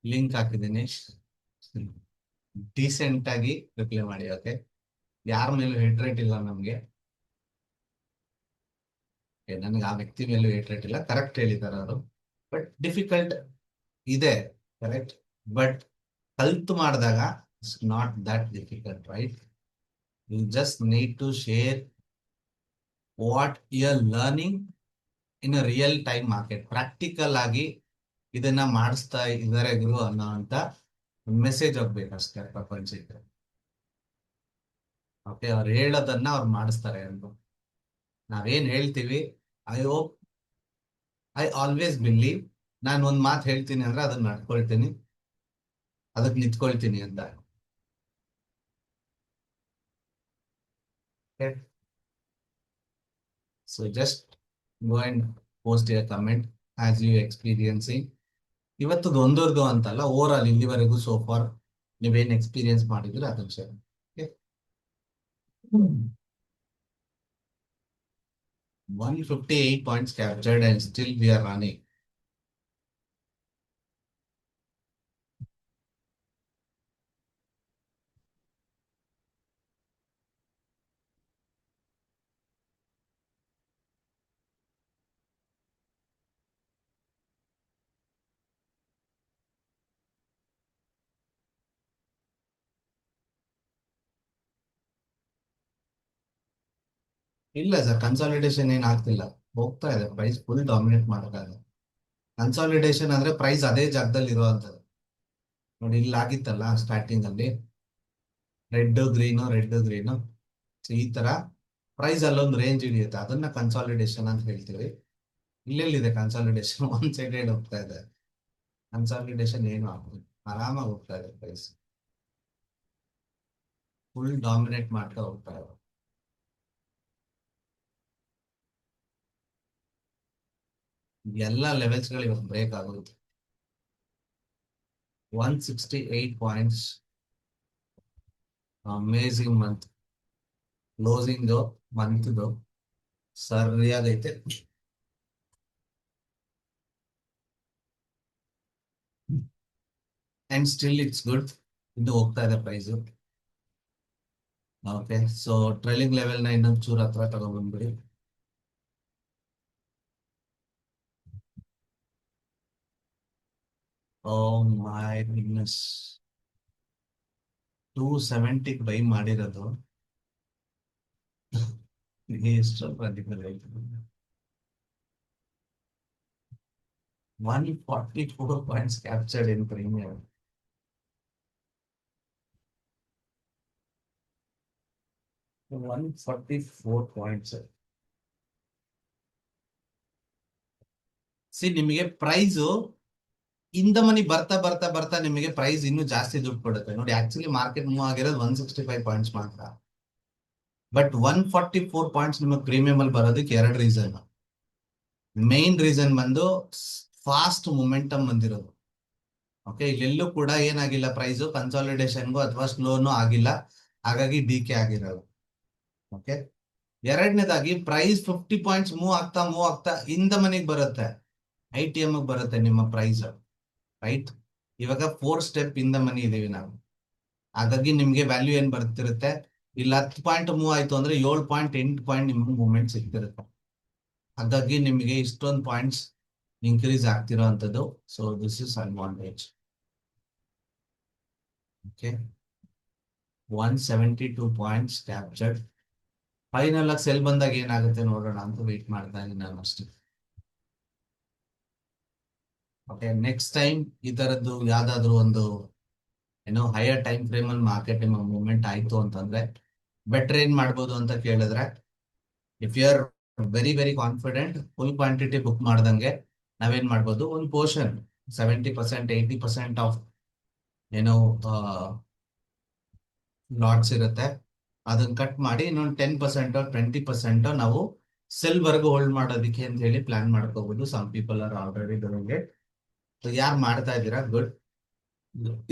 Link ಹಾಕಿದ್ದೀನಿ, ಡೀಸೆಂಟ್ ಆಗಿ ರಿಪ್ಲೈ ಮಾಡಿ. ಓಕೆ, ಯಾರ ಮೇಲೂ ಹೇಟ್ರೇಟ್ ಇಲ್ಲ ನಮ್ಗೆ. ನನಗೆ ಆ ವ್ಯಕ್ತಿ ಮೇಲೂ ಹೇಟ್ರೇಟ್ ಇಲ್ಲ, ಕರೆಕ್ಟ್ ಹೇಳಿದ್ದಾರೆ ಅವರು. ಬಟ್ ಡಿಫಿಕಲ್ಟ್ ಇದೆ, ಕರೆಕ್ಟ್. ಬಟ್ ಕಲ್ತು ಮಾಡಿದಾಗ it's not that difficult, right? You just need to share what you are learning in a real time market. Practical ಆಗಿ ಇದನ್ನ ಮಾಡಿಸ್ತಾ ಇದಾರೆ ಗುರು ಅನ್ನೋ ಅಂತ ಮೆಸೇಜ್ ಹೋಗ್ಬೇಕಷ್ಟೇ ಪ್ರಪಂಚಕ್ಕೆ. ಓಕೆ, ಅವ್ರು ಹೇಳೋದನ್ನ ಅವ್ರು ಮಾಡಿಸ್ತಾರೆ ಅಂತ ನಾವೇನ್ ಹೇಳ್ತೀವಿ. I hope, I always believe, ನಾನು ಒಂದ್ ಮಾತು ಹೇಳ್ತೀನಿ ಅಂದ್ರೆ ಅದನ್ನ ನಡ್ಕೊಳ್ತೀನಿ, ಅದಕ್ಕೆ ನಿಂತ್ಕೊಳ್ತೀನಿ ಅಂತ. So just go and post your comment as you experiencing. ಇವತ್ತದು ಒಂದೊಂದು ಅಂತಲ್ಲ, ಓವರ್ ಆಲ್ ಇಲ್ಲಿವರೆಗೂ ಸೋಫಾರ್ ನೀವೇನ್ ಎಕ್ಸ್ಪೀರಿಯನ್ಸ್ ಮಾಡಿದ್ರೆ ಅದನ್ನ share. 158 points captured and still we are running. ಇಲ್ಲ ಸರ್, ಕನ್ಸಾಲಿಡೇಷನ್ ಏನ್ ಆಗ್ತಿಲ್ಲ, ಹೋಗ್ತಾ ಇದೆ ಪ್ರೈಸ್. ಫುಲ್ ಡಾಮಿನೇಟ್ ಮಾಡೋಕ್ಕಾಗಲ್ಲ. ಕನ್ಸಾಲಿಡೇಷನ್ ಅಂದ್ರೆ ಪ್ರೈಸ್ ಅದೇ ಜಾಗದಲ್ಲಿ ಇರುವಂತದ್ದು. ನೋಡಿ, ಇಲ್ಲಿ ಆಗಿತ್ತಲ್ಲ ಸ್ಟಾರ್ಟಿಂಗ್ ಅಲ್ಲಿ ರೆಡ್ ಗ್ರೀನು ರೆಡ್ ಗ್ರೀನು, ಈ ತರ ಪ್ರೈಸ್ ಅಲ್ಲೊಂದು ರೇಂಜ್ ಹಿಡಿಯುತ್ತೆ, ಅದನ್ನ ಕನ್ಸಾಲಿಡೇಷನ್ ಅಂತ ಹೇಳ್ತೀವಿ. ಇಲ್ಲೆಲ್ಲಿದೆ ಕನ್ಸಾಲಿಡೇಷನ್? ಒನ್ ಸೈಡೆಡ್ ಹೋಗ್ತಾ ಇದೆ. ಕನ್ಸಾಲಿಡೇಷನ್ ಏನು ಆಗ್ತದೆ, ಆರಾಮಾಗಿ ಹೋಗ್ತಾ ಇದೆ ಪ್ರೈಸ್, ಫುಲ್ ಡಾಮಿನೇಟ್ ಮಾಡ್ತಾ ಹೋಗ್ತಾ ಇದೆ. ಎಲ್ಲ ಲೆವೆಲ್ಸ್ ಗಳು ಇವತ್ತು ಬ್ರೇಕ್ ಆಗುತ್ತೆ. 168 points, amazing month closing month ಸರಿಯಾಗೈತೆ. ಅಂಡ್ ಸ್ಟಿಲ್ ಇಟ್ಸ್ ಗುಡ್, ಇನ್ನು ಹೋಗ್ತಾ ಇದೆ price. Okay, so trailing level ನ ಇನ್ನೊಂದು ಚೂರ್ ಹತ್ರ ತಗೊಂಡ್ಬಂದ್ಬಿಡಿ. ಓ ಮೈ ಗುಡ್ನೆಸ್, 270 ಬೈ ಮಾಡಿರೋದು ಎಷ್ಟು ಪ್ರತಿಫಲ ಆಯ್ತು? 144 ಪಾಯಿಂಟ್ಸ್ ಕ್ಯಾಪ್ಚರ್ಡ್ ಇನ್ ಪ್ರೀಮಿಯರ್. 144 ಪಾಯಿಂಟ್ಸ್. ಸಿ, ನಿಮಗೆ ಪ್ರೈಸ್ ಇಂದ ಮನಿ ಬರ್ತಾ ಬರ್ತಾ ಬರ್ತಾ ನಿಮಗೆ ಪ್ರೈಸ್ ಇನ್ನೂ ಜಾಸ್ತಿ ದುಡ್ಡು ಕೊಡುತ್ತೆ. ನೋಡಿ, ಆಕ್ಚುಲಿ ಮಾರ್ಕೆಟ್ ಮೂವ್ ಆಗಿರೋದು 165 ಪಾಯಿಂಟ್ಸ್ ಮಾತ್ರ, ಬಟ್ 144 ಪಾಯಿಂಟ್ಸ್ ನಿಮಗೆ ಪ್ರೀಮಿಯಂ ಅಲ್ಲಿ ಬರೋದಕ್ಕೆ ಎರಡು ರೀಸನ್. ಮೇನ್ ರೀಸನ್ ಬಂದು ಫಾಸ್ಟ್ ಮೊಮೆಂಟಮ್ ಬಂದಿರೋದು. ಓಕೆ, ಇಲ್ಲೆಲ್ಲೂ ಕೂಡ ಏನಾಗಿಲ್ಲ, ಪ್ರೈಸ್ ಕನ್ಸಾಲಿಡೇಷನ್ಗೂ ಅಥವಾ ಸ್ಲೋನು ಆಗಿಲ್ಲ, ಹಾಗಾಗಿ ಡಿಕೆ ಆಗಿರೋದು. ಓಕೆ, ಎರಡನೇದಾಗಿ ಪ್ರೈಸ್ 50 ಪಾಯಿಂಟ್ಸ್ ಮೂವ್ ಆಗ್ತಾ ಇಂದ ಮನಿಗೆ ಬರುತ್ತೆ, ITM ಬರುತ್ತೆ ನಿಮ್ಮ ಪ್ರೈಸ್, ರೈಟ್? ಇವಾಗ 4 ಸ್ಟೆಪ್ ಇಂದ ಮನಿ ಇದೀವಿ ನಾವು, ಹಾಗಾಗಿ ನಿಮ್ಗೆ ವ್ಯಾಲ್ಯೂ ಏನ್ ಬರ್ತಿರುತ್ತೆ, ಇಲ್ಲಿ 10 ಪಾಯಿಂಟ್ ಮೂವ್ ಆಯ್ತು ಅಂದ್ರೆ 7.8 ಪಾಯಿಂಟ್ ನಿಮ್ಗೆ ಮೂವ್ಮೆಂಟ್ ಸಿಗ್ತಿರುತ್ತೆ. ಹಾಗಾಗಿ ನಿಮಗೆ ಇಷ್ಟೊಂದು ಪಾಯಿಂಟ್ಸ್ ಇನ್ಕ್ರೀಸ್ ಆಗ್ತಿರೋ ಅಂತದ್ದು. So this is advantage. Okay, 172 points captured. Final ಆಗಿ ಸೆಲ್ ಬಂದಾಗ ಏನಾಗುತ್ತೆ ನೋಡೋಣ ಅಂತ ವೇಟ್ ಮಾಡ್ತಾ ಇದ್ದೀನಿ ನಾನು ಅಷ್ಟೇ. ಓಕೆ, ನೆಕ್ಸ್ಟ್ ಟೈಮ್ ಈ ತರದ್ದು ಯಾವ್ದಾದ್ರು ಒಂದು ಹೈಯರ್ ಟೈಮ್ ಫ್ರೇಮ್ ಅಲ್ಲಿ ಮಾರ್ಕೆಟ್ ಮೂವ್ಮೆಂಟ್ ಆಯ್ತು ಅಂತಂದ್ರೆ ಬೆಟರ್ ಏನ್ ಮಾಡ್ಬೋದು ಅಂತ ಕೇಳಿದ್ರೆ, if you are very very confident, full quantity book ಮಾಡ್ದಂಗೆ ನಾವೇನ್ ಮಾಡ್ಬೋದು, ಒಂದು ಪೋರ್ಷನ್ 70% 80% ಆಫ್ ಏನೋ ಲಾಟ್ಸ್ ಇರುತ್ತೆ, ಅದನ್ನ ಕಟ್ ಮಾಡಿ ಇನ್ನೊಂದು 10% 20% ನಾವು ಸೆಲ್ ವರ್ಗು ಹೋಲ್ಡ್ ಮಾಡೋದಕ್ಕೆ ಅಂತ ಹೇಳಿ ಪ್ಲಾನ್ ಮಾಡ್ಕೋಬಹುದು. Some people are already doing it. ಯಾರು ಮಾಡ್ತಾ ಇದ್ದೀರಾ ಗುಡ್,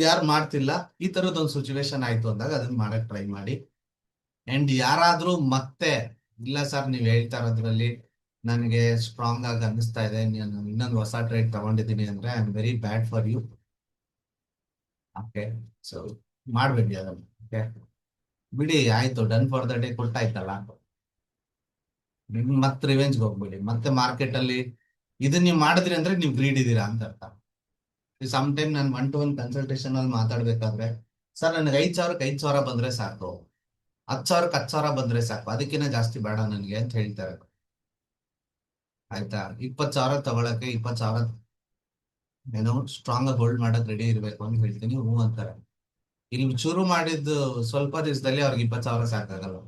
ಯಾರು ಮಾಡ್ತಿಲ್ಲ ಈ ತರದೊಂದು ಸಿಚುವೇಶನ್ ಆಯ್ತು ಅಂದಾಗ ಅದನ್ನ ಮಾಡಕ್ ಟ್ರೈ ಮಾಡಿ. ಅಂಡ್ ಯಾರಾದ್ರೂ ಮತ್ತೆ ಇಲ್ಲ ಸರ್ ನೀವ್ ಹೇಳ್ತಾ ಇರೋದ್ರಲ್ಲಿ ನನಗೆ ಸ್ಟ್ರಾಂಗ್ ಆಗಿ ಅನ್ನಿಸ್ತಾ ಇದೆ, ನಾನು ಇನ್ನೊಂದು ಹೊಸ ಟ್ರೇಡ್ ತಗೊಂಡಿದ್ದೀನಿ ಅಂದ್ರೆ I am very bad for you. Okay, so ಮಾಡ್ಬೇಡಿ ಅದನ್ನ. ಓಕೆ, ಬಿಡಿ ಆಯ್ತು, ಡನ್ ಫಾರ್ ದ ಡೇ ಕೊಟ್ಟಾಯ್ತಲ್ಲ, ಮತ್ತೆ ರಿವೆಂಜ್ಗೆ ಹೋಗ್ಬಿಡಿ. ಮತ್ತೆ ಮಾರ್ಕೆಟ್ ಅಲ್ಲಿ ಇದನ್ನ ನೀವು ಮಾಡಿದ್ರಿ ಅಂದ್ರೆ ನೀವು ಗ್ರೀಡ್ ಇದ್ದೀರಾ ಅಂತ ಅರ್ಥ. ಸಮ್ ಟೈಮ್ ನಾನು 1-to-1 ಕನ್ಸಲ್ಟೇಷನ್ ಅಲ್ಲಿ ಮಾತಾಡ್ಬೇಕಾದ್ರೆ, ಸರ್ ನನಗೆ 5,000ಕ್ಕೆ 5,000 ಬಂದ್ರೆ ಸಾಕು, 10,000ಕ್ಕೆ 10,000 ಬಂದ್ರೆ ಸಾಕು, ಅದಕ್ಕಿಂತ ಜಾಸ್ತಿ ಬೇಡ ನನಗೆ ಅಂತ ಹೇಳ್ತಾರೆ. ಆಯ್ತಾ, 20,000 ತಗೊಳಕ್ಕೆ 20,000 ಸ್ಟ್ರಾಂಗ್ ಆಗಿ ಹೋಲ್ಡ್ ಮಾಡಕ್ ರೆಡಿ ಇರ್ಬೇಕು ಅಂತ ಹೇಳ್ತೀನಿ, ಹ್ಞೂ ಅಂತಾರೆ. ಇಲ್ಲಿ ಶುರು ಮಾಡಿದ್ದು ಸ್ವಲ್ಪ ದಿವಸದಲ್ಲಿ ಅವ್ರಿಗೆ 20,000 ಸಾಕಾಗಲ್ಲ.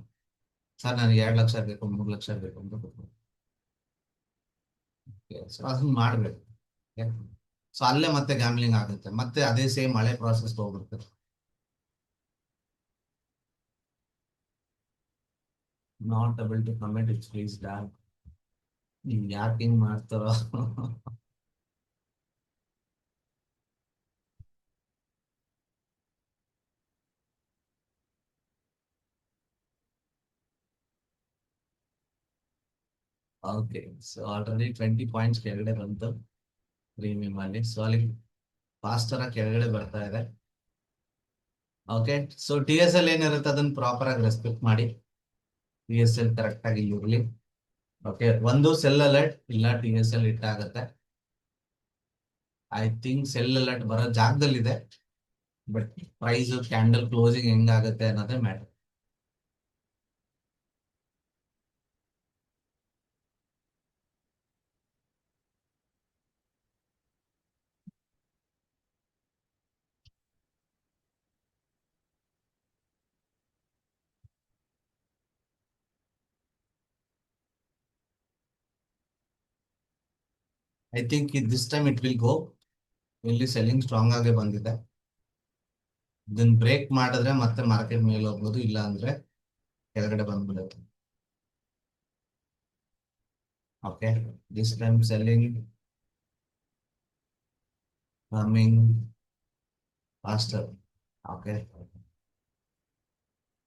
ಸರ್ ನನಗೆ 2 ಲಕ್ಷ ಬೇಕು, 3 ಲಕ್ಷ ಬೇಕು ಅಂತ ಗೊತ್ತು. ಸೊ ಅದನ್ನ ಮಾಡ್ಬೇಕು. ಸೊ ಅಲ್ಲೇ ಮತ್ತೆ ಗ್ಯಾಮ್ಲಿಂಗ್ ಆಗುತ್ತೆ, ಮತ್ತೆ ಅದೇ ಸೇಮ್ ಹಳೆ ಪ್ರಾಸೆಸ್ ಹೋಗ್ಬಿಡ್ತಾರೆ. Not able to comment, it's please dock. ಯಾಕೆ ಹಿಂಗ್ ಮಾಡ್ತಾರೋ. ಓಕೆ, ಸೊ ಆಲ್ರೆಡಿ 20 ಪಾಯಿಂಟ್ಸ್ ಕೆಳಗಡೆ ಬಂತು ಪ್ರೀಮಿಯಂ ಅಲ್ಲಿ. ಸೊ ಅಲ್ಲಿ ಫಾಸ್ಟರ್ ಆಗಿ ಕೆಳಗಡೆ ಬರ್ತಾ ಇದೆ. ಓಕೆ, ಸೊ TSL ಏನಿರುತ್ತೆ ಅದನ್ನ ಪ್ರಾಪರ್ ಆಗಿ ರೆಸ್ಪೆಕ್ಟ್ ಮಾಡಿ. TSL ಕರೆಕ್ಟ್ ಆಗಿ ಇರ್ಲಿ. ಓಕೆ, ಒಂದು ಸೆಲ್ ಅಲರ್ಟ್ ಇಲ್ಲ TSL ಹಿಟ್ ಆಗುತ್ತೆ. ಐ ಥಿಂಕ್ ಸೆಲ್ ಅಲರ್ಟ್ ಬರೋ ಜಾಗದಲ್ಲಿದೆ, ಬಟ್ ಪ್ರೈಸ್ ಕ್ಯಾಂಡಲ್ ಕ್ಲೋಸಿಂಗ್ ಹೆಂಗಾಗುತ್ತೆ ಅನ್ನೋದೇ matter. I think this time it will go. ಇಲ್ಲಿ ಸೆಲ್ಲಿಂಗ್ ಸ್ಟ್ರಾಂಗ್ ಆಗಿ ಬಂದಿದೆ, ಇದನ್ನ ಬ್ರೇಕ್ ಮಾಡಿದ್ರೆ ಮತ್ತೆ ಮಾರ್ಕೆಟ್ ಮೇಲೆ ಹೋಗ್ಬೋದು, ಇಲ್ಲ ಅಂದ್ರೆ ಕೆಳಗಡೆ ಬಂದ್ಬಿಡುತ್ತೆ. Okay, this time selling coming faster. Okay,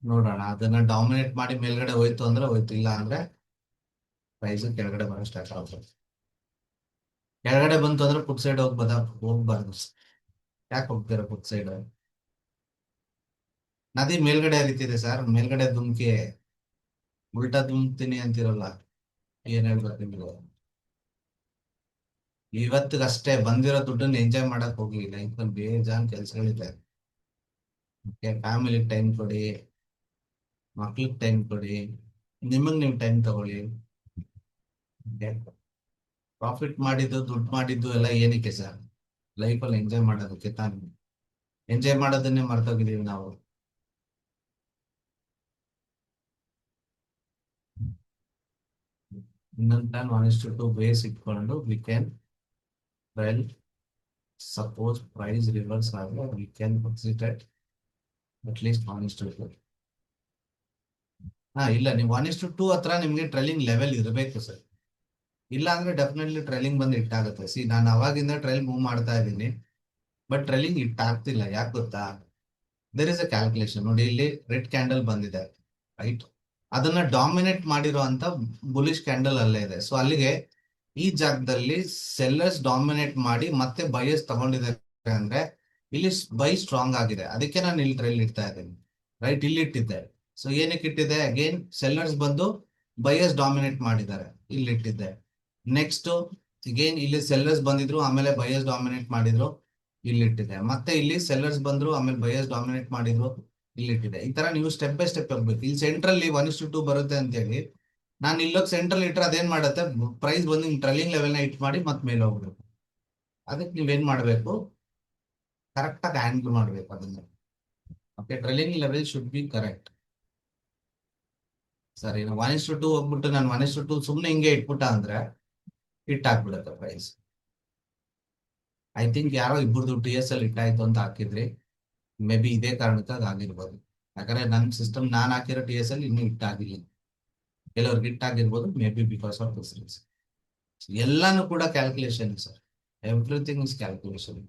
ನೋಡೋಣ, ಅದನ್ನ ಡಾಮಿನೇಟ್ ಮಾಡಿ ಮೇಲ್ಗಡೆ ಹೋಯ್ತು ಅಂದ್ರೆ ಹೋಯ್ತು, ಇಲ್ಲ ಅಂದ್ರೆ ಪ್ರೈಸ್ ಕೆಳಗಡೆ ಬರೋ ಸ್ಟಾರ್ಟ್ ಆಗ್ಬೋದು. ಕೆಳಗಡೆ ಬಂತು ಅಂದ್ರೆ ಪುಟ್ ಸೈಡ್ ಹೋಗ್ಬಾರ್ದು. ಯಾಕೆ ಹೋಗ್ತೀರಾ ಪುಟ್ ಸೈಡ್? ನದಿ ಮೇಲ್ಗಡೆ ಹರಿತಿದೆ ಸರ್, ಮೇಲ್ಗಡೆ ಧುಮ್ಕಿ ಉಲ್ಟಾ ಧುಮ್ತೀನಿ ಅಂತಿರಲ್ಲ, ಏನ್ ಹೇಳ್ಬೇಕು ನಿಮ್ಗೆ? ಇವತ್ತಿಗಷ್ಟೇ ಬಂದಿರೋ ದುಡ್ಡನ್ನ ಎಂಜಾಯ್ ಮಾಡಕ್ ಹೋಗಿ, ಲೈಫ್ ಅಲ್ಲಿ ಬೇಜಾನ್ ಕೆಲ್ಸಗಳಿದೆ. ಫ್ಯಾಮಿಲಿ ಟೈಮ್ ಕೊಡಿ, ಮಕ್ಳಿಗೆ ಟೈಮ್ ಕೊಡಿ, ನಿಮಗ್ ನೀವು ಟೈಮ್ ತಗೊಳ್ಳಿ. ಪ್ರಾಫಿಟ್ ಮಾಡಿದ್ದು ದುಡ್ಡು ಮಾಡಿದ್ದು ಎಲ್ಲ ಏನಕ್ಕೆ ಸರ್? ಲೈಫಲ್ಲಿ ಎಂಜಾಯ್ ಮಾಡೋದಕ್ಕೆ ತಾನೆ. ಎಂಜಾಯ್ ಮಾಡೋದನ್ನೇ ಮರ್ತೋಗಿದೀವಿ ನಾವು. ಇನ್ನೊಂದು ಪ್ಲಾನ್ 1:2 ಬೇಸ್ ಇಟ್ಕೊಂಡು we can well suppose price reverse ಆದ್ರೆ we can exit at least 1:2. ಇಲ್ಲ, ನೀವು 1:2 ಹತ್ರ ನಿಮ್ಗೆ ಟ್ರೈಲಿಂಗ್ ಲೆವೆಲ್ ಇರಬೇಕು ಸರ್, ಇಲ್ಲ ಅಂದ್ರೆ ಡೆಫಿನೆಟ್ಲಿ ಟ್ರೈಲಿಂಗ್ ಬಂದು ಇಟ್ಟಾಗುತ್ತೆ. ಸಿ, ನಾನು ಅವಾಗಿಂದ ಟ್ರೈಲ್ ಮೂವ್ ಮಾಡ್ತಾ ಇದ್ದೀನಿ, ಬಟ್ ಟ್ರೈಲಿಂಗ್ ಇಟ್ಟಾಗ್ತಿಲ್ಲ. ಯಾಕೆ ಗೊತ್ತಾ? There is a calculation. ನೋಡಿ, ಇಲ್ಲಿ ರೆಡ್ ಕ್ಯಾಂಡಲ್ ಬಂದಿದೆ, ರೈಟ್? ಅದನ್ನ ಡಾಮಿನೇಟ್ ಮಾಡಿರೋ ಅಂತ ಬುಲಿಶ್ ಕ್ಯಾಂಡಲ್ ಅಲ್ಲೇ ಇದೆ. ಸೊ ಅಲ್ಲಿಗೆ ಈ ಜಾಗದಲ್ಲಿ ಸೆಲ್ಲರ್ಸ್ ಡಾಮಿನೇಟ್ ಮಾಡಿ ಮತ್ತೆ ಬೈಯರ್ಸ್ ತಗೊಂಡಿದ್ದಾರೆ ಅಂದ್ರೆ ಇಲ್ಲಿ ಬೈ ಸ್ಟ್ರಾಂಗ್ ಆಗಿದೆ, ಅದಕ್ಕೆ ನಾನು ಇಲ್ಲಿ ಟ್ರೈಲ್ ಇಡ್ತಾ ಇದ್ದೀನಿ, ರೈಟ್? ಇಲ್ಲಿ ಇಟ್ಟಿದ್ದೆ. ಸೊ ಏನಕ್ಕೆ ಇಟ್ಟಿದೆ? ಅಗೇನ್ ಸೆಲ್ಲರ್ಸ್ ಬಂದು ಬೈಯರ್ಸ್ ಡಾಮಿನೇಟ್ ಮಾಡಿದ್ದಾರೆ, ಇಲ್ಲಿ ಇಟ್ಟಿದ್ದೆ. ನೆಕ್ಸ್ಟ್ ಅಗೇನ್ ಇಲ್ಲಿ ಸೆಲ್ಲರ್ಸ್ ಬಂದಿದ್ರು, ಆಮೇಲೆ ಬೈಯರ್ಸ್ ಡಾಮಿನೇಟ್ ಮಾಡಿದ್ರು, ಇಲ್ಲಿ ಇಟ್ಟಿದೆ. ಮತ್ತೆ ಇಲ್ಲಿ ಸೆಲ್ಲರ್ಸ್ ಬಂದ್ರು, ಆಮೇಲೆ ಬೈಯರ್ಸ್ ಡಾಮಿನೇಟ್ ಮಾಡಿದ್ರು, ಇಲ್ಲಿಟ್ಟಿದೆ. ಈ ತರ ನೀವು ಸ್ಟೆಪ್ ಬೈ ಸ್ಟೆಪ್ ಹೋಗ್ಬೇಕು. ಇಲ್ಲಿ ಸೆಂಟ್ರಲ್ಲಿ 1:2 ಬರುತ್ತೆ ಅಂತ ಹೇಳಿ ನಾನು ಇಲ್ಲೋಗಿ ಸೆಂಟ್ರಲ್ ಇಟ್ರೆ ಅದೇನ್ ಮಾಡುತ್ತೆ, ಪ್ರೈಸ್ ಬಂದು ಟ್ರೈಲಿಂಗ್ ಲೆವೆಲ್ ನ ಇಟ್ ಮಾಡಿ ಮತ್ತೆ ಮೇಲೆ ಹೋಗ್ಬೇಕು. ಅದಕ್ಕೆ ನೀವೇನ್ ಮಾಡ್ಬೇಕು, ಕರೆಕ್ಟ್ ಆಗಿ ಹ್ಯಾಂಡಲ್ ಮಾಡ್ಬೇಕು ಅದನ್ನ. Okay, trailing level should be correct. ಸರಿ, 1:2 ಹೋಗ್ಬಿಟ್ಟು ನಾನು 1:2 ಸುಮ್ನೆ ಹಿಂಗೆ ಇಟ್ಬಿಟ್ಟ ಅಂದ್ರೆ ಹಿಟ್ ಆಗ್ಬಿಡುತ್ತೆ ಪ್ರೈಸ್. ಐ ಥಿಂಕ್ ಯಾರೋ ಇಬ್ಬರದು TSL ಹಿಟ್ ಆಯ್ತು ಅಂತ ಹಾಕಿದ್ರಿ, ಮೇ ಬಿ ಇದೇ ಕಾರಣಕ್ಕೆ ಆಗಿರ್ಬೋದು. ಯಾಕಂದ್ರೆ ನನ್ನ ಸಿಸ್ಟಮ್ ನಾನು ಹಾಕಿರೋ TSL ಇನ್ನೂ ಹಿಟ್ ಆಗಿಲ್ಲ. ಕೆಲವ್ರಿಗೆ ಹಿಟ್ ಆಗಿರ್ಬೋದು, may be because of this reason. ಎಲ್ಲಾನು ಕೂಡ calculation sir, everything is calculation.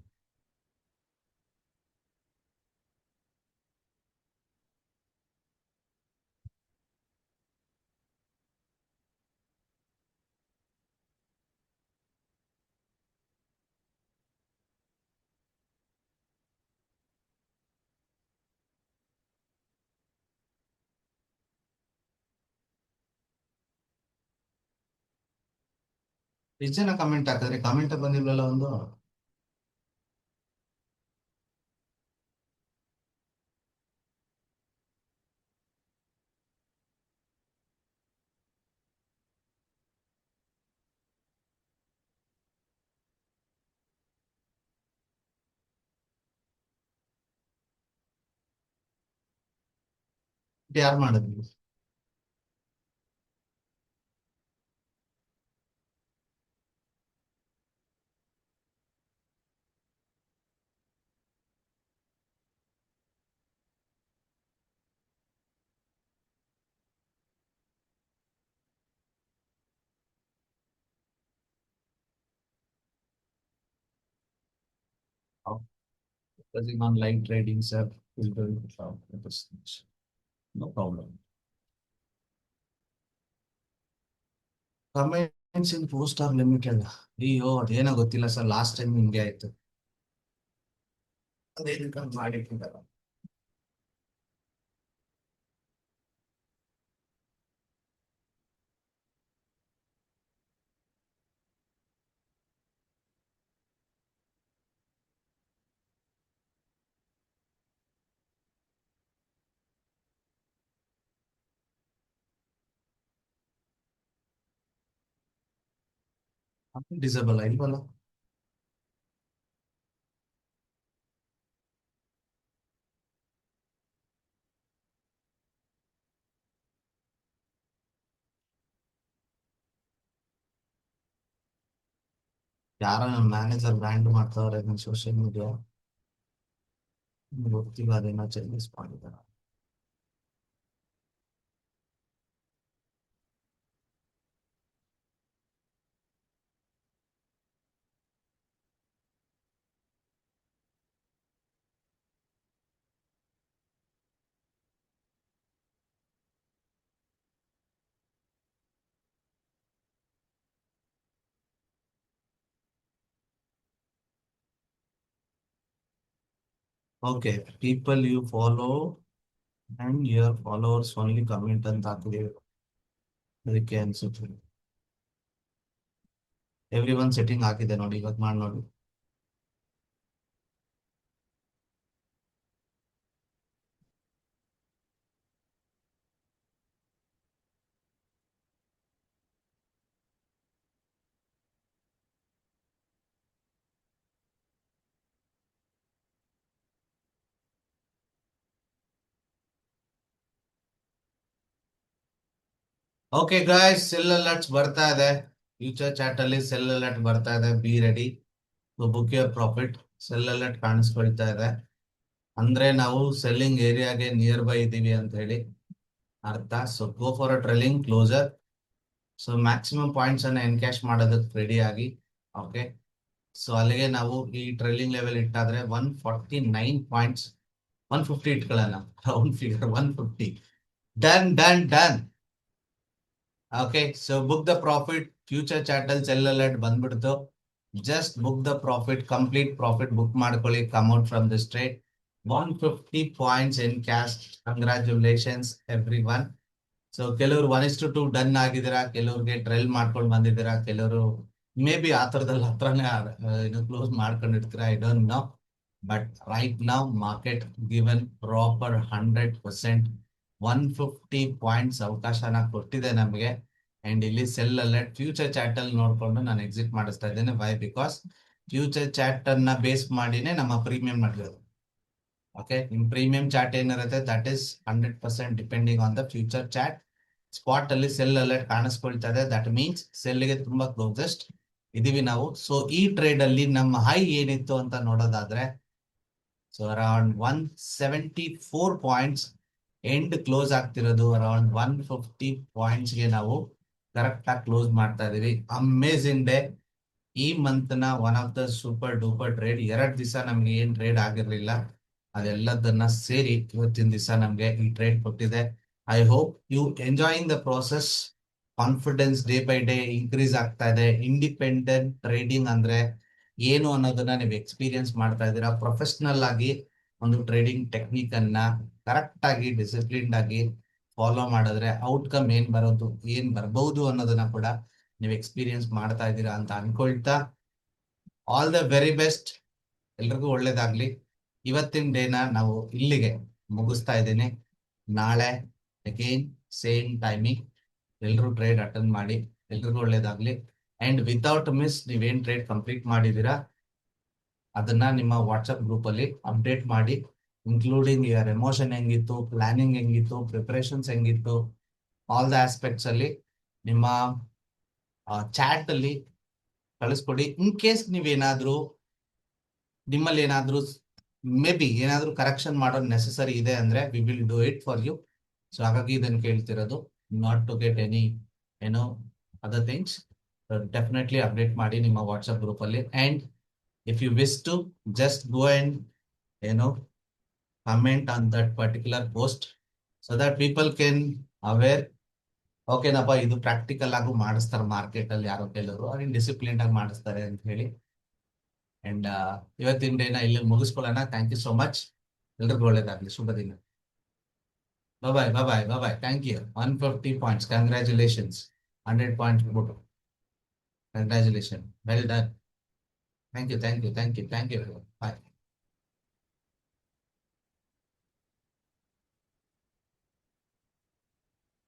ಎಷ್ಟು ಜನ ಕಮೆಂಟ್ ಹಾಕಿದ್ರೆ, ಕಮೆಂಟ್ ಬಂದಿಲ್ವಲ್ಲ ಒಂದು. ಯಾರು ಮಾಡಿದ್ವಿ? Focusing on live trading, sir, is going to solve the business. No problem. Comments in post are limited. ಅಯ್ಯೋ ಅದೇನೋ ಗೊತ್ತಿಲ್ಲ ಸರ್, ಲಾಸ್ಟ್ ಟೈಮ್ ಹಿಂಗೆ ಆಯ್ತು. ಅದೇನಕ್ಕೆ ಮಾಡಿಟ್ಟಿದ್ದಾರೆ. ಡಿಸೇಬಲ್ ಇಲ್ವಲ್ಲ. ಯಾರೋ ನಮ್ಮ ಮ್ಯಾನೇಜರ್ ಬ್ರ್ಯಾಂಡ್ ಮಾಡ್ತಾವ್ರೆ ಸೋಷಿಯಲ್ ಮೀಡಿಯಾ, ಗೊತ್ತಿಲ್ಲ ಅದೇನೋ ಚೇಂಜಸ್ ಮಾಡಿದ್ದಾರೆ. Okay, people you follow and your followers only comment ಅಂತ ಹಾಕಿದೀವಿ. ಅದಕ್ಕೆ ಅನ್ಸುತ್ತೆ ಎವ್ರಿ ಒನ್ ಸೆಟ್ಟಿಂಗ್ ಹಾಕಿದೆ ನೋಡಿ, ಇವತ್ತು ಮಾಡಿ ನೋಡಿ. ಓಕೆ ಗಾಯ್ಸ್, ಸೆಲ್ ಅಲರ್ಟ್ಸ್ ಬರ್ತಾ ಇದೆ. ಫ್ಯೂಚರ್ ಚಾಟ್ ಅಲ್ಲಿ ಸೆಲ್ ಅಲರ್ಟ್ ಬರ್ತಾ ಇದೆ, be ready to book your profit. Sell alert ಕಾಣಿಸ್ಕೊಳ್ತಾ ಇದೆ ಅಂದ್ರೆ ನಾವು ಸೆಲ್ಲಿಂಗ್ ಏರಿಯಾಗೆ ನಿಯರ್ ಬೈ ಇದೀವಿ ಅಂತ ಹೇಳಿ ಅರ್ಥ. So go for a trailing closer. So maximum points ಅನ್ನ ಎನ್ಕ್ಯಾಶ್ ಮಾಡೋದಕ್ಕೆ ರೆಡಿ ಆಗಿ. ಓಕೆ, ಸೊ ಅಲ್ಲಿಗೆ ನಾವು ಈ ಟ್ರೇಲಿಂಗ್ ಲೆವೆಲ್ ಇಟ್ಟಾದ್ರೆ 149 ಪಾಯಿಂಟ್ಸ್, 150 ಇಟ್ಕೊಳ್ಳೋಣ, round figure 150. Done done done. Okay, so book the profit. Future chart ಅಲ್ಲಿ ಸೆಲ್ ಅಲರ್ಟ್ ಬಂದ್ಬಿಡ್ತು. Just book the profit, complete profit book ಮಾಡ್ಕೊಳ್ಳಿ. Come out from this trade. 150 points in cash. Congratulations every one. So ಕೆಲವರು 1:2 done ಆಗಿದ್ದೀರಾ, ಕೆಲವ್ರಿಗೆ trail ಮಾಡ್ಕೊಂಡು ಬಂದಿದ್ದೀರಾ, ಕೆಲವರು may be ಆ ಥರದಲ್ಲಿ ಹತ್ರನೇ ಕ್ಲೋಸ್ ಮಾಡ್ಕೊಂಡಿರ್ತೀರಾ, I don't know. But right now, market given proper 100% 150 points ಅವಕಾಶನ ಕೊಟ್ಟಿದೆ ನಮಗೆ. ಅಂಡ್ ಇಲ್ಲಿ ಸೆಲ್ ಅಲರ್ಟ್ ಫ್ಯೂಚರ್ ಚಾಟ್ ಅಲ್ಲಿ ನೋಡ್ಕೊಂಡು ನಾನು ಎಕ್ಸಿಟ್ ಮಾಡಿಸ್ತಾ ಇದ್ದೇನೆ. ವೈ? ಬಿಕಾಸ್ ಫ್ಯೂಚರ್ ಚಾಟ್ ಅನ್ನ ಬೇಸ್ ಮಾಡಿನೇ ನಮ್ಮ ಪ್ರೀಮಿಯಂ ಮಾಡಿರೋದು. ಓಕೆ, ನಿಮ್ ಪ್ರೀಮಿಯಂ ಚಾಟ್ ಏನಿರುತ್ತೆ that is 100% depending on the future chat. Spot ಅಲ್ಲಿ ಸೆಲ್ ಅಲರ್ಟ್ ಕಾಣಿಸ್ಕೊಳ್ತಾ ಇದೆ, ದಟ್ ಮೀನ್ಸ್ ಸೆಲ್ ಗೆ ತುಂಬಾ ಕ್ಲೋಸೆಸ್ಟ್ ಇದೀವಿ ನಾವು. ಸೊ ಈ ಟ್ರೇಡ್ ಅಲ್ಲಿ ನಮ್ಮ ಹೈ ಏನಿತ್ತು ಅಂತ ನೋಡೋದಾದ್ರೆ, so around 174 points and close ಆಗ್ತಿರೋದು ಅರೌಂಡ್ 150 ಪಾಯಿಂಟ್ಸ್ ಗೆ ನಾವು ಕರೆಕ್ಟ್ ಆಗಿ ಕ್ಲೋಸ್ ಮಾಡ್ತಾ ಇದೀವಿ. Amazing day. ಈ ಮಂತ್ ನ one of the super duper trade. 2 ದಿವಸ ನಮ್ಗೆ ಏನ್ ಟ್ರೇಡ್ ಆಗಿರ್ಲಿಲ್ಲ, ಅದೆಲ್ಲದನ್ನ ಸೇರಿ ಇವತ್ತಿನ ದಿವಸ ನಮ್ಗೆ ಈ ಟ್ರೇಡ್ ಕೊಟ್ಟಿದೆ. I hope you enjoying the process. Confidence day by day increase ಆಗ್ತಾ ಇದೆ. ಇಂಡಿಪೆಂಡೆಂಟ್ ಟ್ರೇಡಿಂಗ್ ಅಂದ್ರೆ ಏನು ಅನ್ನೋದನ್ನ ನೀವು ಎಕ್ಸ್ಪೀರಿಯನ್ಸ್ ಮಾಡ್ತಾ ಇದ್ದೀರಾ. ಪ್ರೊಫೆಷನಲ್ ಆಗಿ ಒಂದು ಟ್ರೇಡಿಂಗ್ ಟೆಕ್ನಿಕ್ ಅನ್ನ ಕರೆಕ್ಟ್ ಆಗಿ ಡಿಸಿಪ್ಲಿನ್ಡ್ ಆಗಿ ಫಾಲೋ ಮಾಡಿದ್ರೆ ಔಟ್ಕಮ್ ಏನ್ ಬರ್ಬಹುದು ಅನ್ನೋದನ್ನ ಕೂಡ ನೀವು ಎಕ್ಸ್ಪೀರಿಯನ್ಸ್ ಮಾಡ್ತಾ ಇದ್ದೀರಾ ಅಂತ ಅನ್ಕೊಳ್ತಾ, ಆಲ್ ದ ವೆರಿ ಬೆಸ್ಟ್. ಎಲ್ರಿಗೂ ಒಳ್ಳೇದಾಗ್ಲಿ. ಇವತ್ತಿನ ಡೇನ ನಾವು ಇಲ್ಲಿಗೆ ಮುಗಿಸ್ತಾ ಇದ್ದೀನಿ. ನಾಳೆ ಅಗೇನ್ ಸೇಮ್ ಟೈಮಿಂಗ್ ಎಲ್ರು ಟ್ರೇಡ್ ಅಟೆಂಡ್ ಮಾಡಿ. ಎಲ್ರಿಗೂ ಒಳ್ಳೇದಾಗ್ಲಿ. ಅಂಡ್ ವಿತೌಟ್ ಮಿಸ್ ನೀವೇನ್ ಟ್ರೇಡ್ ಕಂಪ್ಲೀಟ್ ಮಾಡಿದೀರಾ ಅದನ್ನ ನಿಮ್ಮ ವಾಟ್ಸ್ಆಪ್ ಗ್ರೂಪ್ ಅಲ್ಲಿ ಅಪ್ಡೇಟ್ ಮಾಡಿ, ಇನ್ಕ್ಲೂಡಿಂಗ್ ಯುವರ್ ಎಮೋಷನ್ ಹೆಂಗಿತ್ತು, ಪ್ಲಾನಿಂಗ್ ಹೆಂಗಿತ್ತು, ಪ್ರಿಪರೇಷನ್ಸ್ ಹೆಂಗಿತ್ತು, ಆಲ್ ದ ಆಸ್ಪೆಕ್ಟ್ಸ್ ಅಲ್ಲಿ ನಿಮ್ಮ ಚಾಟ್ ಅಲ್ಲಿ ಕಳಿಸ್ಕೊಡಿ. ಇನ್ ಕೇಸ್ ನೀವೇನಾದ್ರೂ ನಿಮ್ಮಲ್ಲಿ ಏನಾದ್ರೂ ಮೇ ಬಿ ಏನಾದ್ರೂ ಕರೆಕ್ಷನ್ ಮಾಡೋ ನೆಸೆಸರಿ ಇದೆ ಅಂದ್ರೆ we will do it for you. So ಹಾಗಾಗಿ ಇದನ್ನು ಕೇಳ್ತಿರೋದು, ನಾಟ್ ಟು ಗೆಟ್ ಎನಿ ಏನೋ ಅದರ್ ಥಿಂಗ್ಸ್. ಡೆಫಿನೆಟ್ಲಿ ಅಪ್ಡೇಟ್ ಮಾಡಿ ನಿಮ್ಮ ವಾಟ್ಸ್ಆಪ್ ಗ್ರೂಪ್ ಅಲ್ಲಿ. And if you wish to just go and comment on that particular post so that people can aware. ಓಕೆನಪ್ಪ, ಇದು practical ಆಗು ಮಾಡಿಸ್ತಾರೆ ಮಾರ್ಕೆಟ್ ಅಲ್ಲಿ, ಯಾರೋ ಕೆಲವರು ಅವ್ರಿಗೆ ಡಿಸಿಪ್ಲಿನ್ ಆಗಿ ಮಾಡಿಸ್ತಾರೆ ಅಂತ ಹೇಳಿ. ಅಂಡ್ ಇವತ್ತಿನ ಡೇನ ಇಲ್ಲಿ ಮುಗಿಸ್ಕೊಳ್ಳೋಣ. Thank you so much. ಎಲ್ರಿಗೂ ಒಳ್ಳೇದಾಗ್ಲಿ. ಶುಭ ದಿನ. Bye bye bye bye. Thank you. 150 points. Congratulations. 100 points ಬಿಟ್ಟು congratulation. Well done. Thank you. Bye.